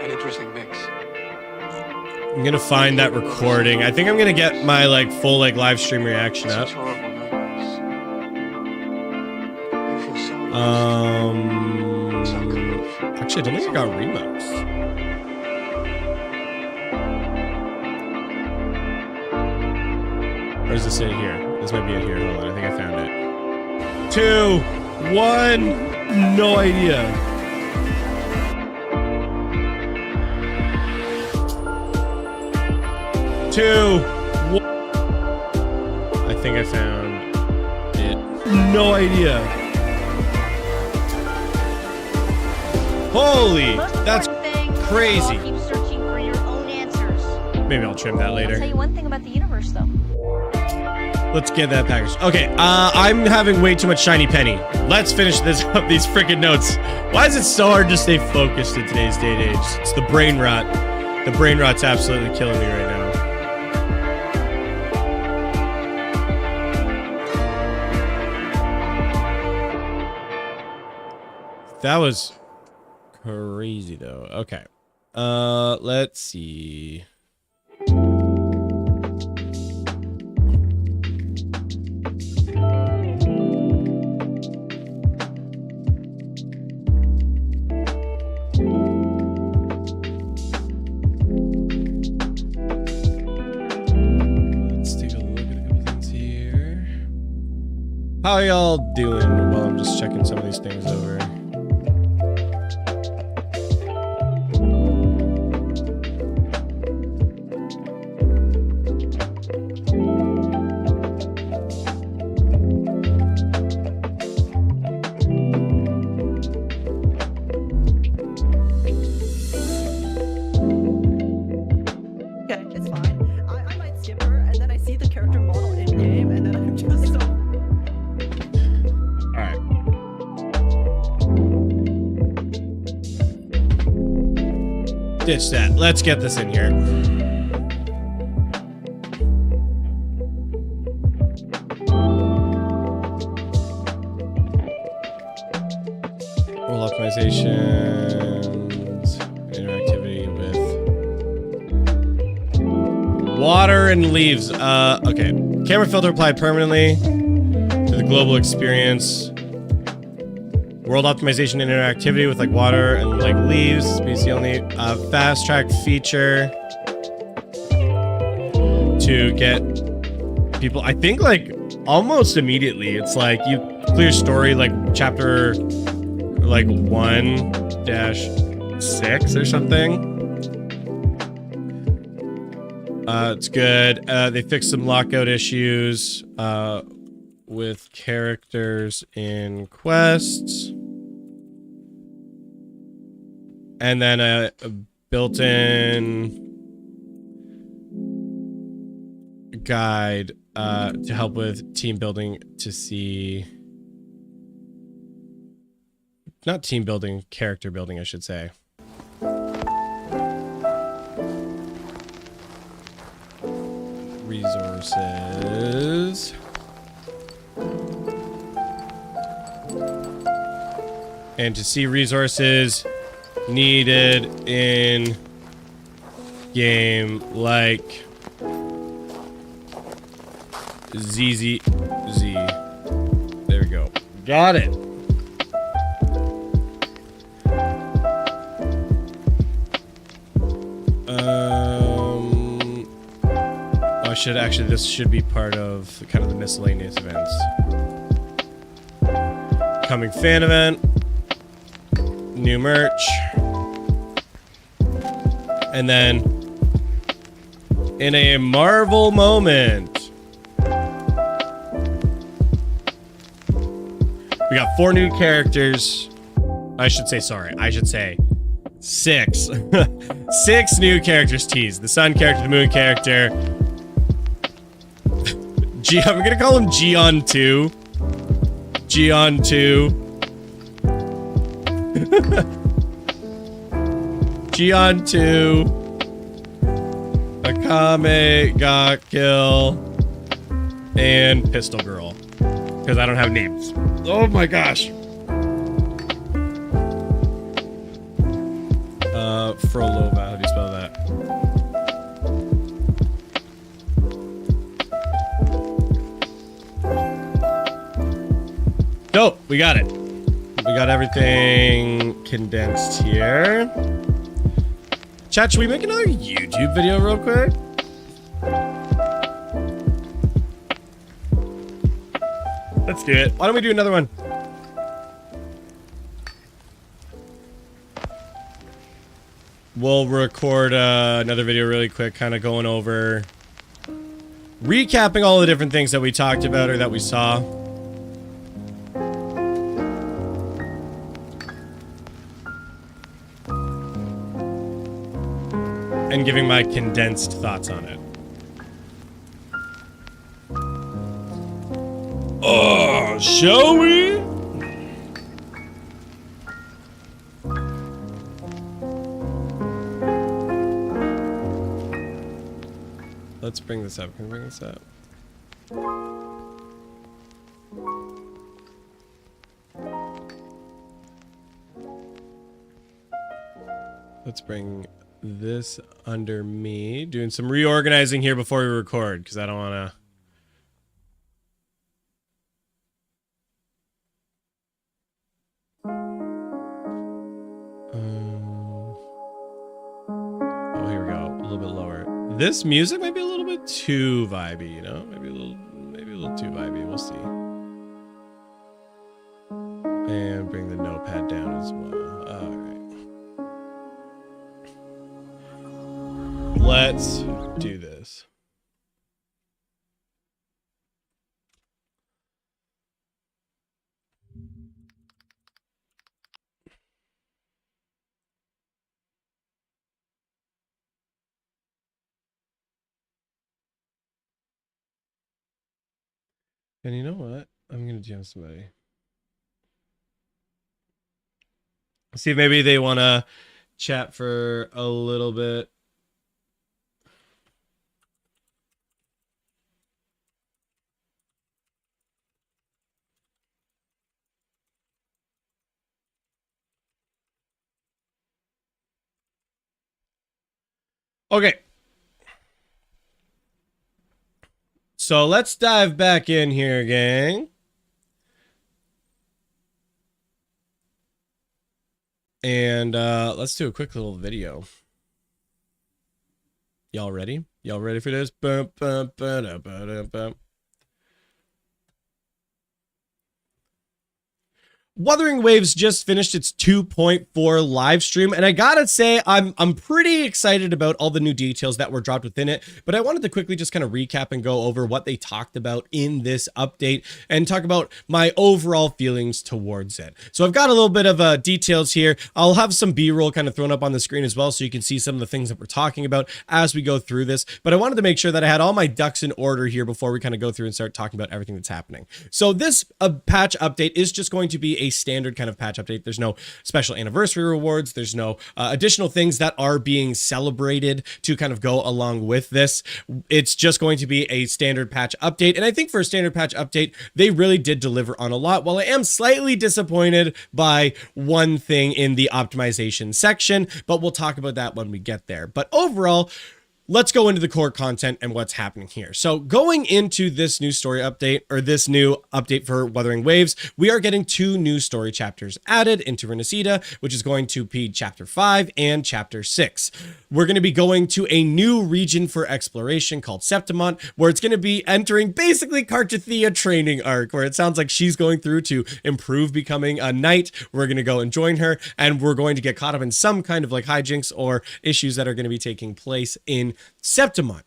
Speaker 13: An interesting mix.
Speaker 1: I'm gonna find that recording. I think I'm gonna get my like full like live stream reaction up. Actually, I don't think I got remotes. Or is this it here? This might be it here. Hold on, I think I found it. 2, 1, no idea. I think I found it. No idea. Holy, that's crazy.
Speaker 14: Keep searching for your own answers.
Speaker 1: Maybe I'll trim that later.
Speaker 14: I'll tell you one thing about the universe, though.
Speaker 1: Let's get that package. Okay, I'm having way too much shiny penny. Let's finish this up, these freaking notes. Why is it so hard to stay focused in today's day and age? It's the brain rot. The brain rot's absolutely killing me right now. That was crazy, though. Okay. Let's see. How are y'all doing while I'm just checking some of these things over?
Speaker 15: Okay, it's fine. I might skip her, and then I see the character model in game, and then I'm just so.
Speaker 1: Ditch that. Let's get this in here. World optimizations. Interactivity with water and leaves. Okay. Camera filter applied permanently to the global experience. World optimization and interactivity with like water and like leaves. It's the only fast track feature to get people, I think, like almost immediately. It's like you clear story like chapter like 1-6 or something. It's good. They fixed some lockout issues with characters in quests. And then a built-in guide to help with team building to see... Not team building, character building, I should say. Resources. And to see resources needed in game like ZZZ. There we go. Got it. This should be part of kind of the miscellaneous events. Coming fan event. New merch. And then in a Marvel moment, we got 4 new characters. I should say 6. 6 new characters teased. The sun character, the moon character. I'm gonna call him Gion 2. Gion 2. Gion 2. Akame, Gakkill, and Pistol Girl. Because I don't have names. Oh my gosh. Frolova, how do you spell that? Dope, we got it. We got everything condensed here. Chat, should we make another YouTube video real quick? Let's do it. Why don't we do another one? We'll record another video really quick, kind of going over, recapping all the different things that we talked about or that we saw. And giving my condensed thoughts on it. Oh, shall we? Let's bring this up. Can we bring this up? Let's bring this under me. Doing some reorganizing here before we record, because I don't want to... oh, here we go. A little bit lower. This music might be a little bit too vibey, you know? Maybe a little too vibey. We'll see. And bring the notepad down as well. All right. Let's do this. And you know what? I'm going to DM somebody. See if maybe they want to chat for a little bit. Okay. So let's dive back in here, gang. And let's do a quick little video. Y'all ready? Y'all ready for this? Bum, bum, ba-da, ba-da, bum. Wuthering Waves just finished its 2.4 live stream, and I gotta say, I'm pretty excited about all the new details that were dropped within it, but I wanted to quickly just kind of recap and go over what they talked about in this update and talk about my overall feelings towards it. So I've got a little bit of details here. I'll have some B-roll kind of thrown up on the screen as well, so you can see some of the things that we're talking about as we go through this, but I wanted to make sure that I had all my ducks in order here before we kind of go through and start talking about everything that's happening. So this patch update is just going to be a standard kind of patch update. There's no special anniversary rewards. There's no additional things that are being celebrated to kind of go along with this. It's just going to be a standard patch update. And I think for a standard patch update, they really did deliver on a lot. While I am slightly disappointed by one thing in the optimization section, but we'll talk about that when we get there. But overall, let's go into the core content and what's happening here. So going into this new story update, or this new update for Wuthering Waves, we are getting 2 new story chapters added into Renacida, which is going to be chapter 5 and chapter 6. We're going to be going to a new region for exploration called Septimont, where it's going to be entering basically Cartethyia training arc, where it sounds like she's going through to improve becoming a knight. We're going to go and join her, and we're going to get caught up in some kind of like hijinks or issues that are going to be taking place in Septimont.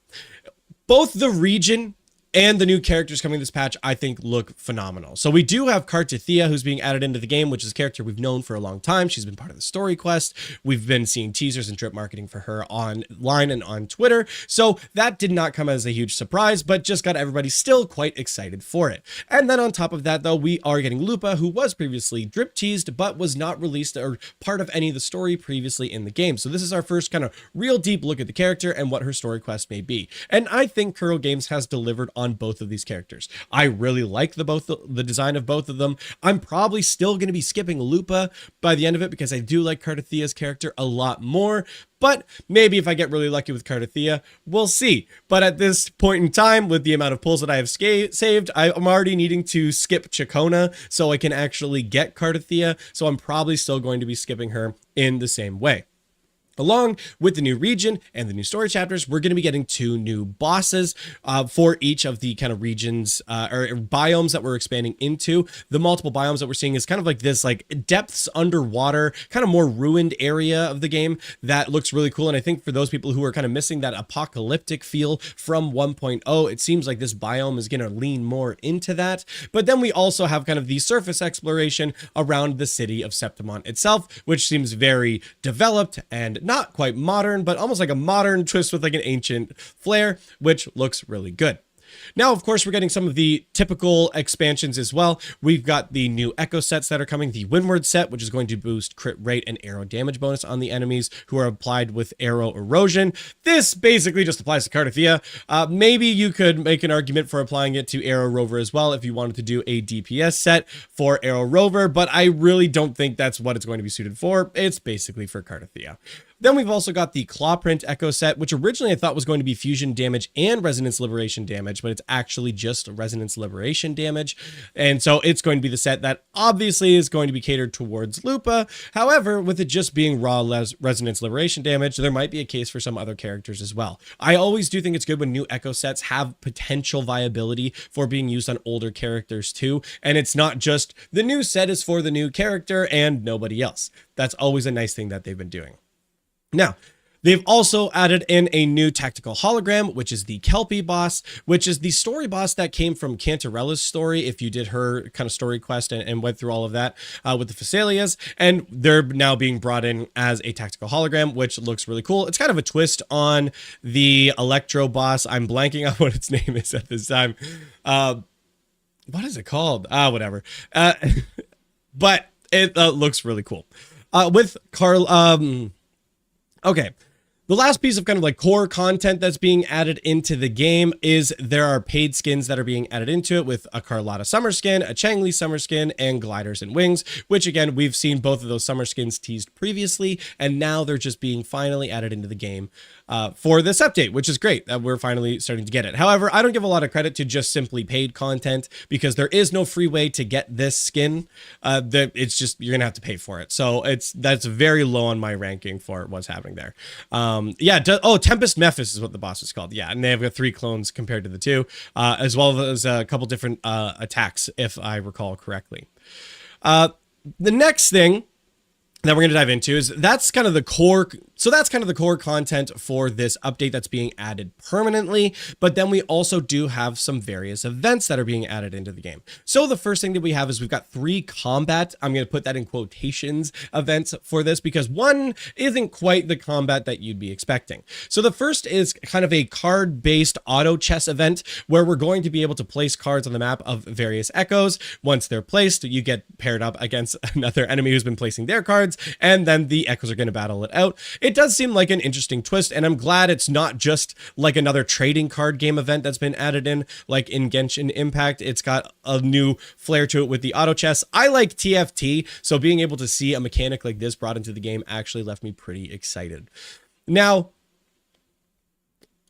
Speaker 1: Both the region and the new characters coming this patch, I think, look phenomenal. So we do have Cartethyia, who's being added into the game, which is a character we've known for a long time. She's been part of the story quest. We've been seeing teasers and drip marketing for her online and on Twitter. So that did not come as a huge surprise, but just got everybody still quite excited for it. And then on top of that, though, we are getting Lupa, who was previously drip teased, but was not released or part of any of the story previously in the game. So this is our first kind of real deep look at the character and what her story quest may be. And I think Kuro Games has delivered on both of these characters. I really like the design of both of them. I'm probably still going to be skipping Lupa by the end of it because I do like Cartethia's character a lot more, but maybe if I get really lucky with Cartethyia, we'll see. But at this point in time, with the amount of pulls that I have saved, I'm already needing to skip Chacona so I can actually get Cartethyia, so I'm probably still going to be skipping her in the same way. Along with the new region and the new story chapters, we're going to be getting 2 new bosses for each of the kind of regions or biomes that we're expanding into. The multiple biomes that we're seeing is kind of like this like depths underwater, kind of more ruined area of the game that looks really cool. And I think for those people who are kind of missing that apocalyptic feel from 1.0, it seems like this biome is going to lean more into that. But then we also have kind of the surface exploration around the city of Septimont itself, which seems very developed and not quite modern, but almost like a modern twist with like an ancient flair, which looks really good. Now, of course, we're getting some of the typical expansions as well. We've got the new Echo sets that are coming, the Windward set, which is going to boost crit rate and arrow damage bonus on the enemies who are applied with arrow erosion. This basically just applies to Cartethyia. Maybe you could make an argument for applying it to Arrow Rover as well if you wanted to do a DPS set for Arrow Rover, but I really don't think that's what it's going to be suited for. It's basically for Cartethyia. Then we've also got the Clawprint Echo set, which originally I thought was going to be fusion damage and resonance liberation damage, but it's actually just resonance liberation damage. And so it's going to be the set that obviously is going to be catered towards Lupa. However, with it just being raw resonance liberation damage, there might be a case for some other characters as well. I always do think it's good when new Echo sets have potential viability for being used on older characters too. And it's not just the new set is for the new character and nobody else. That's always a nice thing that they've been doing. Now, they've also added in a new tactical hologram, which is the Kelpie boss, which is the story boss that came from Cantarella's story, if you did her kind of story quest and went through all of that with the Phasalias. And they're now being brought in as a tactical hologram, which looks really cool. It's kind of a twist on the Electro boss. I'm blanking on what its name is at this time. What is it called? Whatever. But it looks really cool. With Carl... Okay, The last piece of kind of like core content that's being added into the game is there are paid skins that are being added into it with a Carlotta summer skin, a Changli summer skin, and gliders and wings, which again, we've seen both of those summer skins teased previously, and now they're just being finally added into the game for this update, which is great that we're finally starting to get it. However, I don't give a lot of credit to just simply paid content because there is no free way to get this skin. It's just, you're gonna have to pay for it. So that's very low on my ranking for what's happening there. Tempest Mephis is what the boss is called. Yeah, and they have got 3 clones compared to the 2, as well as a couple different attacks, if I recall correctly. The next thing that we're going to dive into is that's kind of the core. So that's kind of the core content for this update that's being added permanently. But then we also do have some various events that are being added into the game. So the first thing that we have is we've got 3 combat, I'm going to put that in quotations, events for this because one isn't quite the combat that you'd be expecting. So the first is kind of a card-based auto chess event where we're going to be able to place cards on the map of various echoes. Once they're placed, you get paired up against another enemy who's been placing their cards, and then the echoes are going to battle it out. It does seem like an interesting twist, and I'm glad it's not just like another trading card game event that's been added in, like in Genshin Impact. It's got a new flair to it with the auto chess. I like TFT, so being able to see a mechanic like this brought into the game actually left me pretty excited. Now,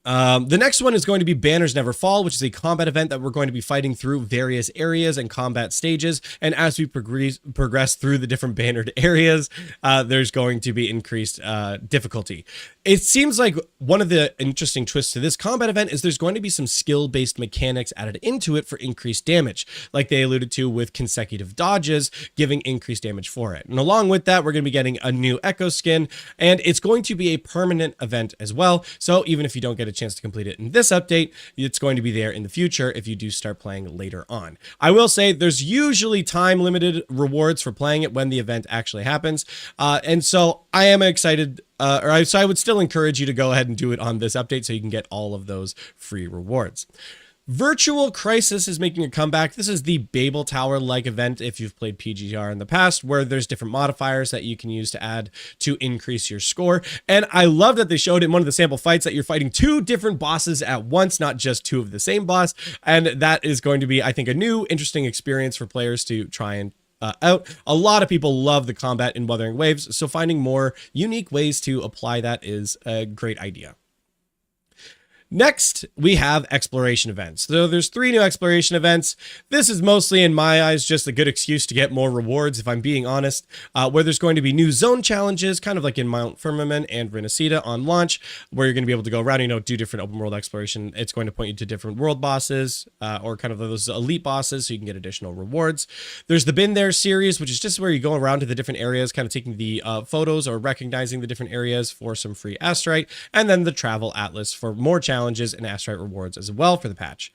Speaker 1: the next one is going to be Banners Never Fall, which is a combat event that we're going to be fighting through various areas and combat stages. And as we progress through the different bannered areas, there's going to be increased difficulty. It seems like one of the interesting twists to this combat event is there's going to be some skill-based mechanics added into it for increased damage, like they alluded to with consecutive dodges, giving increased damage for it. And along with that, we're going to be getting a new Echo skin, and it's going to be a permanent event as well. So even if you don't get a chance to complete it in this update, it's going to be there in the future if you do start playing later on. I will say there's usually time-limited rewards for playing it when the event actually happens, and so I am excited. So I would still encourage you to go ahead and do it on this update so you can get all of those free rewards. Virtual Crisis is making a comeback. This is the Babel Tower-like event if you've played PGR in the past, where there's different modifiers that you can use to add to increase your score. And I love that they showed in one of the sample fights that you're fighting 2 different bosses at once, not just 2 of the same boss. And that is going to be, I think, a new, interesting experience for players to try and out. A lot of people love the combat in Wuthering Waves, so finding more unique ways to apply that is a great idea. Next, we have exploration events. So there's 3 new exploration events. This is mostly, in my eyes, just a good excuse to get more rewards, if I'm being honest, where there's going to be new zone challenges, kind of like in Mount Firmament and Renacida on launch, where you're going to be able to go around, do different open world exploration. It's going to point you to different world bosses, or kind of those elite bosses, so you can get additional rewards. There's the Been There series, which is just where you go around to the different areas, kind of taking the photos or recognizing the different areas for some free astrite, and then the Travel Atlas for more challenges and astrite rewards as well for the patch.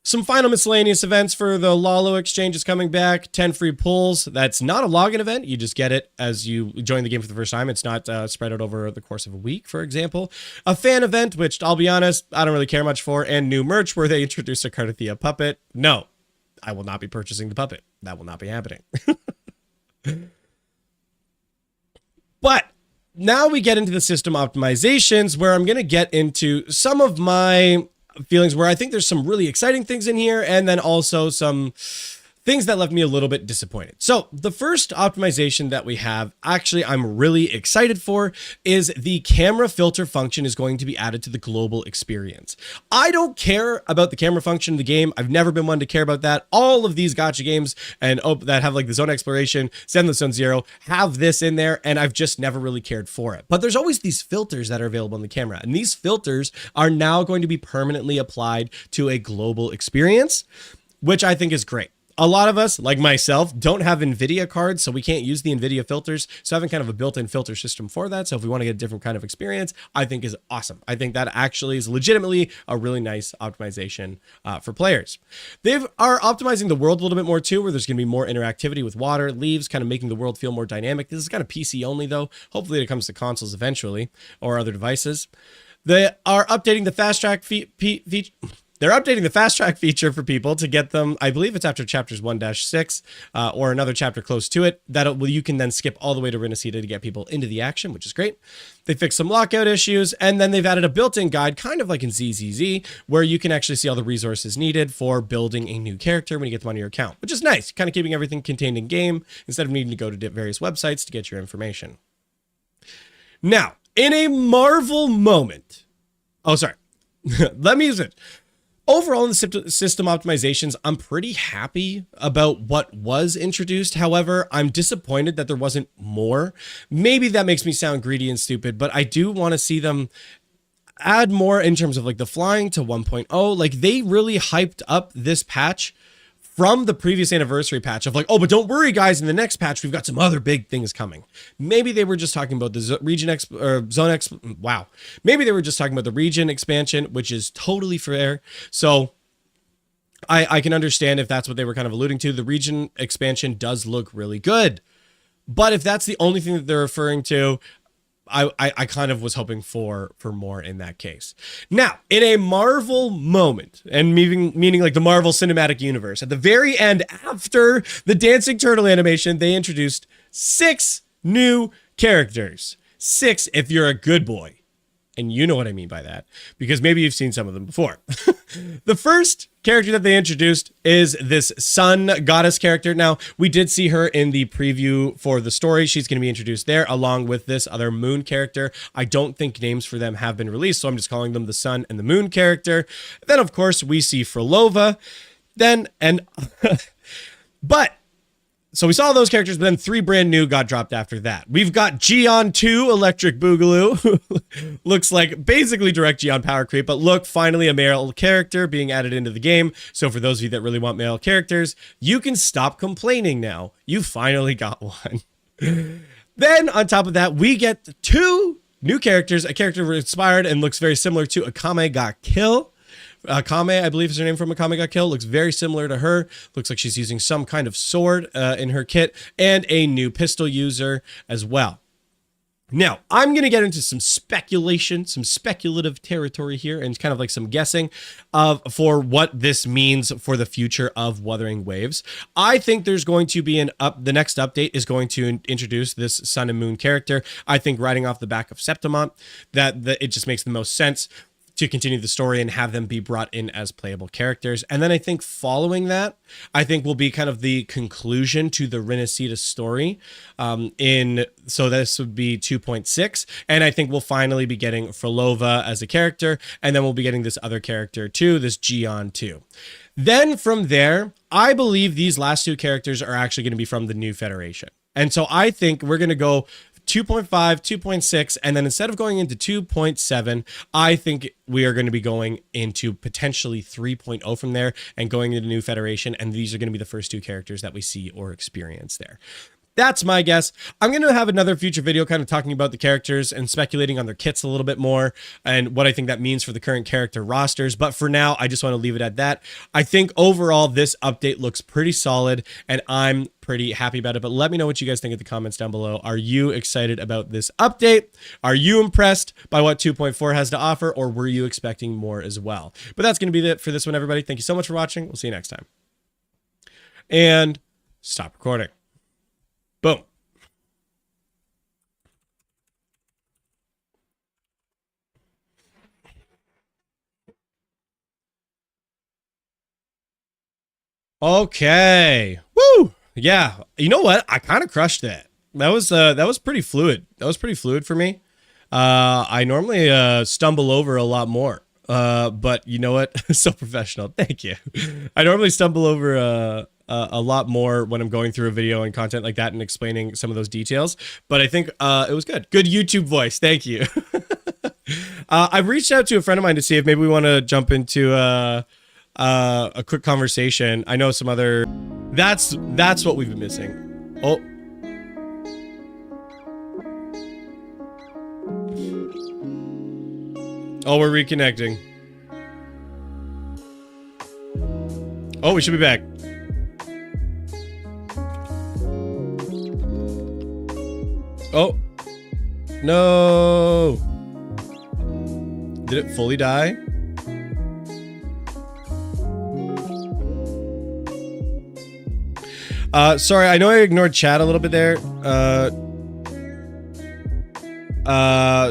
Speaker 1: Some final miscellaneous events for the Lalo exchange is coming back. 10 free pulls. That's not a login event. You just get it as you join the game for the first time. It's not spread out over the course of a week, for example. A fan event, which I'll be honest, I don't really care much for. And new merch where they introduce a Cartethyia puppet. No, I will not be purchasing the puppet. That will not be happening. But now we get into the system optimizations, where I'm going to get into some of my feelings where I think there's some really exciting things in here, and then also some things that left me a little bit disappointed. So the first optimization that we have, actually I'm really excited for, is the camera filter function is going to be added to the global experience. I don't care about the camera function in the game. I've never been one to care about that. All of these gacha games and that have like the zone exploration, Zenless Zone Zero, have this in there, and I've just never really cared for it. But there's always these filters that are available on the camera, and these filters are now going to be permanently applied to a global experience, which I think is great. A lot of us, like myself, don't have NVIDIA cards, so we can't use the NVIDIA filters. So having kind of a built-in filter system for that, so if we want to get a different kind of experience, I think is awesome. I think that actually is legitimately a really nice optimization for players. They are optimizing the world a little bit more too, where there's going to be more interactivity with water, leaves, kind of making the world feel more dynamic. This is kind of PC only though. Hopefully it comes to consoles eventually or other devices. They are updating the fast track feature. they're updating the fast track feature for people to get them. I believe it's after chapters 1-6 or another chapter close to it. You can then skip all the way to Rinascita to get people into the action, which is great. They fixed some lockout issues, and then they've added a built-in guide, kind of like in ZZZ, where you can actually see all the resources needed for building a new character when you get them on your account, which is nice, kind of keeping everything contained in game instead of needing to go to various websites to get your information. Now, in a Marvel moment, let me use it. Overall, in the system optimizations, I'm pretty happy about what was introduced. However, I'm disappointed that there wasn't more. Maybe that makes me sound greedy and stupid, but I do want to see them add more in terms of like the flying to 1.0. Like, they really hyped up this patch from the previous anniversary patch of like, oh, but don't worry, guys, in the next patch, we've got some other big things coming. Maybe they were just talking about the Maybe they were just talking about the region expansion, which is totally fair. So I can understand if that's what they were kind of alluding to. The region expansion does look really good. But if that's the only thing that they're referring to, I kind of was hoping for more in that case. Now, in a Marvel moment, and meaning like the Marvel Cinematic Universe, at the very end, after the Dancing Turtle animation, they introduced 6 new characters. 6 if you're a good boy. And you know what I mean by that, because maybe you've seen some of them before. The first character that they introduced is this sun goddess character. Now, we did see her in the preview for the story. She's going to be introduced there along with this other moon character. I don't think names for them have been released, so I'm just calling them the sun and the moon character. Then, of course, we see Frolova. So we saw those characters, but then 3 brand new got dropped after that. We've got Gion 2, Electric Boogaloo. Looks like basically direct Gion power creep, but look, finally a male character being added into the game. So for those of you that really want male characters, you can stop complaining now. You finally got one. Then on top of that, we get 2 new characters. A character inspired and looks very similar to Akame ga Kill. Akame, I believe is her name from Akame ga Kill, looks very similar to her. Looks like she's using some kind of sword in her kit, and a new pistol user as well. Now, I'm going to get into some speculation, some speculative territory here, and kind of like some guessing for what this means for the future of Wuthering Waves. I think there's going to be the next update is going to introduce this Sun and Moon character. I think riding off the back of Septimont, that it just makes the most sense to continue the story and have them be brought in as playable characters. And then I think following that, I think will be kind of the conclusion to the Rinascita story. So this would be 2.6. And I think we'll finally be getting Frolova as a character. And then we'll be getting this other character too, this Gion 2. Then from there, I believe these last 2 characters are actually going to be from the new Federation. And so I think we're going to go 2.5, 2.6, and then instead of going into 2.7, I think we are going to be going into potentially 3.0 from there and going into New Federation, and these are going to be the first 2 characters that we see or experience there. That's my guess. I'm going to have another future video kind of talking about the characters and speculating on their kits a little bit more and what I think that means for the current character rosters. But for now, I just want to leave it at that. I think overall, this update looks pretty solid and I'm pretty happy about it. But let me know what you guys think in the comments down below. Are you excited about this update? Are you impressed by what 2.4 has to offer, or were you expecting more as well? But that's going to be it for this one, everybody. Thank you so much for watching. We'll see you next time. And stop recording. Boom. Okay. Woo. Yeah. You know what? I kind of crushed that. That was pretty fluid. That was pretty fluid for me. I normally stumble over a lot more. But you know what? So professional. Thank you. I normally stumble over a lot more when I'm going through a video and content like that and explaining some of those details. But I think it was good. Good YouTube voice. Thank you. I've reached out to a friend of mine to see if maybe we want to jump into a quick conversation. I know some other... That's what we've been missing. Oh. Oh, we're reconnecting. Oh, we should be back. Oh. No. Did it fully die? Sorry, I know I ignored chat a little bit there.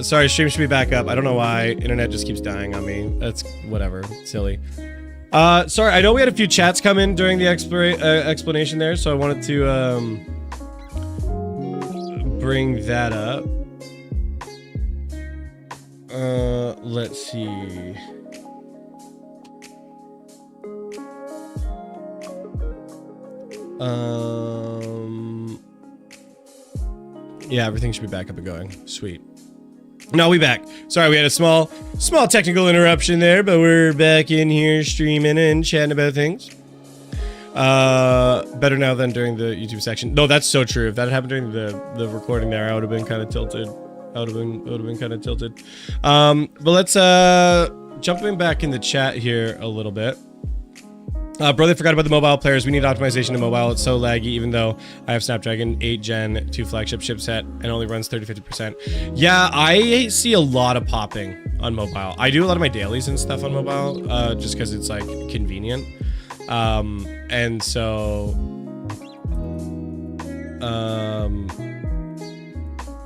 Speaker 1: Sorry, stream should be back up. I don't know why. Internet just keeps dying on me. That's whatever. Silly. Sorry, I know we had a few chats come in during the explanation there, so I wanted to bring that up. Let's see. Yeah, everything should be back up and going. Sweet. No, we back. Sorry, we had a small technical interruption there, but we're back in here streaming and chatting about things. Better now than during the YouTube section. No, that's so true. If that happened during the recording there, I would have been kind of tilted. But let's jumping back in the chat here a little bit. Brother forgot about the mobile players. We need optimization in mobile. It's so laggy, even though I have Snapdragon 8 Gen 2 flagship chipset and only runs 30-50%. Yeah, I see a lot of popping on mobile. I do a lot of my dailies and stuff on mobile, just because it's like convenient. And so,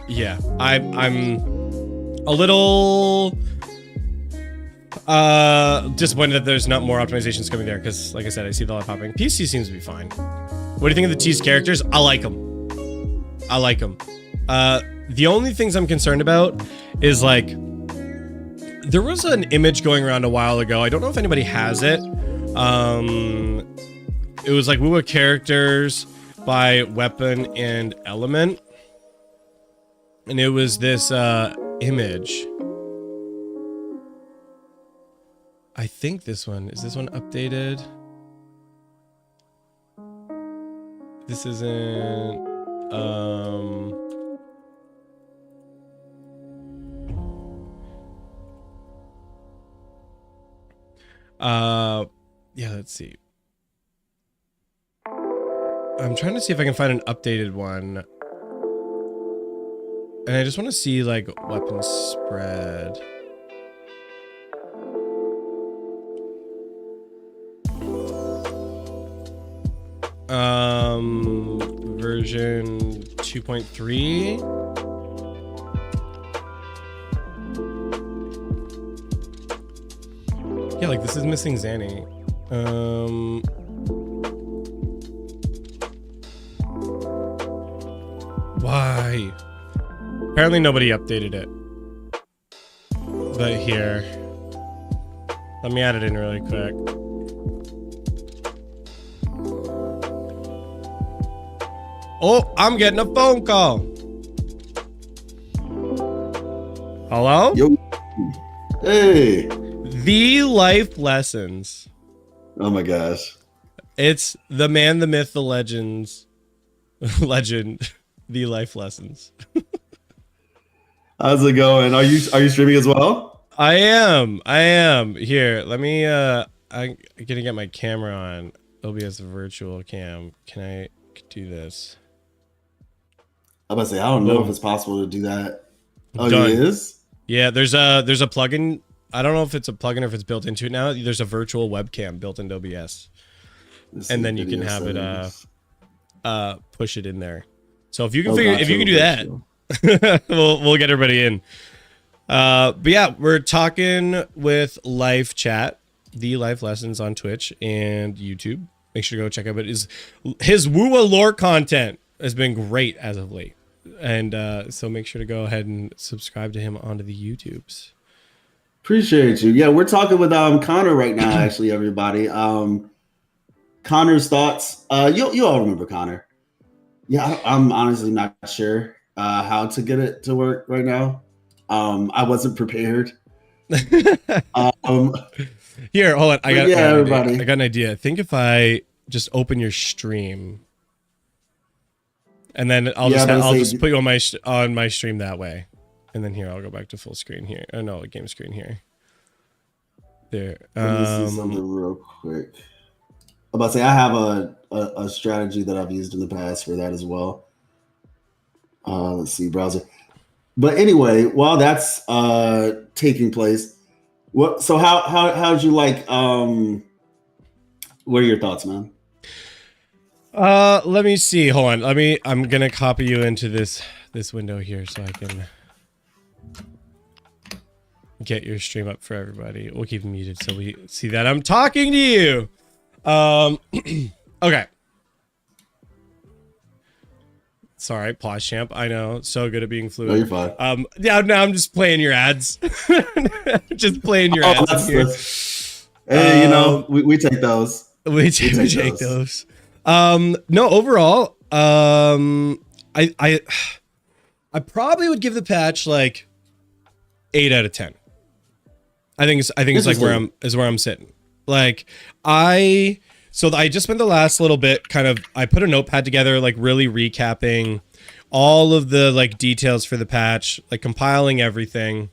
Speaker 1: yeah, I'm a little disappointed that there's not more optimizations coming there, because like I said, I see the lot popping. PC seems to be fine. What do you think of the T's characters? I like them. The only things I'm concerned about is like, there was an image going around a while ago. I don't know if anybody has it. It was like Wuwa characters by weapon and element, and it was this image. I think is this one updated? This isn't, yeah, let's see. I'm trying to see if I can find an updated one. And I just want to see like weapon spread. Version 2.3. Yeah, like this is missing Zanny. Why? Apparently nobody updated it. But here. Let me add it in really quick. Oh, I'm getting a phone call. Hello?
Speaker 16: Yo. Hey.
Speaker 1: The life lessons.
Speaker 16: Oh my gosh.
Speaker 1: It's the man, the myth, the legends. Legend. The life lessons.
Speaker 16: How's it going? Are you streaming as well?
Speaker 1: I am. Here, let me I'm gonna get my camera on OBS virtual cam. Can I do this?
Speaker 16: I'm about to say, I don't know if it's possible to do that. Oh,
Speaker 1: Done.
Speaker 16: it is?
Speaker 1: Yeah, there's a plugin. I don't know if it's a plugin or if it's built into it now. There's a virtual webcam built into OBS. And then you can have it push it in there. So if you can if you can do that, we'll get everybody in. But yeah, we're talking with live chat, the live lessons on Twitch and YouTube. Make sure to go check out his Wuwa lore content has been great as of late. And so make sure to go ahead and subscribe to him onto the YouTubes.
Speaker 16: Appreciate you. Yeah, we're talking with Connor right now, actually, everybody. Connor's thoughts. You all remember Connor. Yeah, I'm honestly not sure how to get it to work right now. I wasn't prepared.
Speaker 1: Here, hold on. I got an idea. I think if I just open your stream, and then I'll just put you on my stream that way, and then here I'll go back to full screen here. Oh no, game screen here. There.
Speaker 16: Let me see something real quick. I'm about to say I have a strategy that I've used in the past for that as well. Let's see, browser. But anyway, while that's taking place, so how'd you like? What are your thoughts, man?
Speaker 1: Let me see. Hold on. I'm gonna copy you into this window here so I can get your stream up for everybody. We'll keep it muted so we see that I'm talking to you. Okay. Sorry, pause champ. I know, so good at being fluid.
Speaker 16: No, you're fine.
Speaker 1: Yeah, now I'm just playing your ads. Just playing your ads here.
Speaker 16: Hey, you know, we take those.
Speaker 1: We take those. No, overall, I probably would give the patch like 8 out of 10. I think it's like where I'm sitting. Like I just spent the last little bit I put a notepad together, like really recapping all of the like details for the patch, like compiling everything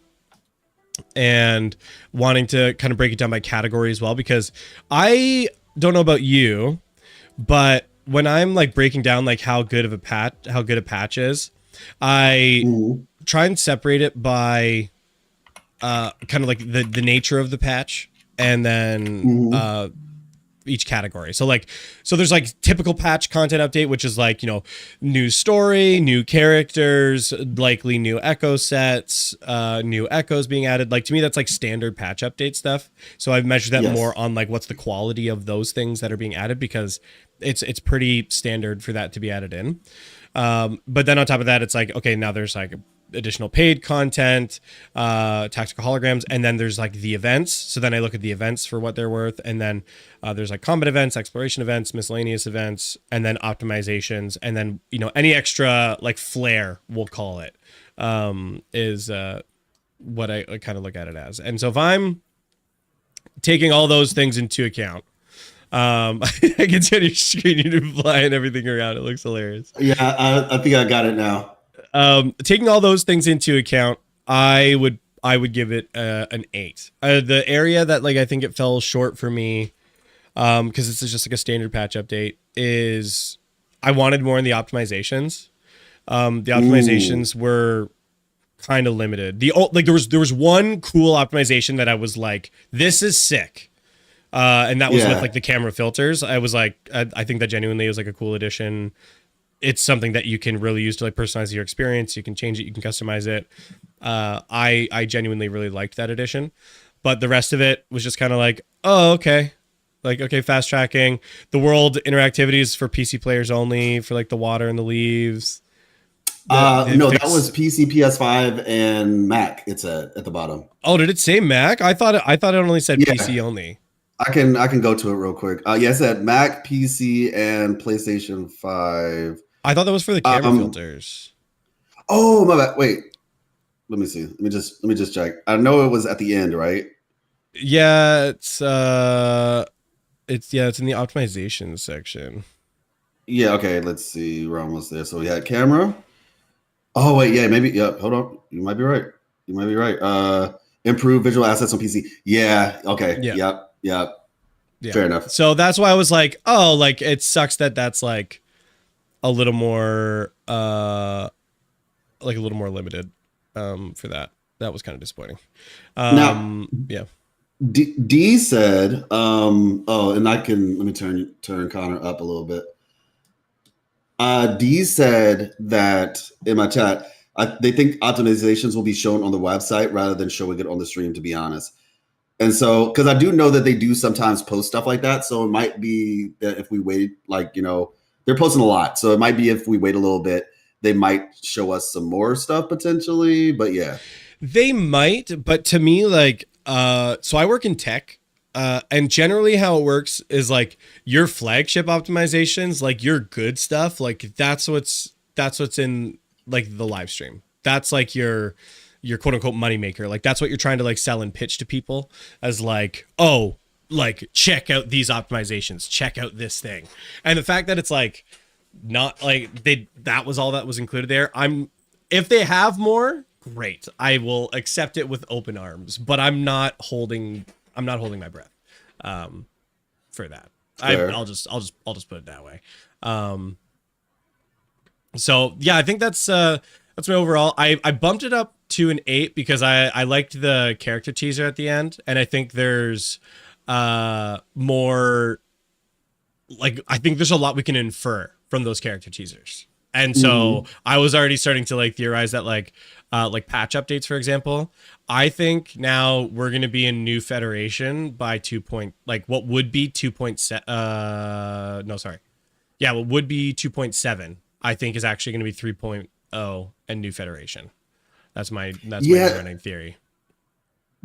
Speaker 1: and wanting to kind of break it down by category as well, because I don't know about you, but when I'm like breaking down like how good a patch is, I try and separate it by kind of like the nature of the patch and then each category. So there's like typical patch content update, which is like, you know, new story, new characters, likely new echo sets, new echoes being added. Like to me, that's like standard patch update stuff. So I've measured that more on like what's the quality of those things that are being added, because it's pretty standard for that to be added in. But then on top of that, it's like, okay, now there's like additional paid content, tactical holograms, and then there's like the events. So then I look at the events for what they're worth, and then there's like combat events, exploration events, miscellaneous events, and then optimizations, and then, you know, any extra like flair, we'll call it, is what I kind of look at it as. And so if I'm taking all those things into account, I can see on your screen you're flying everything around. It looks hilarious.
Speaker 16: Yeah, I think I got it now.
Speaker 1: Taking all those things into account, I would give it an 8. The area that like I think it fell short for me, because this is just like a standard patch update, is I wanted more in the optimizations. The optimizations were kind of limited. There was one cool optimization that I was like, this is sick. And that was with like the camera filters. I was like, I think that genuinely was like a cool addition. It's something that you can really use to like personalize your experience. You can change it, you can customize it. I genuinely really liked that addition, but the rest of it was just kind of like, oh, okay. Like, okay, fast tracking. The world interactivities for PC players only, for like the water and the leaves.
Speaker 16: No, that was PC, PS5, and Mac. It's at the bottom.
Speaker 1: Oh, did it say Mac? I thought it only said PC only.
Speaker 16: I can go to it real quick. Yeah, it said Mac, PC, and PlayStation 5.
Speaker 1: I thought that was for the camera filters.
Speaker 16: Oh my bad. Wait, let me see. Let me just check. I know it was at the end, right?
Speaker 1: Yeah, it's in the optimization section.
Speaker 16: Yeah. Okay. Let's see. We're almost there. So we had camera. Oh wait, yeah, maybe. Yeah. Hold on. You might be right. Improve visual assets on PC. Yeah. Okay. Yeah. Yep.
Speaker 1: Yeah.
Speaker 16: Fair enough.
Speaker 1: So that's why I was like, oh, like it sucks that's like a little more limited for that. That was kind of disappointing.
Speaker 16: Now,
Speaker 1: yeah.
Speaker 16: D said, and let me turn Connor up a little bit. D said that in my chat, they think optimizations will be shown on the website rather than showing it on the stream, to be honest. And so, because I do know that they do sometimes post stuff like that. So it might be that if we wait, like, you know, they're posting a lot. So it might be if we wait a little bit, they might show us some more stuff potentially. But yeah.
Speaker 1: They might. But to me, like, so I work in tech. And generally how it works is like your flagship optimizations, like your good stuff, like that's what's in like the live stream. That's like your quote unquote moneymaker. Like that's what you're trying to like sell and pitch to people as like, oh, like check out these optimizations, check out this thing. And the fact that it's like not like that was all that was included there. If they have more, great. I will accept it with open arms, but I'm not holding my breath for that. I'll just put it that way. So yeah, I think that's my overall. I bumped it up to an 8 because I liked the character teaser at the end, and I think there's more like I think there's a lot we can infer from those character teasers. And so I was already starting to like theorize that like patch updates, for example. I think now we're going to be in New Federation by what would be 2.7 no, sorry. Yeah, what would be 2.7 I think is actually going to be 3.0 and New Federation. That's my running theory.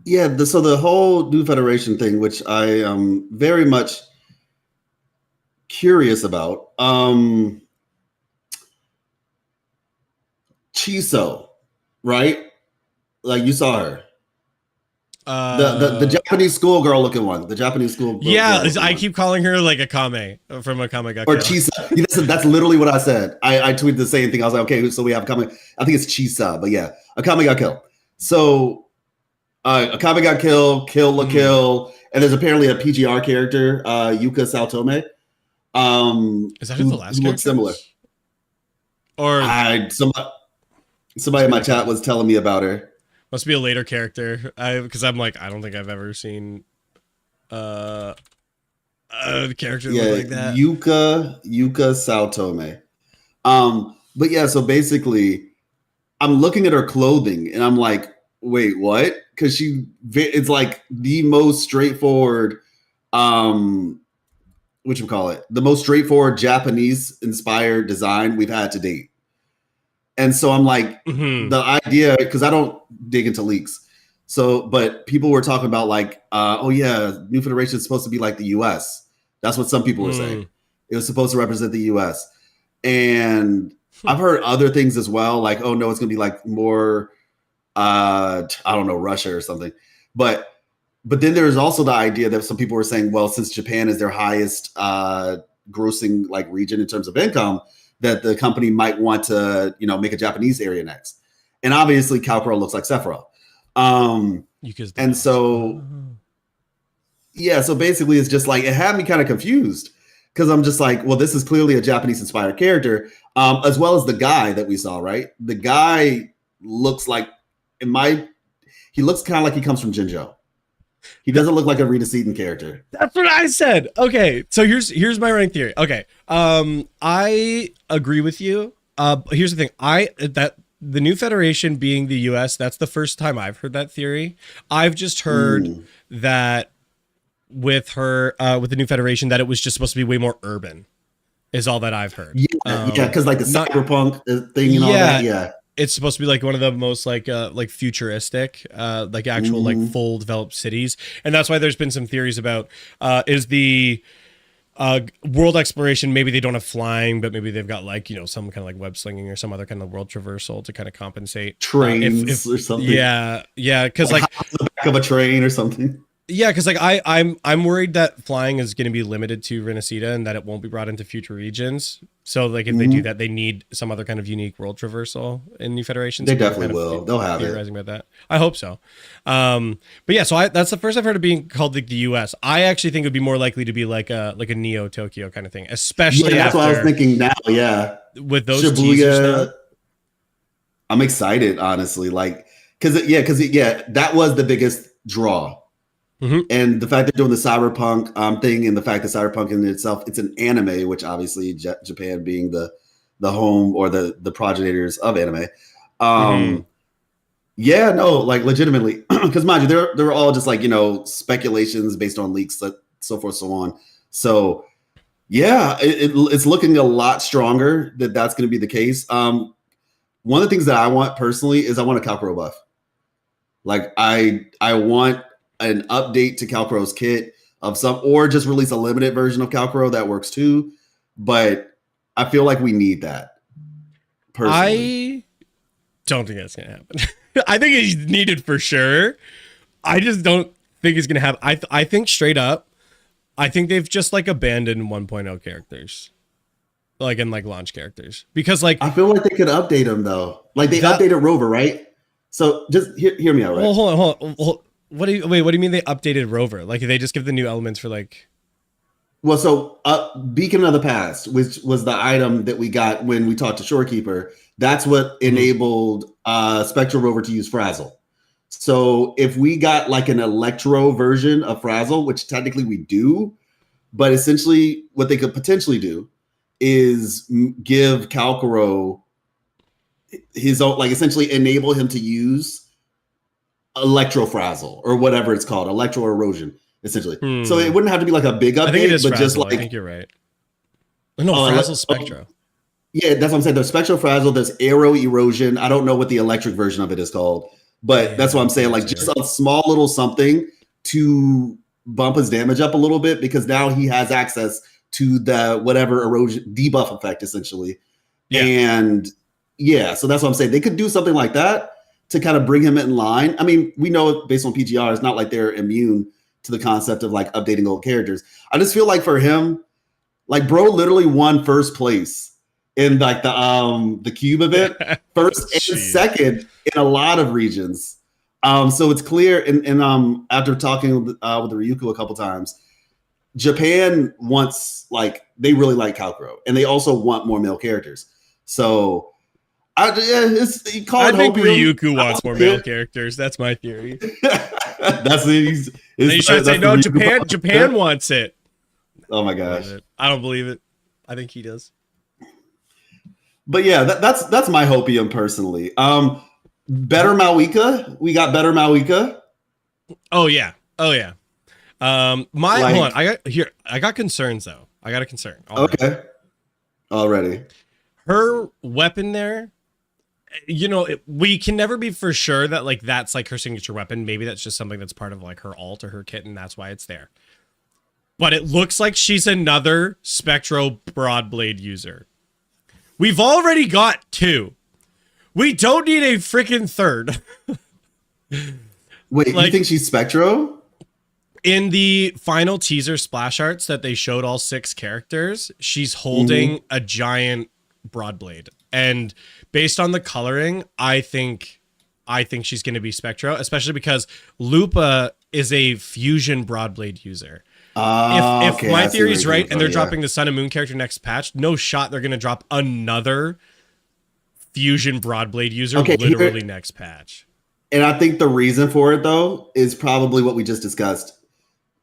Speaker 16: Yeah, so the whole New Federation thing, which I am very much curious about. Chiso, right? Like you saw her. The Japanese schoolgirl looking one. The Japanese schoolgirl.
Speaker 1: Yeah, I keep calling her like Akame from Akame ga Kill.
Speaker 16: Or Chisa. That's literally what I said. I tweeted the same thing. I was like, okay, so we have Akame. I think it's Chisa, but yeah, Akame ga Kill. So Akame ga Kill, Kill la Kill, and there's apparently a PGR character, Yuka Saotome.
Speaker 1: Is that who the last character
Speaker 16: looks similar?
Speaker 1: Or
Speaker 16: somebody in my chat was telling me about her.
Speaker 1: Must be a later character. Because I'm like, I don't think I've ever seen a character look like that.
Speaker 16: Yuka Saotome. But yeah, so basically, I'm looking at her clothing and I'm like, wait, what? Because it's like the most straightforward, the most straightforward Japanese inspired design we've had to date. And so I'm like, the idea, because I don't dig into leaks. So, but people were talking about like, oh yeah, New Federation is supposed to be like the US. That's what some people were saying. It was supposed to represent the US. And I've heard other things as well. Like, oh no, it's going to be like more, I don't know, Russia or something. But then there's also the idea that some people were saying, well, since Japan is their highest grossing like region in terms of income, that the company might want to, make a Japanese area next. And obviously Calcro looks like Sephiroth. And so, yeah, so basically it's just like, it had me kind of confused because I'm just like, well, this is clearly a Japanese inspired character, as well as the guy that we saw, right? The guy looks like, he looks kind of like he comes from Jinjo. He doesn't look like a Rita Seaton character.
Speaker 1: That's what I said. Okay, so here's my running theory. Okay, I agree with you. Here's the thing. That the New Federation being the U.S., that's the first time I've heard that theory. I've just heard that with the New Federation that it was just supposed to be way more urban, is all that I've heard.
Speaker 16: Yeah, because like the cyberpunk thing and all that. Yeah.
Speaker 1: It's supposed to be like one of the most like futuristic, like actual like full developed cities, and that's why there's been some theories about is the world exploration. Maybe they don't have flying, but maybe they've got like some kind of like web slinging or some other kind of world traversal to kind of compensate
Speaker 16: trains or something.
Speaker 1: Yeah, because like
Speaker 16: the back of a train or something.
Speaker 1: Yeah, because like I'm worried that flying is going to be limited to Renacida and that it won't be brought into future regions. So like if they do that, they need some other kind of unique world traversal in New Federation.
Speaker 16: They definitely will. They'll have it.
Speaker 1: About that. I hope so. But yeah, so that's the first I've heard of being called like the US. I actually think it would be more likely to be like a Neo Tokyo kind of thing, especially
Speaker 16: that's what I was thinking now. Yeah,
Speaker 1: with those teasers.
Speaker 16: I'm excited, honestly. Like because that was the biggest draw. And the fact they're doing the cyberpunk thing, and the fact that cyberpunk in itself, it's an anime, which obviously Japan being the home or the progenitors of anime. Yeah, no, like legitimately, because mind you, they're all just like speculations based on leaks, so forth, so on. So yeah, it's looking a lot stronger that's going to be the case. One of the things that I want personally is I want a Calcro buff. Like I want an update to Calcro's kit of some, or just release a limited version of Calcro that works too. But I feel like we need that. Personally,
Speaker 1: I don't think that's gonna happen. I think it's needed for sure. I just don't think it's gonna happen. I think straight up, I think they've just like abandoned 1.0 characters, like in like launch characters, because like
Speaker 16: I feel like they could update them though. Like they updated Rover, right? So just hear me out, right?
Speaker 1: Hold on. What do you mean they updated Rover? Like they just give the new elements for like?
Speaker 16: Well, so Beacon of the Past, which was the item that we got when we talked to Shorekeeper, that's what enabled Spectral Rover to use Frazzle. So if we got like an Electro version of Frazzle, which technically we do, But essentially, what they could potentially do is give Kalkuro his own, like essentially enable him to use electrofrazzle or whatever it's called, electro erosion, essentially. So it wouldn't have to be like a big update,
Speaker 1: I think it is
Speaker 16: but
Speaker 1: Frazzle.
Speaker 16: just like
Speaker 1: I think you're right. No, Frazzle Spectro.
Speaker 16: Yeah, that's what I'm saying. There's Spectro Frazzle, there's Aero Erosion. I don't know what the electric version of it is called, but that's what I'm saying. Like just a small little something to bump his damage up a little bit, because now he has access to the whatever erosion debuff effect, essentially. Yeah. And yeah, so that's what I'm saying. They could do something like that to kind of bring him in line. I mean, we know based on PGR, it's not like they're immune to the concept of like updating old characters. I just feel like for him, like bro literally won first place in like the cube event, first and second in a lot of regions. So it's clear, and after talking with Ryuko a couple times, Japan wants, like, they really like Kalkuro, and they also want more male characters. So I think
Speaker 1: Ryuko wants more male characters. That's my theory.
Speaker 16: That's
Speaker 1: you should say no. Japan wants it.
Speaker 16: Oh my gosh,
Speaker 1: I don't believe it. I think he does.
Speaker 16: But yeah, that's my hopium personally. Better Malika. We got better Malika.
Speaker 1: Oh yeah. hold on. I got concerns though. I got a concern.
Speaker 16: Already.
Speaker 1: Her weapon there, you know, we can never be for sure that like that's like her signature weapon. Maybe that's just something that's part of like her alt or her kit, and that's why it's there. But it looks like she's another Spectro Broadblade user. We've already got 2. We don't need a freaking third.
Speaker 16: Wait, you think she's Spectro?
Speaker 1: In the final teaser splash arts that they showed all 6 characters, she's holding a giant Broadblade. And based on the coloring, I think she's going to be Spectro, especially because Lupa is a fusion Broadblade user. If my theory is right and they're dropping the Sun and Moon character next patch, no shot they're going to drop another fusion Broadblade user literally next patch.
Speaker 16: And I think the reason for it, though, is probably what we just discussed.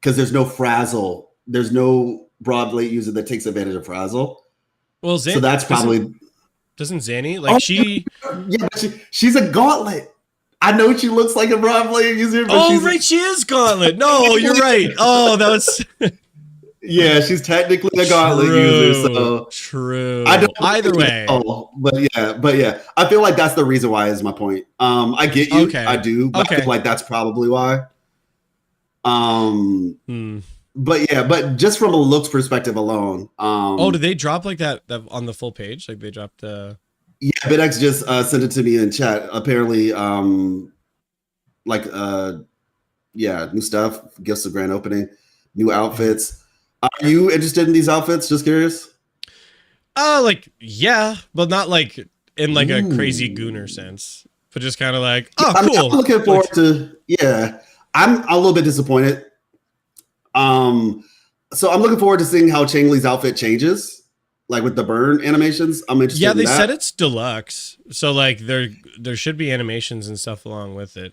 Speaker 16: Because there's no Frazzle. There's no Broadblade user that takes advantage of Frazzle.
Speaker 1: Well,
Speaker 16: so that's probably...
Speaker 1: Doesn't Zanny? Like, she...
Speaker 16: Yeah, but she's a Gauntlet. I know she looks like a Broadblade user, but
Speaker 1: right, she is Gauntlet. No, you're right. Oh, that was...
Speaker 16: Yeah, she's technically a Gauntlet user, so...
Speaker 1: True.
Speaker 16: I don't
Speaker 1: Either way.
Speaker 16: But yeah, I feel like that's the reason why is my point. I get you. Okay. I do, but I feel like that's probably why. But yeah, but just from a looks perspective alone.
Speaker 1: Did they drop like that on the full page? Like they dropped
Speaker 16: Yeah, BitX just sent it to me in chat. Apparently, new stuff, gifts of grand opening, new outfits. Are you interested in these outfits? Just curious.
Speaker 1: Yeah, but not like in like a crazy Gooner sense, but just kind of like, cool.
Speaker 16: I'm looking forward to. Yeah, I'm a little bit disappointed. So I'm looking forward to seeing how Changli's outfit changes, like with the burn animations. I'm interested.
Speaker 1: Yeah,
Speaker 16: in
Speaker 1: they
Speaker 16: that.
Speaker 1: said it's deluxe, so like there should be animations and stuff along with it.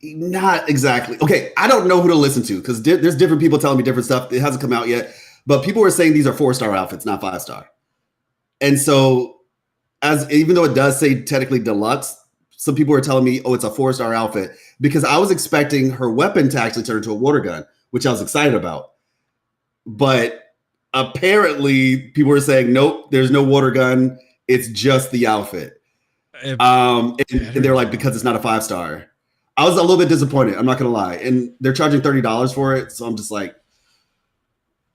Speaker 16: Not exactly. Okay, I don't know who to listen to because there's different people telling me different stuff. It hasn't come out yet, but people were saying these are 4-star outfits, not 5-star. And so, even though it does say technically deluxe, some people were telling me, oh, it's a 4-star outfit because I was expecting her weapon to actually turn into a water gun, which I was excited about. But apparently, people were saying, nope, there's no water gun. It's just the outfit. And they're like, because it's not a 5-star. I was a little bit disappointed. I'm not gonna lie, and they're charging $30 for it, so I'm just like,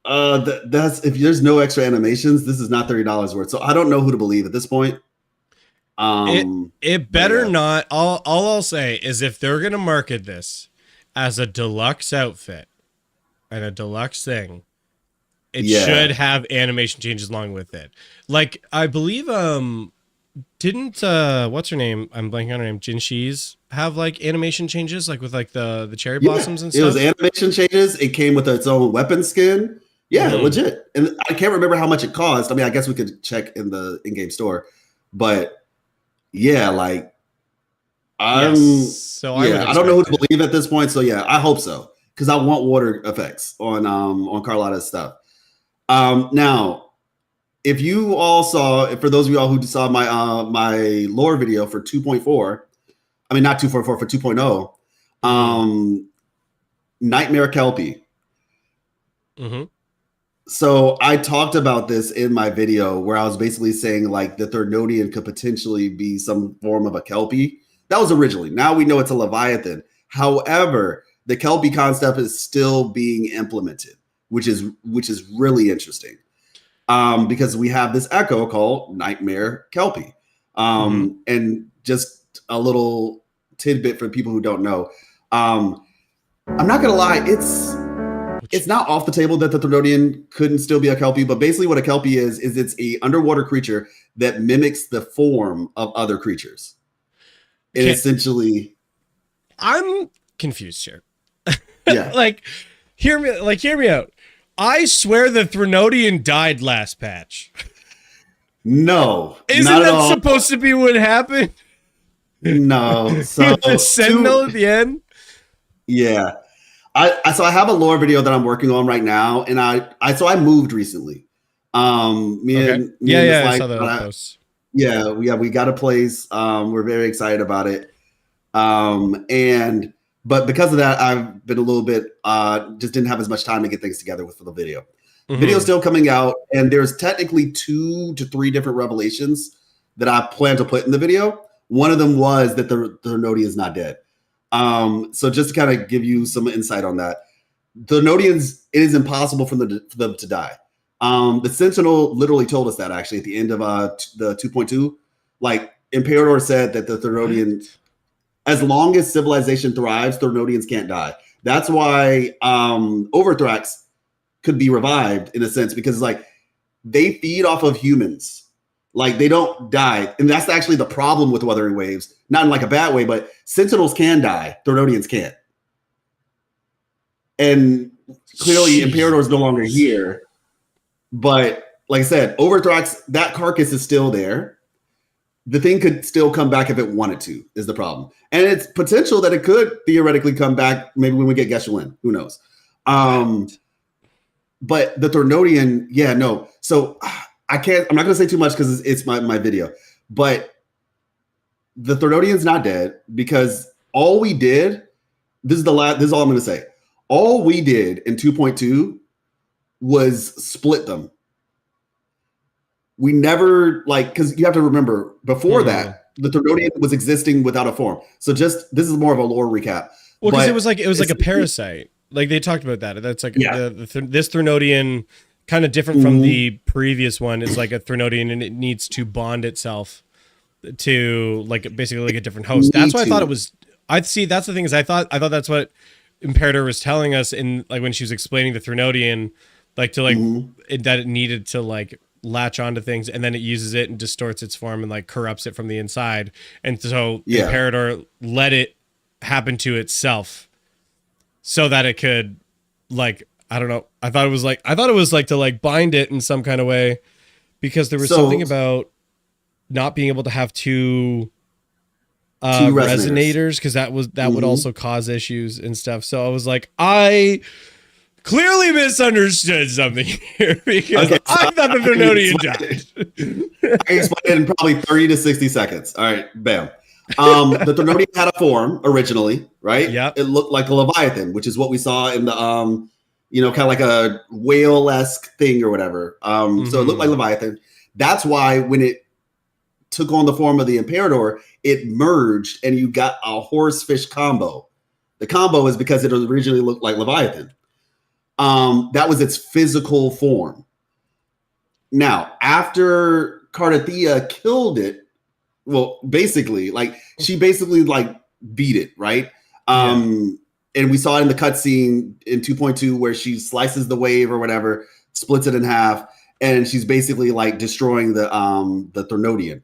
Speaker 16: that's if there's no extra animations, this is not $30 worth. So I don't know who to believe at this point.
Speaker 1: It better not. All I'll say is if they're gonna market this as a deluxe outfit and a deluxe thing, it should have animation changes along with it. Like I believe didn't what's her name? I'm blanking on her name. Jinshi's have like animation changes, like with like the cherry blossoms and stuff.
Speaker 16: It was animation changes. It came with its own weapon skin. Yeah, legit. And I can't remember how much it cost. I mean, I guess we could check in the in-game store, but yeah, like I don't know who to believe at this point. So yeah, I hope so because I want water effects on Carlotta's stuff. Now, if you all saw, for those of you all who saw my my lore video for 2.4, I mean not 2.4 for 2.0, Nightmare Kelpie.
Speaker 1: Mm-hmm.
Speaker 16: So I talked about this in my video where I was basically saying like the Thernodian could potentially be some form of a Kelpie. That was originally. Now we know it's a Leviathan. However, the Kelpie concept is still being implemented, which is really interesting. Because we have this echo called Nightmare Kelpie. And just a little tidbit for people who don't know. I'm not gonna lie, it's not off the table that the Thernodian couldn't still be a Kelpie, but basically what a Kelpie is it's a underwater creature that mimics the form of other creatures. And essentially,
Speaker 1: I'm confused here.
Speaker 16: Yeah.
Speaker 1: Hear me out. I swear the Thernodian died last patch.
Speaker 16: No.
Speaker 1: Isn't that supposed to be what happened?
Speaker 16: No. So
Speaker 1: the Sentinel at the end?
Speaker 16: Yeah. So I have a lore video that I'm working on right now, and I moved recently. I saw that post. Yeah, we got a place. We're very excited about it. But because of that, I've been a little bit just didn't have as much time to get things together for the video. Video's still coming out, and there's technically 2 to 3 different revelations that I plan to put in the video. One of them was that the Thernodian is not dead. So just to kind of give you some insight on that, the Thernodians, it is impossible for them to die. The Sentinel literally told us that actually at the end of the 2.2. Like Imperator said that the Thernodian, as long as civilization thrives, Thernodians can't die. That's why Overthrax could be revived in a sense, because like they feed off of humans. Like they don't die. And that's actually the problem with Wuthering Waves. Not in like a bad way, but Sentinels can die. Thernodians can't. And clearly Imperator is no longer here. But like I said, Overthrax, that carcass is still there. The thing could still come back if it wanted to, is the problem. And it's potential that it could theoretically come back maybe when we get Geshelin. Who knows? But the Thernodian, yeah, no. So I'm not going to say too much because it's my video. But the Thernodian's not dead because all we did, this is all I'm going to say. All we did in 2.2 was split them. We never because you have to remember before that the Thernodian was existing without a form. So this is more of a lore recap.
Speaker 1: Well, because it was like a parasite. Like they talked about that. That's like this Thernodian, kind of different from the previous one, is like a Thernodian, and it needs to bond itself to like basically like a different host. That's why I thought it was. That's the thing is I thought that's what Imperator was telling us in like when she was explaining the Thernodian, like to like that it needed to like latch onto things, and then it uses it and distorts its form and like corrupts it from the inside, and so Imperator let it happen to itself so that it could like I don't know. I thought it was like to like bind it in some kind of way, because there was something about not being able to have two resonators, because that would also cause issues and stuff. So I was like, I clearly misunderstood something here, because I thought the Thernodian died.
Speaker 16: I can explain it in probably 30 to 60 seconds. All right, bam. The Thernodian had a form originally, right?
Speaker 1: Yeah.
Speaker 16: It looked like a Leviathan, which is what we saw in the kind of like a whale-esque thing or whatever. So it looked like Leviathan. That's why when it took on the form of the Imperator, it merged and you got a horse-fish combo. The combo is because it originally looked like Leviathan. That was its physical form. Now, after Cartethyia killed it, well, basically, she beat it, right? And we saw it in the cutscene in 2.2 where she slices the wave or whatever, splits it in half, and she's basically like destroying the Thernodian,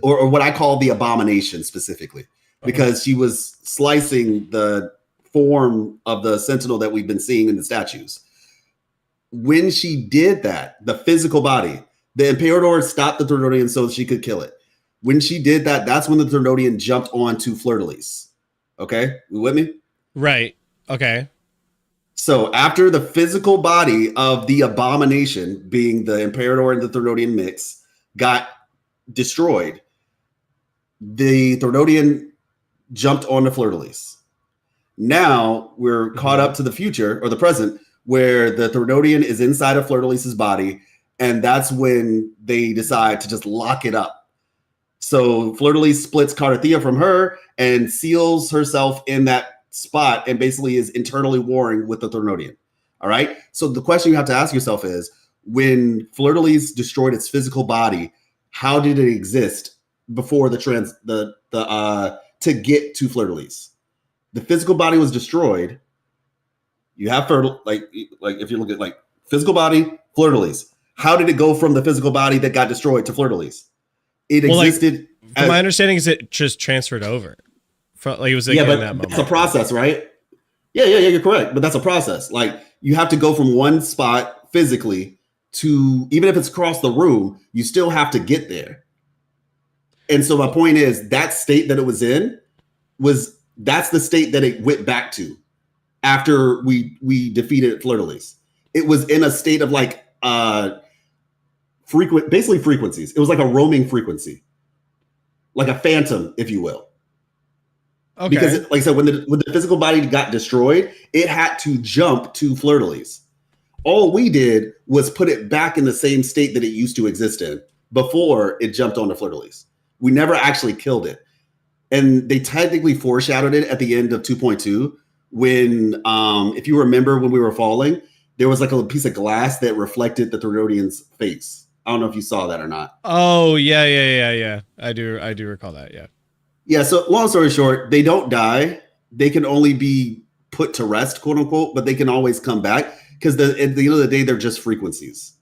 Speaker 16: or what I call the abomination specifically, because she was slicing the form of the Sentinel that we've been seeing in the statues. When she did that, the physical body, the Imperator stopped the Thernodian so she could kill it. When she did that, that's when the Thernodian jumped onto Fleur-de-Lis. Okay, you with me?
Speaker 1: Right. Okay.
Speaker 16: So after the physical body of the abomination, being the Imperator and the Threnodian mix, got destroyed, the Threnodian jumped on the Fleur-de-Lis. Now we're caught up to the future, or the present, where the Threnodian is inside of Fleur-de-Lis's body, and that's when they decide to just lock it up. So Fleur-de-Lis splits Cartethyia from her and seals herself in that spot and basically is internally warring with the Threnodian. All right? So the question you have to ask yourself is, when Fleur-de-Lis destroyed its physical body, how did it exist before to get to Fleur-de-Lis? The physical body was destroyed. You have like if you look at like physical body, Fleur-de-Lis. How did it go from the physical body that got destroyed to Fleur-de-Lis? It existed.
Speaker 1: From my understanding, is it just transferred over? It was in that moment.
Speaker 16: It's a process, right? Yeah, you're correct. But that's a process. Like you have to go from one spot physically to, even if it's across the room, you still have to get there. And so my point is, that state that it was in that's the state that it went back to after we defeated Fleur-de-Lis. It was in a state of like basically frequencies. It was like a roaming frequency, like a phantom, if you will.
Speaker 1: Okay.
Speaker 16: Because like I said, when the physical body got destroyed, it had to jump to Fleur-de-Lis. All we did was put it back in the same state that it used to exist in before it jumped onto Fleur-de-Lis. We never actually killed it. And they technically foreshadowed it at the end of 2.2 when, if you remember when we were falling, there was like a piece of glass that reflected the Threnodian's face. I don't know if you saw that or not.
Speaker 1: Oh, yeah. I do recall that, yeah.
Speaker 16: Yeah, so long story short, they don't die. They can only be put to rest, quote unquote, but they can always come back because at the end of the day, they're just frequencies.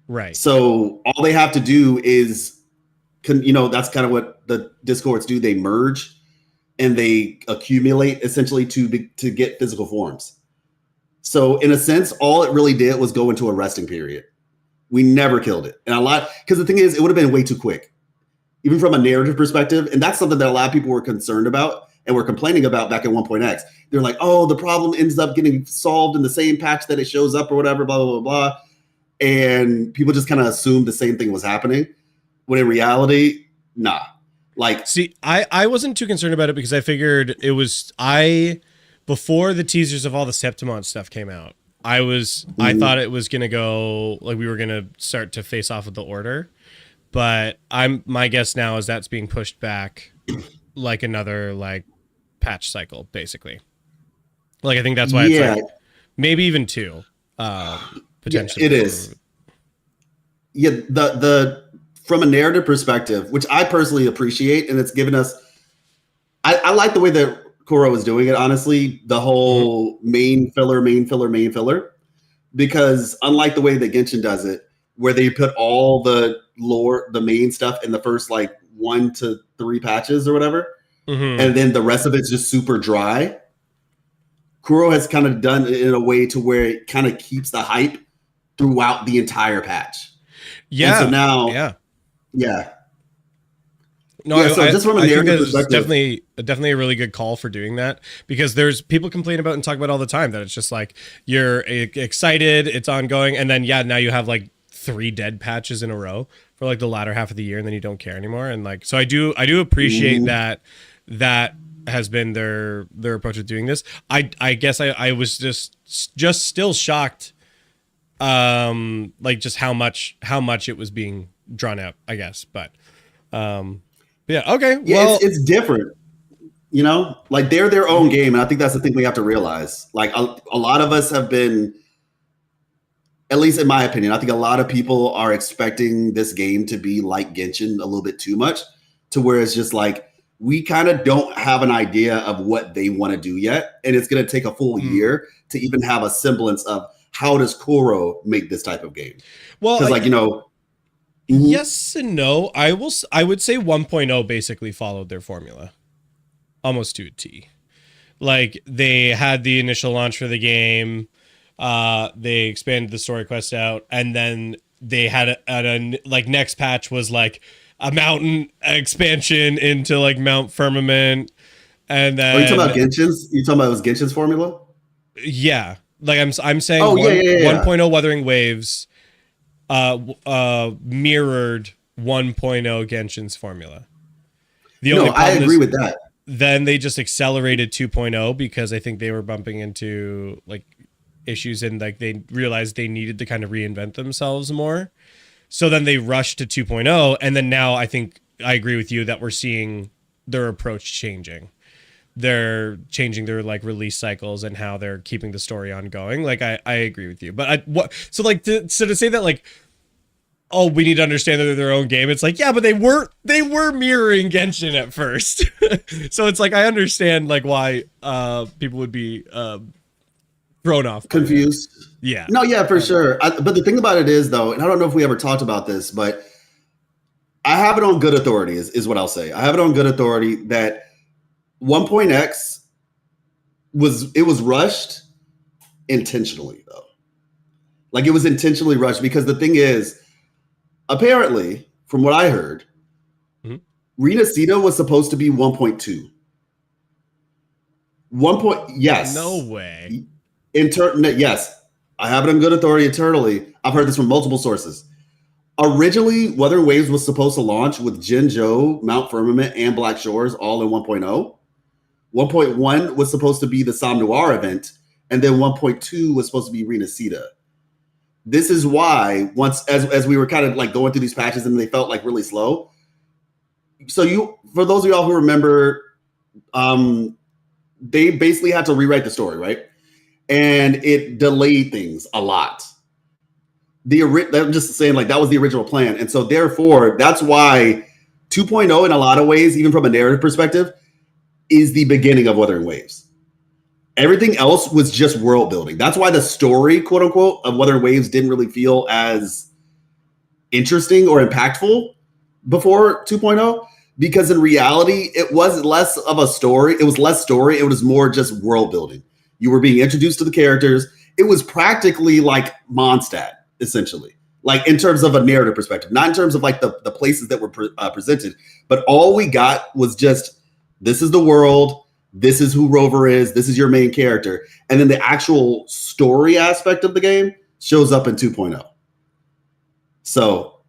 Speaker 1: Right.
Speaker 16: So all they have to do is, that's kind of what the discords do. They merge and they accumulate essentially to get physical forms. So in a sense, all it really did was go into a resting period. We never killed it. And because the thing is, it would have been way too quick, even from a narrative perspective. And that's something that a lot of people were concerned about and were complaining about back at 1.x. They're like, oh, the problem ends up getting solved in the same patch that it shows up or whatever, blah, blah, blah, blah. And people just kind of assumed the same thing was happening. When in reality, nah.
Speaker 1: See, I wasn't too concerned about it because I figured it was before the teasers of all the Septimont stuff came out, I thought it was gonna go like we were gonna start to face off with the Order, but my guess now is that's being pushed back like another patch cycle, basically. Like I think that's why it's maybe even 2, potentially.
Speaker 16: It is. Yeah, the from a narrative perspective, which I personally appreciate, and it's given us, I like the way that Kuro is doing it, honestly, the whole main filler, because unlike the way that Genshin does it, where they put all the lore, the main stuff in the first 1 to 3 patches or whatever, and then the rest of it's just super dry, Kuro has kind of done it in a way to where it kind of keeps the hype throughout the entire patch.
Speaker 1: Yeah.
Speaker 16: And so now,
Speaker 1: yeah.
Speaker 16: Just from a narrative perspective,
Speaker 1: definitely a really good call for doing that, because there's people complain about and talk about all the time that it's just like you're excited, it's ongoing, and then now you have 3 dead patches in a row for the latter half of the year, and then you don't care anymore. And so I do appreciate that has been their approach of doing this. I guess I was just still shocked, just how much it was being drawn out, I guess, but yeah, okay. Well,
Speaker 16: it's different, they're their own game. And I think that's the thing we have to realize. A lot of us have been, at least in my opinion, I think a lot of people are expecting this game to be like Genshin a little bit too much, to where it's just we kind of don't have an idea of what they want to do yet. And it's going to take a full year to even have a semblance of how does Kuro make this type of game?
Speaker 1: Well, because yes and no. I would say 1.0 basically followed their formula almost to a T. They had the initial launch for the game, they expanded the story quest out, and then they had a next patch was a mountain expansion into Mount Firmament, And then
Speaker 16: are you talking about Genshin's? You talking about it was Genshin's formula?
Speaker 1: Yeah, like I'm saying. 1.0 Wuthering Waves mirrored 1.0 Genshin's formula.
Speaker 16: I agree with that.
Speaker 1: Then they just accelerated 2.0 because I think they were bumping into like issues and like they realized they needed to kind of reinvent themselves more. So then they rushed to 2.0, and then now I think I agree with you that we're seeing their approach changing. They're changing their like release cycles and how they're keeping the story ongoing. Like I agree with you, but to say that like, oh, we need to understand that they're their own game. It's like, yeah, but they were mirroring Genshin at first. So it's like I understand like why people would be thrown off,
Speaker 16: confused.
Speaker 1: Yeah.
Speaker 16: No, yeah, for sure. But the thing about it is though, and I don't know if we ever talked about this, but I have it on good authority is what I'll say. I have it on good authority that 1.x was rushed intentionally though. Like it was intentionally rushed because the thing is, apparently, from what I heard, Renacita was supposed to be 1.2. Yes.
Speaker 1: No way.
Speaker 16: Yes. I have it on good authority internally. I've heard this from multiple sources. Originally, Wuthering Waves was supposed to launch with Jinzhou, Mount Firmament, and Black Shores all in 1.0. 1.1 was supposed to be the Som Noir event, and then 1.2 was supposed to be Renacita. This is why once as we were kind of like going through these patches and they felt like really slow. So for those of y'all who remember, they basically had to rewrite the story, right? And it delayed things a lot. I'm just saying like that was the original plan. And so therefore, that's why 2.0 in a lot of ways, even from a narrative perspective, is the beginning of Wuthering Waves. Everything else was just world building. That's why the story, quote unquote, of Wuthering Waves didn't really feel as interesting or impactful before 2.0, because in reality, it was less of a story. It was less story. It was more just world building. You were being introduced to the characters. It was practically like Mondstadt, essentially, like in terms of a narrative perspective, not in terms of like the places that were presented, but all we got was just, this is the world. This is who Rover is. This is your main character. And then the actual story aspect of the game shows up in 2.0. So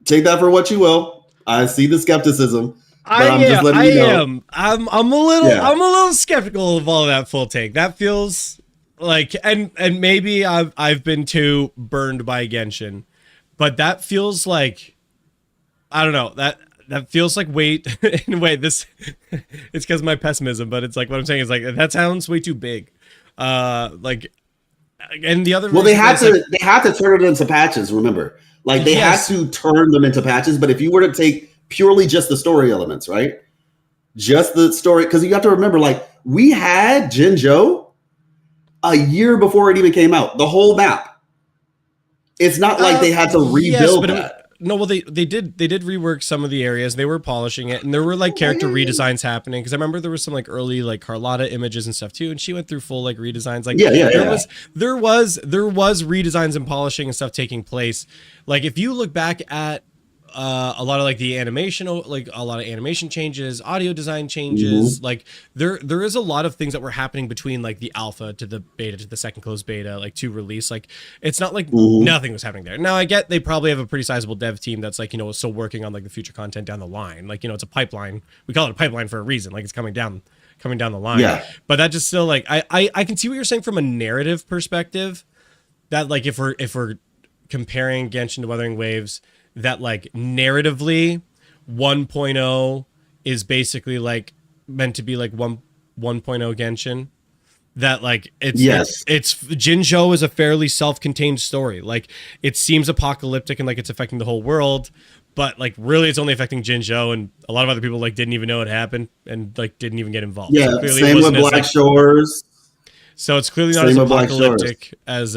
Speaker 16: take that for what you will. I see the skepticism. But I'm just letting you know.
Speaker 1: I'm a little skeptical of all that full take. That feels like, and maybe I've been too burned by Genshin, but that feels like, I don't know, that feels like this it's because of my pessimism, but it's like what I'm saying is like that sounds way too big. Like, and the other
Speaker 16: they had to turn it into patches. Remember, like they had to turn them into patches. But if you were to take purely just the story elements, right? Just the story, because you have to remember, like we had Jinzhou a year before it even came out. The whole map. It's not like they had to rebuild that.
Speaker 1: No, well, they did rework some of the areas. They were polishing it, and there were like character redesigns happening. Because I remember there was some like early like Carlotta images and stuff too, and she went through full like redesigns. Like there was redesigns and polishing and stuff taking place. Like if you look back at a lot of like the animation, like a lot of animation changes, audio design changes. Like there is a lot of things that were happening between like the alpha to the beta to the second closed beta, like to release. Like it's not like nothing was happening there. Now I get they probably have a pretty sizable dev team that's like, still working on like the future content down the line. Like, it's a pipeline. We call it a pipeline for a reason. Like it's coming down the line. Yeah. But that just still like I can see what you're saying from a narrative perspective, that like if we're comparing Genshin to Wuthering Waves, that like narratively 1.0 is basically like meant to be like 1.0 Genshin, that like it's Jinzhou is a fairly self-contained story. Like it seems apocalyptic and like it's affecting the whole world, but like really it's only affecting Jinzhou, and a lot of other people like didn't even know it happened and like didn't even get involved.
Speaker 16: Yeah,
Speaker 1: so
Speaker 16: same with Black Shores.
Speaker 1: So it's clearly not as apocalyptic as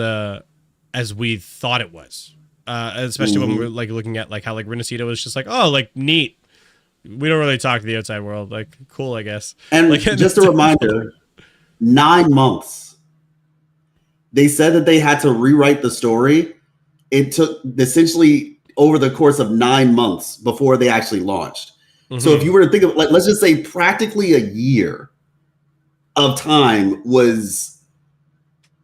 Speaker 1: we thought it was. Especially when we're like looking at like how like Renacita was just like, oh, like neat. We don't really talk to the outside world. Like cool, I guess.
Speaker 16: And
Speaker 1: like,
Speaker 16: just a reminder, 9 months. They said that they had to rewrite the story. It took essentially over the course of 9 months before they actually launched. So if you were to think of like, let's just say practically a year of time was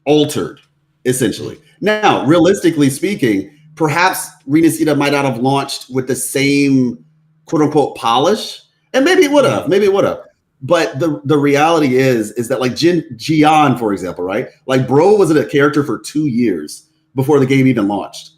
Speaker 16: altered, essentially. Now, realistically speaking, perhaps Renacida might not have launched with the same quote unquote polish, and maybe it would have. But the reality is that like Gian, for example, right? Like bro was a character for 2 years before the game even launched.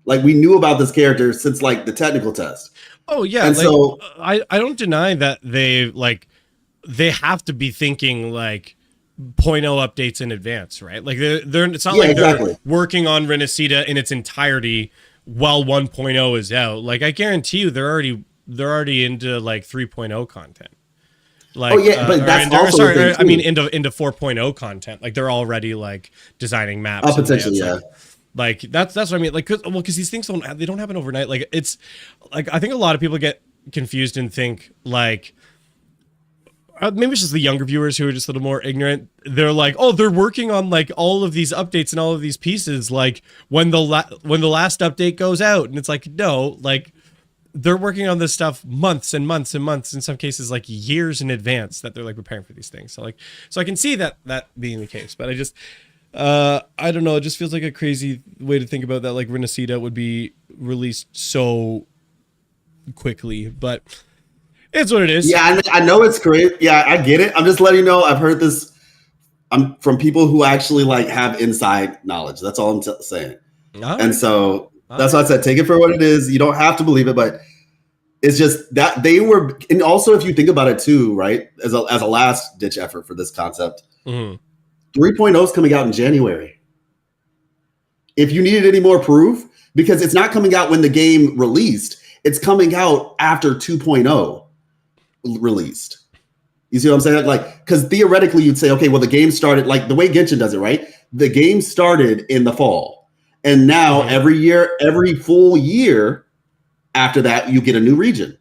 Speaker 16: Like we knew about this character since like the technical test.
Speaker 1: Oh yeah,
Speaker 16: and
Speaker 1: like,
Speaker 16: so
Speaker 1: I don't deny that they have to be thinking like 0.0 updates in advance, right? Like they're it's not like they're working on Renacida in its entirety while 1.0 is out. Like I guarantee you they're already into like 3.0 content. Like,
Speaker 16: but that's also
Speaker 1: sorry. I mean, into 4.0 content. Like they're already like designing maps.
Speaker 16: Potentially, yeah.
Speaker 1: Like that's what I mean. Like, because these things don't happen overnight. Like it's like I think a lot of people get confused and think like maybe it's just the younger viewers who are just a little more ignorant. They're like, oh, they're working on like all of these updates and all of these pieces. Like when the last update goes out, and it's like no, like. They're working on this stuff months and months and months, in some cases like years in advance that they're like preparing for these things. So I can see that being the case, but I just, I don't know. It just feels like a crazy way to think about that. Like Renacida would be released so quickly, but it's what it is.
Speaker 16: Yeah, I know it's crazy. Yeah, I get it. I'm just letting you know. I've heard this from people who actually like have inside knowledge. That's all I'm saying. And so that's why I said, take it for what it is. You don't have to believe it, but it's just that they were, and also if you think about it too, right? As a last ditch effort for this concept, 3.0 is coming out in January. If you needed any more proof, because it's not coming out when the game released, it's coming out after 2.0 released. You see what I'm saying? Like, because theoretically you'd say, okay, well the game started like the way Genshin does it, right? The game started in the fall. And now every full year after that, you get a new region.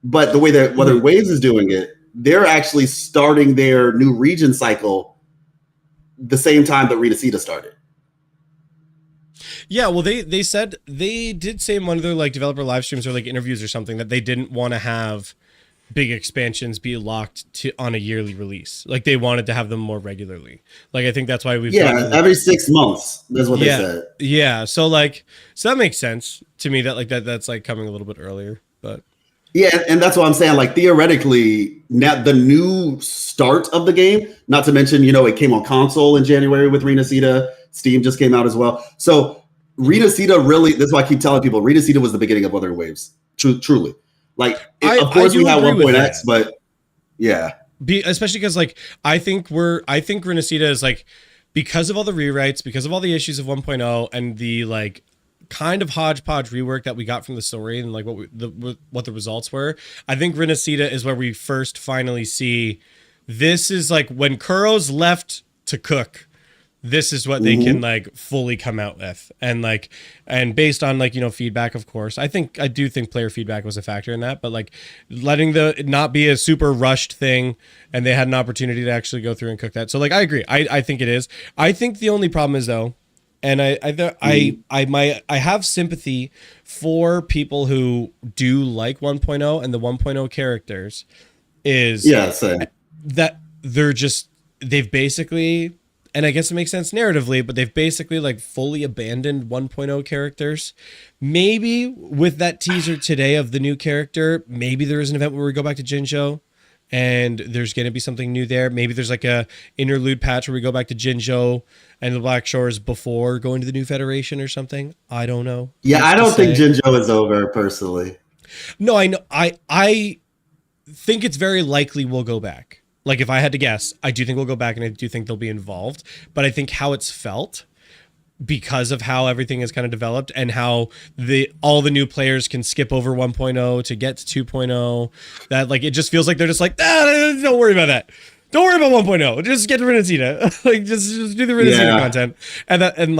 Speaker 16: But the way that Wuthering Waves is doing it, they're actually starting their new region cycle the same time that Renacida started.
Speaker 1: Yeah, well, they did say in one of their like developer live streams or like interviews or something that they didn't want to have big expansions be locked to on a yearly release. Like they wanted to have them more regularly. Like I think that's why we've
Speaker 16: every 6 months. That's what they said.
Speaker 1: Yeah. So that makes sense to me that like that's like coming a little bit earlier. But
Speaker 16: yeah, and that's what I'm saying. Like theoretically, now the new start of the game, not to mention, it came on console in January with Renacida. Steam just came out as well. So Renacida really, that's why I keep telling people, Renacida was the beginning of Wuthering Waves. Truly. Like, of course we have 1.x, but yeah.
Speaker 1: Especially because like I think Renacida is like, because of all the rewrites, because of all the issues of 1.0 and the like kind of hodgepodge rework that we got from the story and like what the results were, I think Renacida is where we first finally see this is like when Kuro's left to cook. This is what they can like fully come out with, and based on like feedback, of course. I do think player feedback was a factor in that, but like letting it not be a super rushed thing, and they had an opportunity to actually go through and cook that. So like I agree. I think it is. I think the only problem is though, and I have sympathy for people who do like 1.0 and the 1.0 characters is that they've basically. And I guess it makes sense narratively, but they've basically like fully abandoned 1.0 characters. Maybe with that teaser today of the new character, maybe there is an event where we go back to Jinzhou and there's going to be something new there. Maybe there's like a interlude patch where we go back to Jinzhou and the Black Shores before going to the new Federation or something. I don't know.
Speaker 16: Yeah, I don't think Jinzhou is over personally.
Speaker 1: No, I know. I think it's very likely we'll go back. Like if I had to guess, I do think we'll go back and I do think they'll be involved, but I think how it's felt because of how everything is kind of developed and how all the new players can skip over 1.0 to get to 2.0, that like, it just feels like they're just like, don't worry about that. Don't worry about 1.0. Just get to Renacida. Like just do the Renacida content. And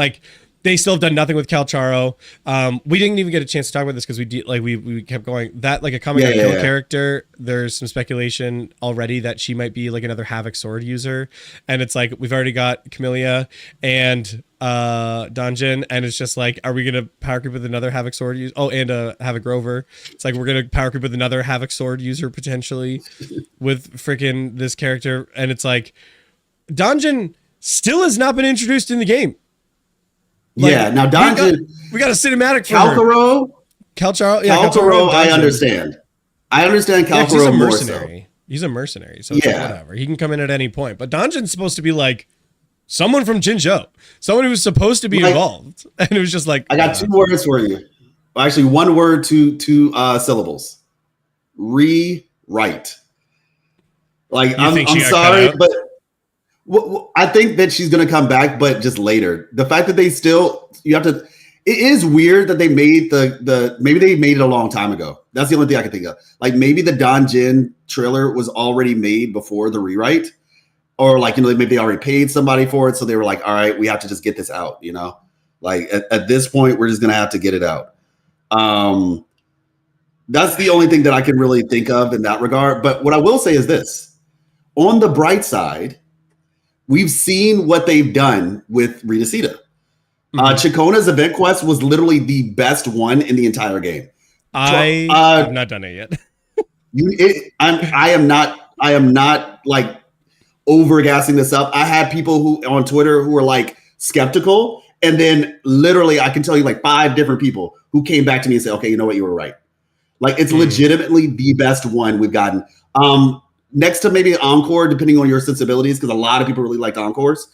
Speaker 1: They still have done nothing with Calcharo. We didn't even get a chance to talk about this because we kept going. That like a Kami ga Kill character, there's some speculation already that she might be like another Havoc sword user. And it's like we've already got Camellia and Donjin, and it's just like, are we gonna power creep with another Havoc sword user? Oh, and Havoc Rover. It's like we're gonna power creep with another Havoc sword user potentially with freaking this character. And it's like Donjin still has not been introduced in the game. Like,
Speaker 16: now Donjin,
Speaker 1: we got a cinematic for
Speaker 16: Calcharo,
Speaker 1: Calcharo,
Speaker 16: I understand. I understand Calcharo
Speaker 1: he's a
Speaker 16: more
Speaker 1: mercenary. He's a mercenary, so it's like, whatever. He can come in at any point. But Donjin's supposed to be like someone from Jinzhou, someone who was supposed to be involved, and it was just like,
Speaker 16: I got 2 words for you. Well, actually, 1 word, two syllables. Rewrite. Like I'm sorry, but. Well, I think that she's going to come back, but just later. The fact that they still, it is weird that they made maybe they made it a long time ago. That's the only thing I can think of. Like maybe the Donjin trailer was already made before the rewrite, or like, maybe they already paid somebody for it. So they were like, all right, we have to just get this out, like at this point, we're just going to have to get it out. That's the only thing that I can really think of in that regard. But what I will say is this, on the bright side, we've seen what they've done with Rita Sita. Chikona's event quest was literally the best one in the entire game.
Speaker 1: I have not done it yet.
Speaker 16: I am not like overgassing this up. I had people who on Twitter who were like skeptical, and then literally I can tell you like 5 different people who came back to me and said, okay, you know what, you were right. Like it's legitimately the best one we've gotten. Next to maybe Encore, depending on your sensibilities, because a lot of people really like Encores.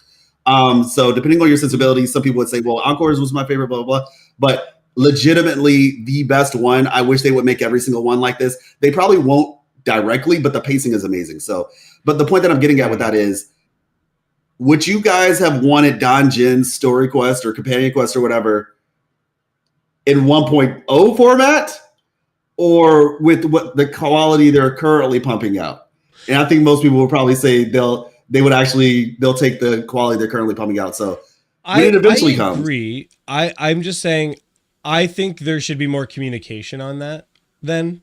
Speaker 16: So depending on your sensibilities, some people would say, well, Encores was my favorite, blah, blah, blah. But legitimately the best one. I wish they would make every single one like this. They probably won't directly, but the pacing is amazing. So, but the point that I'm getting at with that is, would you guys have wanted Donjin's story quest or companion quest or whatever in 1.0 format, or with what the quality they're currently pumping out? And I think most people will probably say they'll take the quality they're currently pumping out. So when it eventually comes.
Speaker 1: I agree. I'm just saying, I think there should be more communication on that then.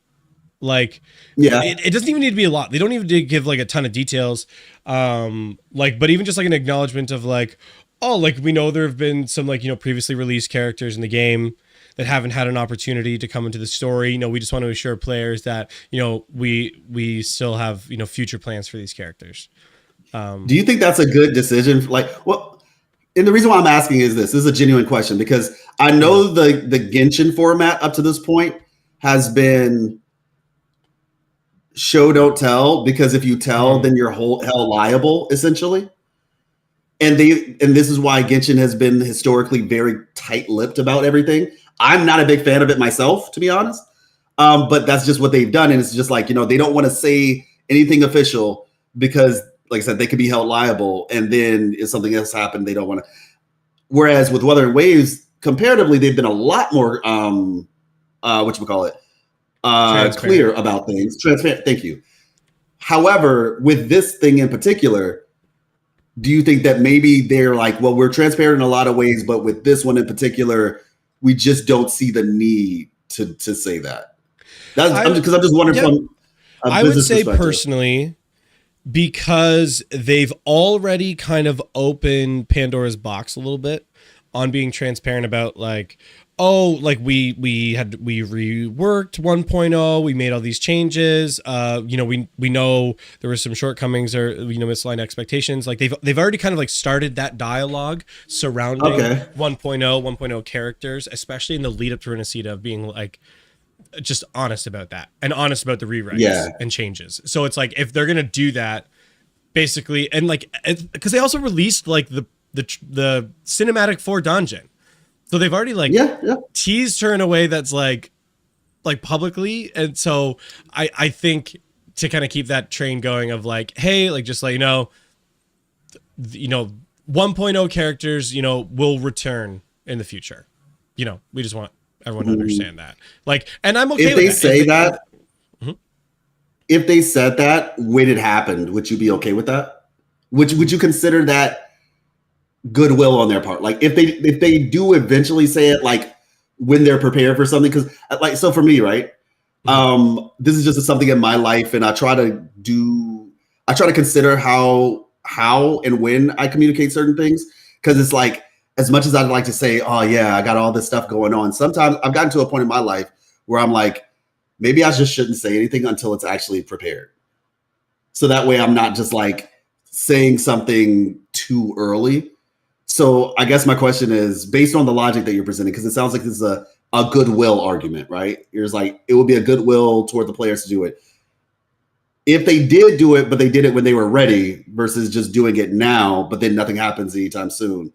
Speaker 1: Like, it doesn't even need to be a lot. They don't even need to give like a ton of details. But even just like an acknowledgement of like, oh, like we know there have been some like, previously released characters in the game that haven't had an opportunity to come into the story. We just want to assure players that, we still have, future plans for these characters.
Speaker 16: Do you think that's a good decision? Like, and the reason why I'm asking is this is a genuine question, because I know the Genshin format up to this point has been show don't tell, because if you tell, then you're held liable essentially. And this is why Genshin has been historically very tight-lipped about everything. I'm not a big fan of it myself, to be honest. But that's just what they've done. And it's just like, they don't want to say anything official because, like I said, they could be held liable. And then if something else happened, they don't want to. Whereas with Wuthering Waves, comparatively, they've been a lot more, clear about things. Transparent. Thank you. However, with this thing in particular, do you think that maybe they're like, well, we're transparent in a lot of ways, but with this one in particular, we just don't see the need to say that? I'm just wondering from
Speaker 1: I would say personally, because they've already kind of opened Pandora's box a little bit on being transparent about like, oh, like we reworked 1.0, we made all these changes. We know there were some shortcomings or misaligned expectations. Like they've already kind of like started that dialogue surrounding 1.0 characters, especially in the lead up to Renacita, of being like just honest about that and honest about the rewrites and changes. So it's like if they're gonna do that, basically, and like because they also released like the cinematic for Donjin. So they've already like teased her in a way that's like publicly. And so I think to kind of keep that train going of like, hey, like just let 1.0 characters, will return in the future. We just want everyone to understand that. Like, and I'm okay
Speaker 16: if
Speaker 1: with
Speaker 16: they
Speaker 1: that.
Speaker 16: Say that. If they said that when it happened, would you be okay with that? Would you consider that goodwill on their part. Like if they do eventually say it, like when they're prepared for something, because like so for me, right? This is just something in my life, and I try to consider how and when I communicate certain things, because it's like, as much as I'd like to say, oh yeah, I got all this stuff going on, sometimes I've gotten to a point in my life where I'm like, maybe I just shouldn't say anything until it's actually prepared. So that way I'm not just like saying something too early. So I guess my question is, based on the logic that you're presenting, because it sounds like this is a goodwill argument, right? You're just like, it would be a goodwill toward the players to do it. If they did do it, but they did it when they were ready versus just doing it now, but then nothing happens anytime soon.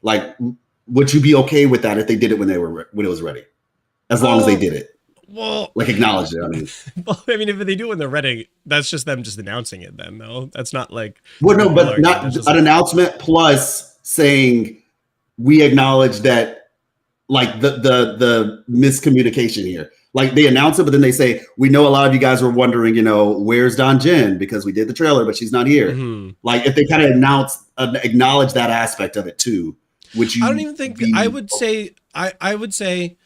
Speaker 16: Like, would you be okay with that if they did it when it was ready? As long as they did it.
Speaker 1: Well,
Speaker 16: like acknowledge it. I mean,
Speaker 1: well, I mean, if they do when they're ready, that's just them just announcing it then, though. That's not like...
Speaker 16: Well, no, but not an announcement plus saying we acknowledge that, like, the miscommunication here. Like, they announce it, but then they say, we know a lot of you guys were wondering, you know, where's Don Jen? Because we did the trailer, but she's not here.
Speaker 1: Mm-hmm.
Speaker 16: Like, if they kind of acknowledge that aspect of it too, which you...
Speaker 1: I don't even think... I would say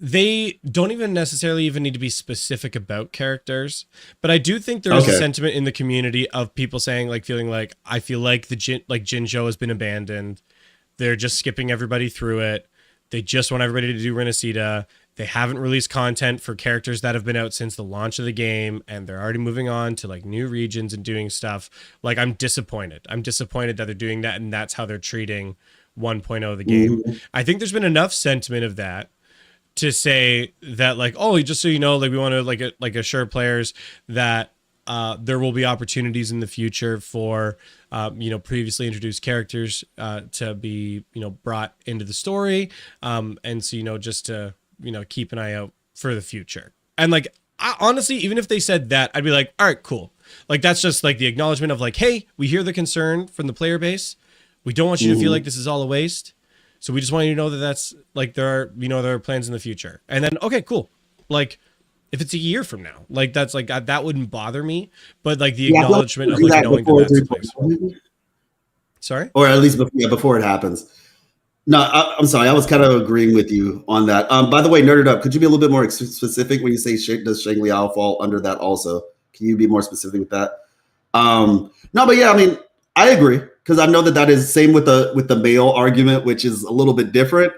Speaker 1: they don't even necessarily even need to be specific about characters, but I do think there is a sentiment in the community of people saying, like, feeling like, I feel like the Jinzhou has been abandoned. They're just skipping everybody through it. They just want everybody to do Renacida. They haven't released content for characters that have been out since the launch of the game, and they're already moving on to like new regions and doing stuff. Like, I'm disappointed. I'm disappointed that they're doing that, and that's how they're treating 1.0 of the game. Mm-hmm. I think there's been enough sentiment of that to say that, like, oh, just so you know, like, we want to like assure players that there will be opportunities in the future for previously introduced characters to be brought into the story, and so just to keep an eye out for the future. And like, honestly, even if they said that, I'd be like, all right, cool. Like, that's just like the acknowledgement of like, hey, we hear the concern from the player base. We don't want you to feel like this is all a waste. So we just want you to know that that's like, there are plans in the future. And then, okay, cool. Like, if it's a year from now, like, that's like, that wouldn't bother me. But like the acknowledgement of like knowing that that's the place. Sorry?
Speaker 16: Or at least before it happens. No, I'm sorry. I was kind of agreeing with you on that. By the way, Nerded Up, could you be a little bit more specific when you say does Shang Liao fall under that also? Can you be more specific with that? No, but yeah, I mean, I agree, because I know that is same with the male argument, which is a little bit different.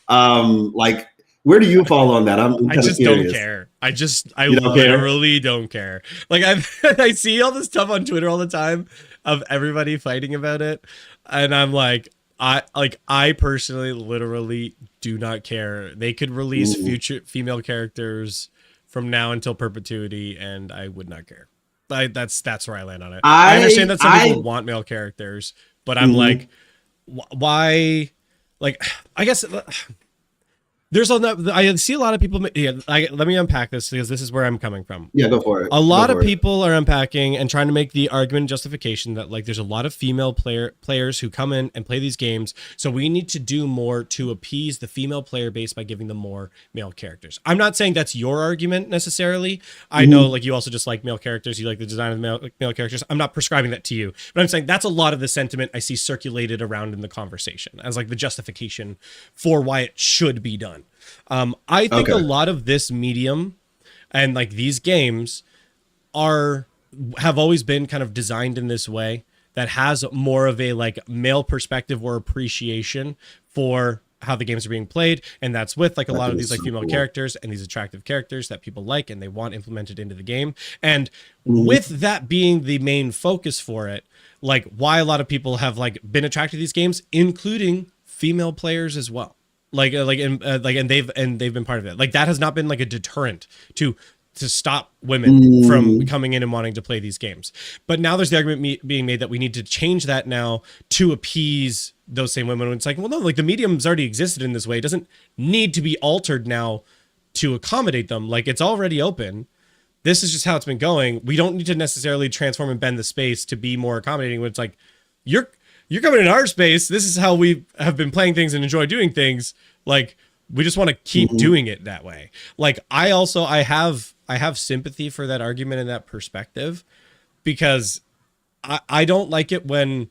Speaker 16: Like, where do you fall on that?
Speaker 1: I just don't care. I literally don't care. Like, I see all this stuff on Twitter all the time of everybody fighting about it, and I'm like, I personally literally do not care. They could release future female characters from now until perpetuity, and I would not care. That's where I land on it. I understand that some people want male characters, but I'm like, why? Like, I guess I see a lot of people. Yeah, let me unpack this, because this is where I'm coming from.
Speaker 16: Yeah, go for it.
Speaker 1: A lot of people are unpacking and trying to make the argument and justification that, like, there's a lot of female players who come in and play these games, so we need to do more to appease the female player base by giving them more male characters. I'm not saying that's your argument necessarily. I know, like, you also just like male characters. You like the design of male characters. I'm not prescribing that to you, but I'm saying that's a lot of the sentiment I see circulated around in the conversation as like the justification for why it should be done. I think a lot of this medium and like these games have always been kind of designed in this way that has more of a like male perspective or appreciation for how the games are being played, and that's with like a lot of these like female characters and these attractive characters that people like and they want implemented into the game. And with that being the main focus for it, like why a lot of people have like been attracted to these games, including female players as well. And they've been part of it. Like, that has not been like a deterrent to stop women from coming in and wanting to play these games. But now there's the argument being made that we need to change that now to appease those same women. It's like, well, no, like the medium's already existed in this way. It doesn't need to be altered now to accommodate them. Like, it's already open. This is just how it's been going. We don't need to necessarily transform and bend the space to be more accommodating when it's like, you're coming in our space. This is how we have been playing things and enjoy doing things. Like, we just want to keep doing it that way. Like, I have sympathy for that argument and that perspective, because I don't like it when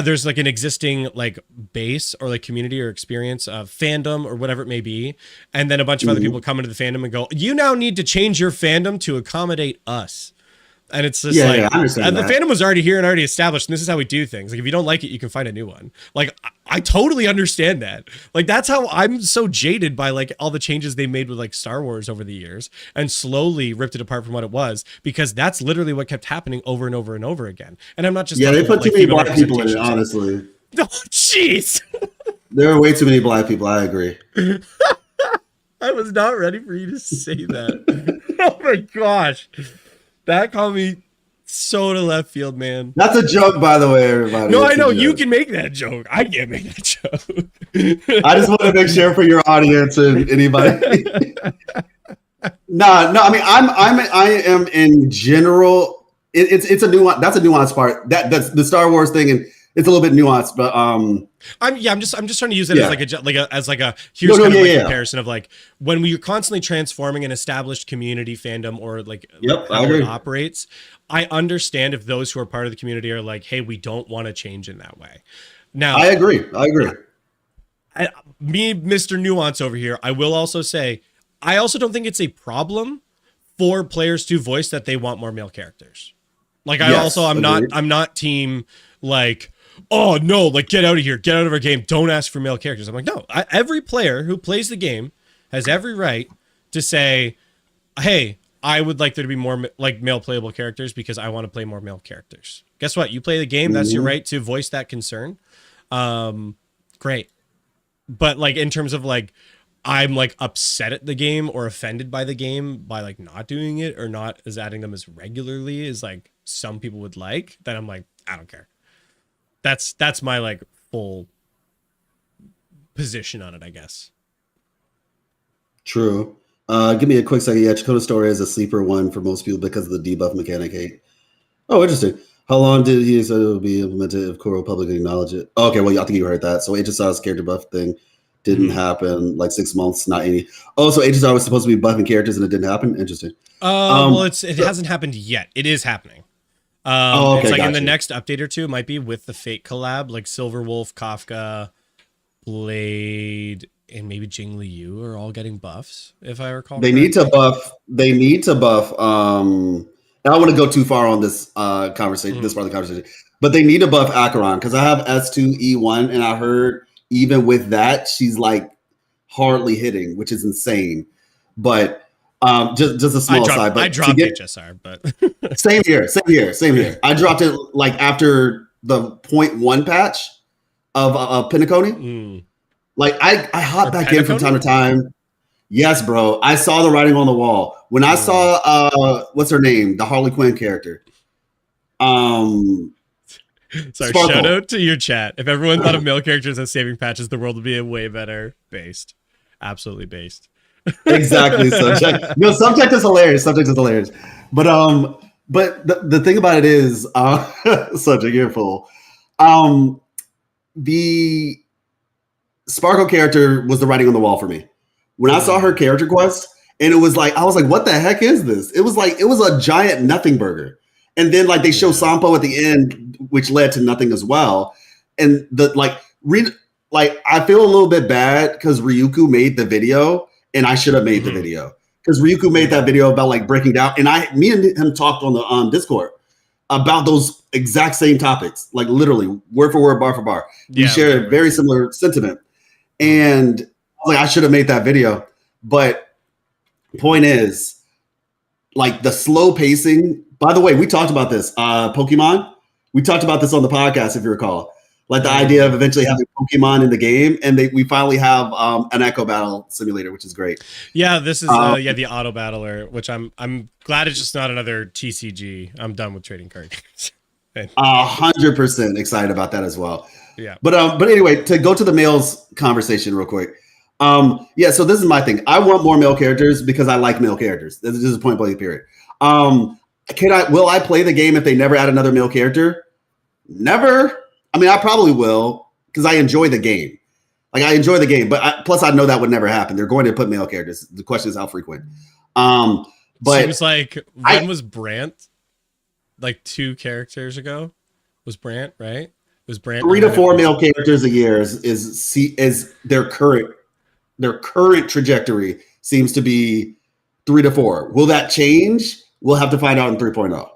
Speaker 1: there's like an existing like base or like community or experience of fandom or whatever it may be, and then a bunch of other people come into the fandom and go, you now need to change your fandom to accommodate us. And it's just
Speaker 16: I understand
Speaker 1: the
Speaker 16: that.
Speaker 1: fandom was already here and already established, and this is how we do things. Like if you don't like it, you can find a new one. Like I totally understand that. Like that's how I'm so jaded by like all the changes they made with like Star Wars over the years and slowly ripped it apart from what it was, because that's literally what kept happening over and over and over again. And I'm not just
Speaker 16: they put
Speaker 1: about,
Speaker 16: too
Speaker 1: like,
Speaker 16: many black people in it, honestly.
Speaker 1: Oh, jeez.
Speaker 16: There are way too many black people. I agree.
Speaker 1: I was not ready for you to say that. Oh my gosh. That caught me so to left field, man.
Speaker 16: That's a joke, by the way, everybody.
Speaker 1: No,
Speaker 16: That's
Speaker 1: I know.
Speaker 16: a joke.
Speaker 1: You can make that joke. I can't make that joke.
Speaker 16: I just want to make sure for your audience and anybody. No. I mean, I am in general. It's a nuance. That's a nuanced part. That's the Star Wars thing, and it's a little bit nuanced. But
Speaker 1: I'm just trying to use it as like a here's kind of a comparison of like when we are constantly transforming an established community fandom or like how it operates. I understand if those who are part of the community are like, hey, we don't want to change in that way. Now,
Speaker 16: I agree.
Speaker 1: Me, Mr. Nuance over here, I will also say, I also don't think it's a problem for players to voice that they want more male characters. Like I'm not team like, oh no, like get out of here, get out of our game, don't ask for male characters. I'm like, no, every player who plays the game has every right to say, hey, I would like there to be more like male playable characters because I want to play more male characters. Guess what? You play the game. That's your right to voice that concern. Great. But like in terms of like, I'm like upset at the game or offended by the game by like not doing it or not as adding them as regularly as like some people would like, then I'm like, I don't care. That's my like full position on it, I guess.
Speaker 16: True. Give me a quick second. Yeah, Chakotay Story is a sleeper one for most people because of the debuff mechanic hate. Oh, interesting. How long did he say it would be implemented if Core Republic acknowledge it? Oh, okay, well, I think you heard that. So HSR's character buff thing didn't happen, like 6 months, not any. Oh, so HSR was supposed to be buffing characters and it didn't happen? Interesting.
Speaker 1: Well, it hasn't happened yet. It is happening. Okay, it's like in the next update or two, it might be with the Fate collab, like Silver Wolf, Kafka, Blade, and maybe Jing Liu are all getting buffs, if I recall.
Speaker 16: They need to buff. I don't want to go too far on this conversation, this part of the conversation, but they need to buff Acheron because I have S2E1, and I heard even with that, she's like hardly hitting, which is insane. But just a small side. But
Speaker 1: I dropped HSR, but
Speaker 16: same here. I dropped it like after the 0.1 patch of Pinnacle. Like I hop back in from time to time. Yes, bro. I saw the writing on the wall when I saw what's her name, the Harley Quinn character.
Speaker 1: Sorry,
Speaker 16: Sparkle.
Speaker 1: shout out to your chat. If everyone thought of male characters as saving patches, the world would be a way better based. Absolutely based.
Speaker 16: Exactly. Subject. No, subject is hilarious. But the thing about it is, subject, you're full. The Sparkle character was the writing on the wall for me. When I saw her character quest, and it was like, I was like, what the heck is this? It was a giant nothing burger. And then like they show Sampo at the end, which led to nothing as well. And I feel a little bit bad because Ryuku made the video and I should have made the video. Because Ryuku made that video about like breaking down. And me and him talked on the Discord about those exact same topics, like literally word for word, bar for bar. We shared a very similar sentiment. And like I should have made that video, but point is, like the slow pacing. By the way, we talked about this. Pokemon. We talked about this on the podcast, if you recall. Like the idea of eventually having Pokemon in the game, and we finally have an Echo Battle simulator, which is great.
Speaker 1: Yeah, this is the Auto Battler, which I'm glad it's just not another TCG. I'm done with trading card games.
Speaker 16: 100% excited about that as well.
Speaker 1: Yeah,
Speaker 16: but anyway, to go to the males conversation real quick. So this is my thing. I want more male characters because I like male characters. This is point blank period. Will I play the game if they never add another male character? Never. I mean, I probably will because I enjoy the game. Like I enjoy the game, but plus I know that would never happen. They're going to put male characters. The question is how frequent. But
Speaker 1: seems like when was Brant? Like 2 characters ago was Brant, right? Was Brand
Speaker 16: 3 to 4 male characters a year is their current trajectory seems to be 3 to 4. Will that change? We'll have to find out in 3.0.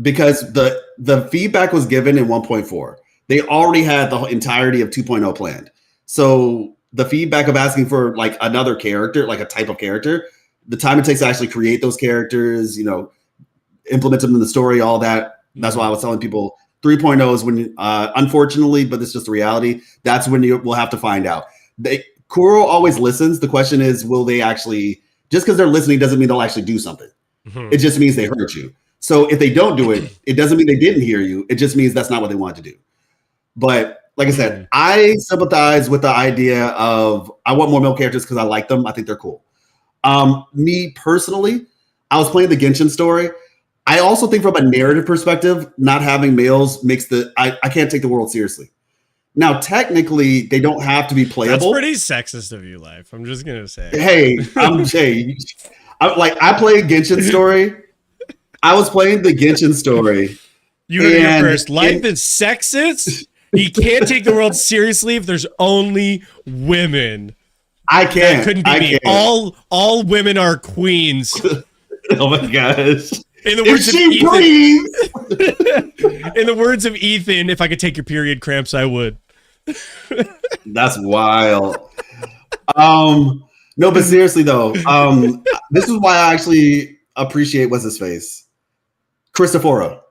Speaker 16: Because the feedback was given in 1.4. They already had the entirety of 2.0 planned. So the feedback of asking for like another character, like a type of character, the time it takes to actually create those characters, implement them in the story, all that. That's why I was telling people 3.0 is when, unfortunately, but this is just the reality. That's when we'll have to find out. Kuro always listens. The question is, will they actually, just because they're listening doesn't mean they'll actually do something. It just means they heard you. So if they don't do it, it doesn't mean they didn't hear you. It just means that's not what they wanted to do. But like I said, I sympathize with the idea of I want more male characters because I like them. I think they're cool. Me personally, I was playing the Genshin story. I also think from a narrative perspective, not having males makes I can't take the world seriously. Now, technically, they don't have to be playable.
Speaker 1: That's pretty sexist of you, Life. I'm just gonna say.
Speaker 16: Hey, I played Genshin story. I was playing the Genshin story.
Speaker 1: You heard it here first. Life is sexist. He can't take the world seriously if there's only women.
Speaker 16: I can't.
Speaker 1: That couldn't be me. All women are queens.
Speaker 16: Oh my gosh.
Speaker 1: In the words of Ethan. In the words of Ethan, if I could take your period cramps, I would.
Speaker 16: That's wild. No, but seriously though, this is why I actually appreciate what's his face, Cristoforo.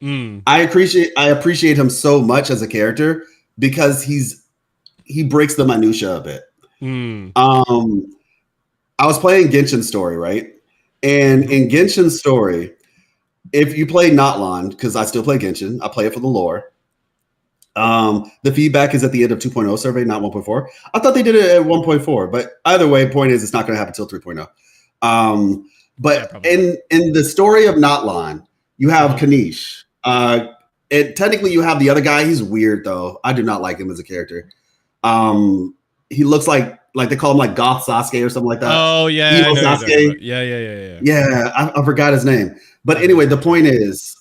Speaker 16: I appreciate him so much as a character because he breaks the minutia a bit. I was playing Genshin Story, right? And in Genshin Story, if you play Notland, because I still play Genshin, I play it for the lore. The feedback is at the end of 2.0 survey, not 1.4. I thought they did it at 1.4, but either way, point is it's not going to happen until 3.0. But in the story of Notland, you have Kanish. And technically you have the other guy. He's weird though. I do not like him as a character. He looks like they call him like Goth Sasuke or something like that.
Speaker 1: Oh yeah,
Speaker 16: Emo Sasuke.
Speaker 1: Yeah.
Speaker 16: Yeah, I forgot his name. But anyway, the point is,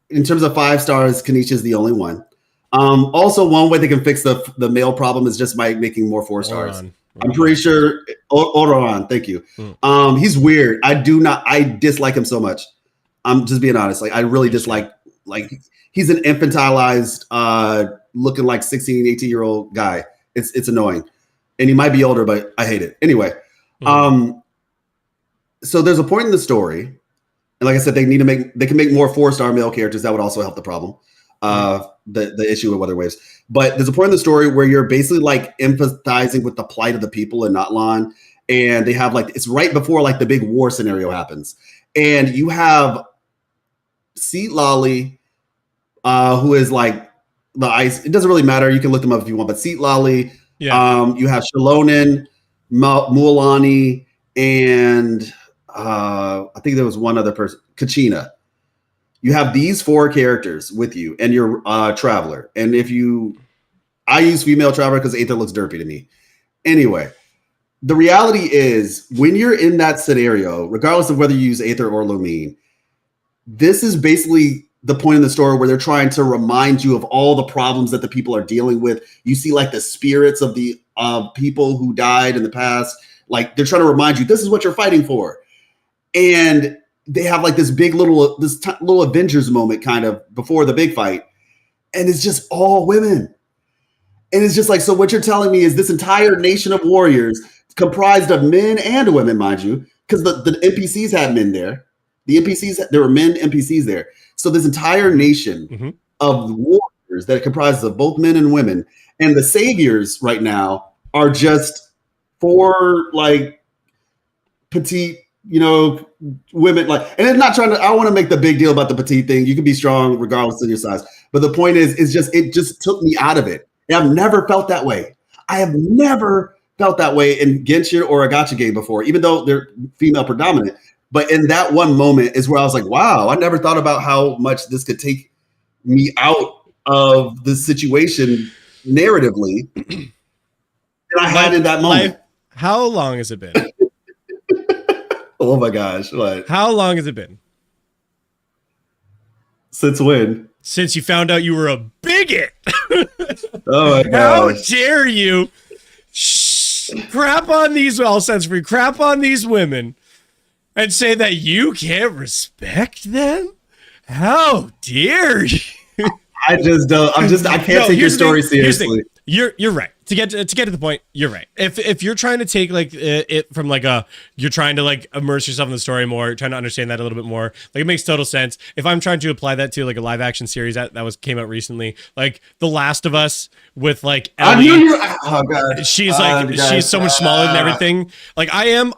Speaker 16: in terms of 5 stars, Kanish is the only one. Also, one way they can fix the male problem is just by making more 4 stars. I'm pretty sure Ororan, thank you. He's weird. I dislike him so much. I'm just being honest. Like I really dislike, he's an infantilized, looking like 16, 18-year-old guy. It's annoying. And he might be older, but I hate it. Anyway, so there's a point in the story, and like I said, they can make more 4-star male characters. That would also help the problem. The issue with weather waves. But there's a point in the story where you're basically like empathizing with the plight of the people in Notland, and they have it's right before like the big war scenario happens, and you have Seat Lolly, who is like the ice. It doesn't really matter. You can look them up if you want. But Seat Lolly, you have Shalonen, Mualani, and I think there was one other person, Kachina. You have these 4 characters with you and your traveler. And I use female traveler because Aether looks derpy to me. Anyway, the reality is when you're in that scenario, regardless of whether you use Aether or Lumine, this is basically the point in the story where they're trying to remind you of all the problems that the people are dealing with. You see like the spirits of the people who died in the past. Like they're trying to remind you, this is what you're fighting for. And they have like this little Avengers moment kind of before the big fight. And it's just all women. And it's just like, so what you're telling me is this entire nation of warriors comprised of men and women, mind you, because the NPCs had men there. There were men NPCs there. So this entire nation of warriors that comprises of both men and women. And the saviors right now are just 4 like petite, women, and it's not I don't want to make the big deal about the petite thing. You can be strong regardless of your size. But the point is, it just took me out of it. And I've never felt that way. I have never felt that way in Genshin or a gacha game before, even though they're female predominant. But in that one moment is where I was like, wow, I never thought about how much this could take me out of the situation narratively. And I had in that moment.
Speaker 1: How long has it been?
Speaker 16: Oh my gosh, what?
Speaker 1: How long has it been?
Speaker 16: Since when?
Speaker 1: since you found out you were a bigot.
Speaker 16: Oh my
Speaker 1: How dare you crap on these, all sense free, crap on these women and say that you can't respect them? How dare you?
Speaker 16: I just don't. I can't take your story seriously.
Speaker 1: You're right. To get to the point, you're right. If you're trying to take like it from like you're trying to like immerse yourself in the story more, trying to understand that a little bit more, like it makes total sense. If I'm trying to apply that to like a live action series that came out recently, like The Last of Us with like Ellie,
Speaker 16: oh god,
Speaker 1: she's so much smaller than everything. Like I am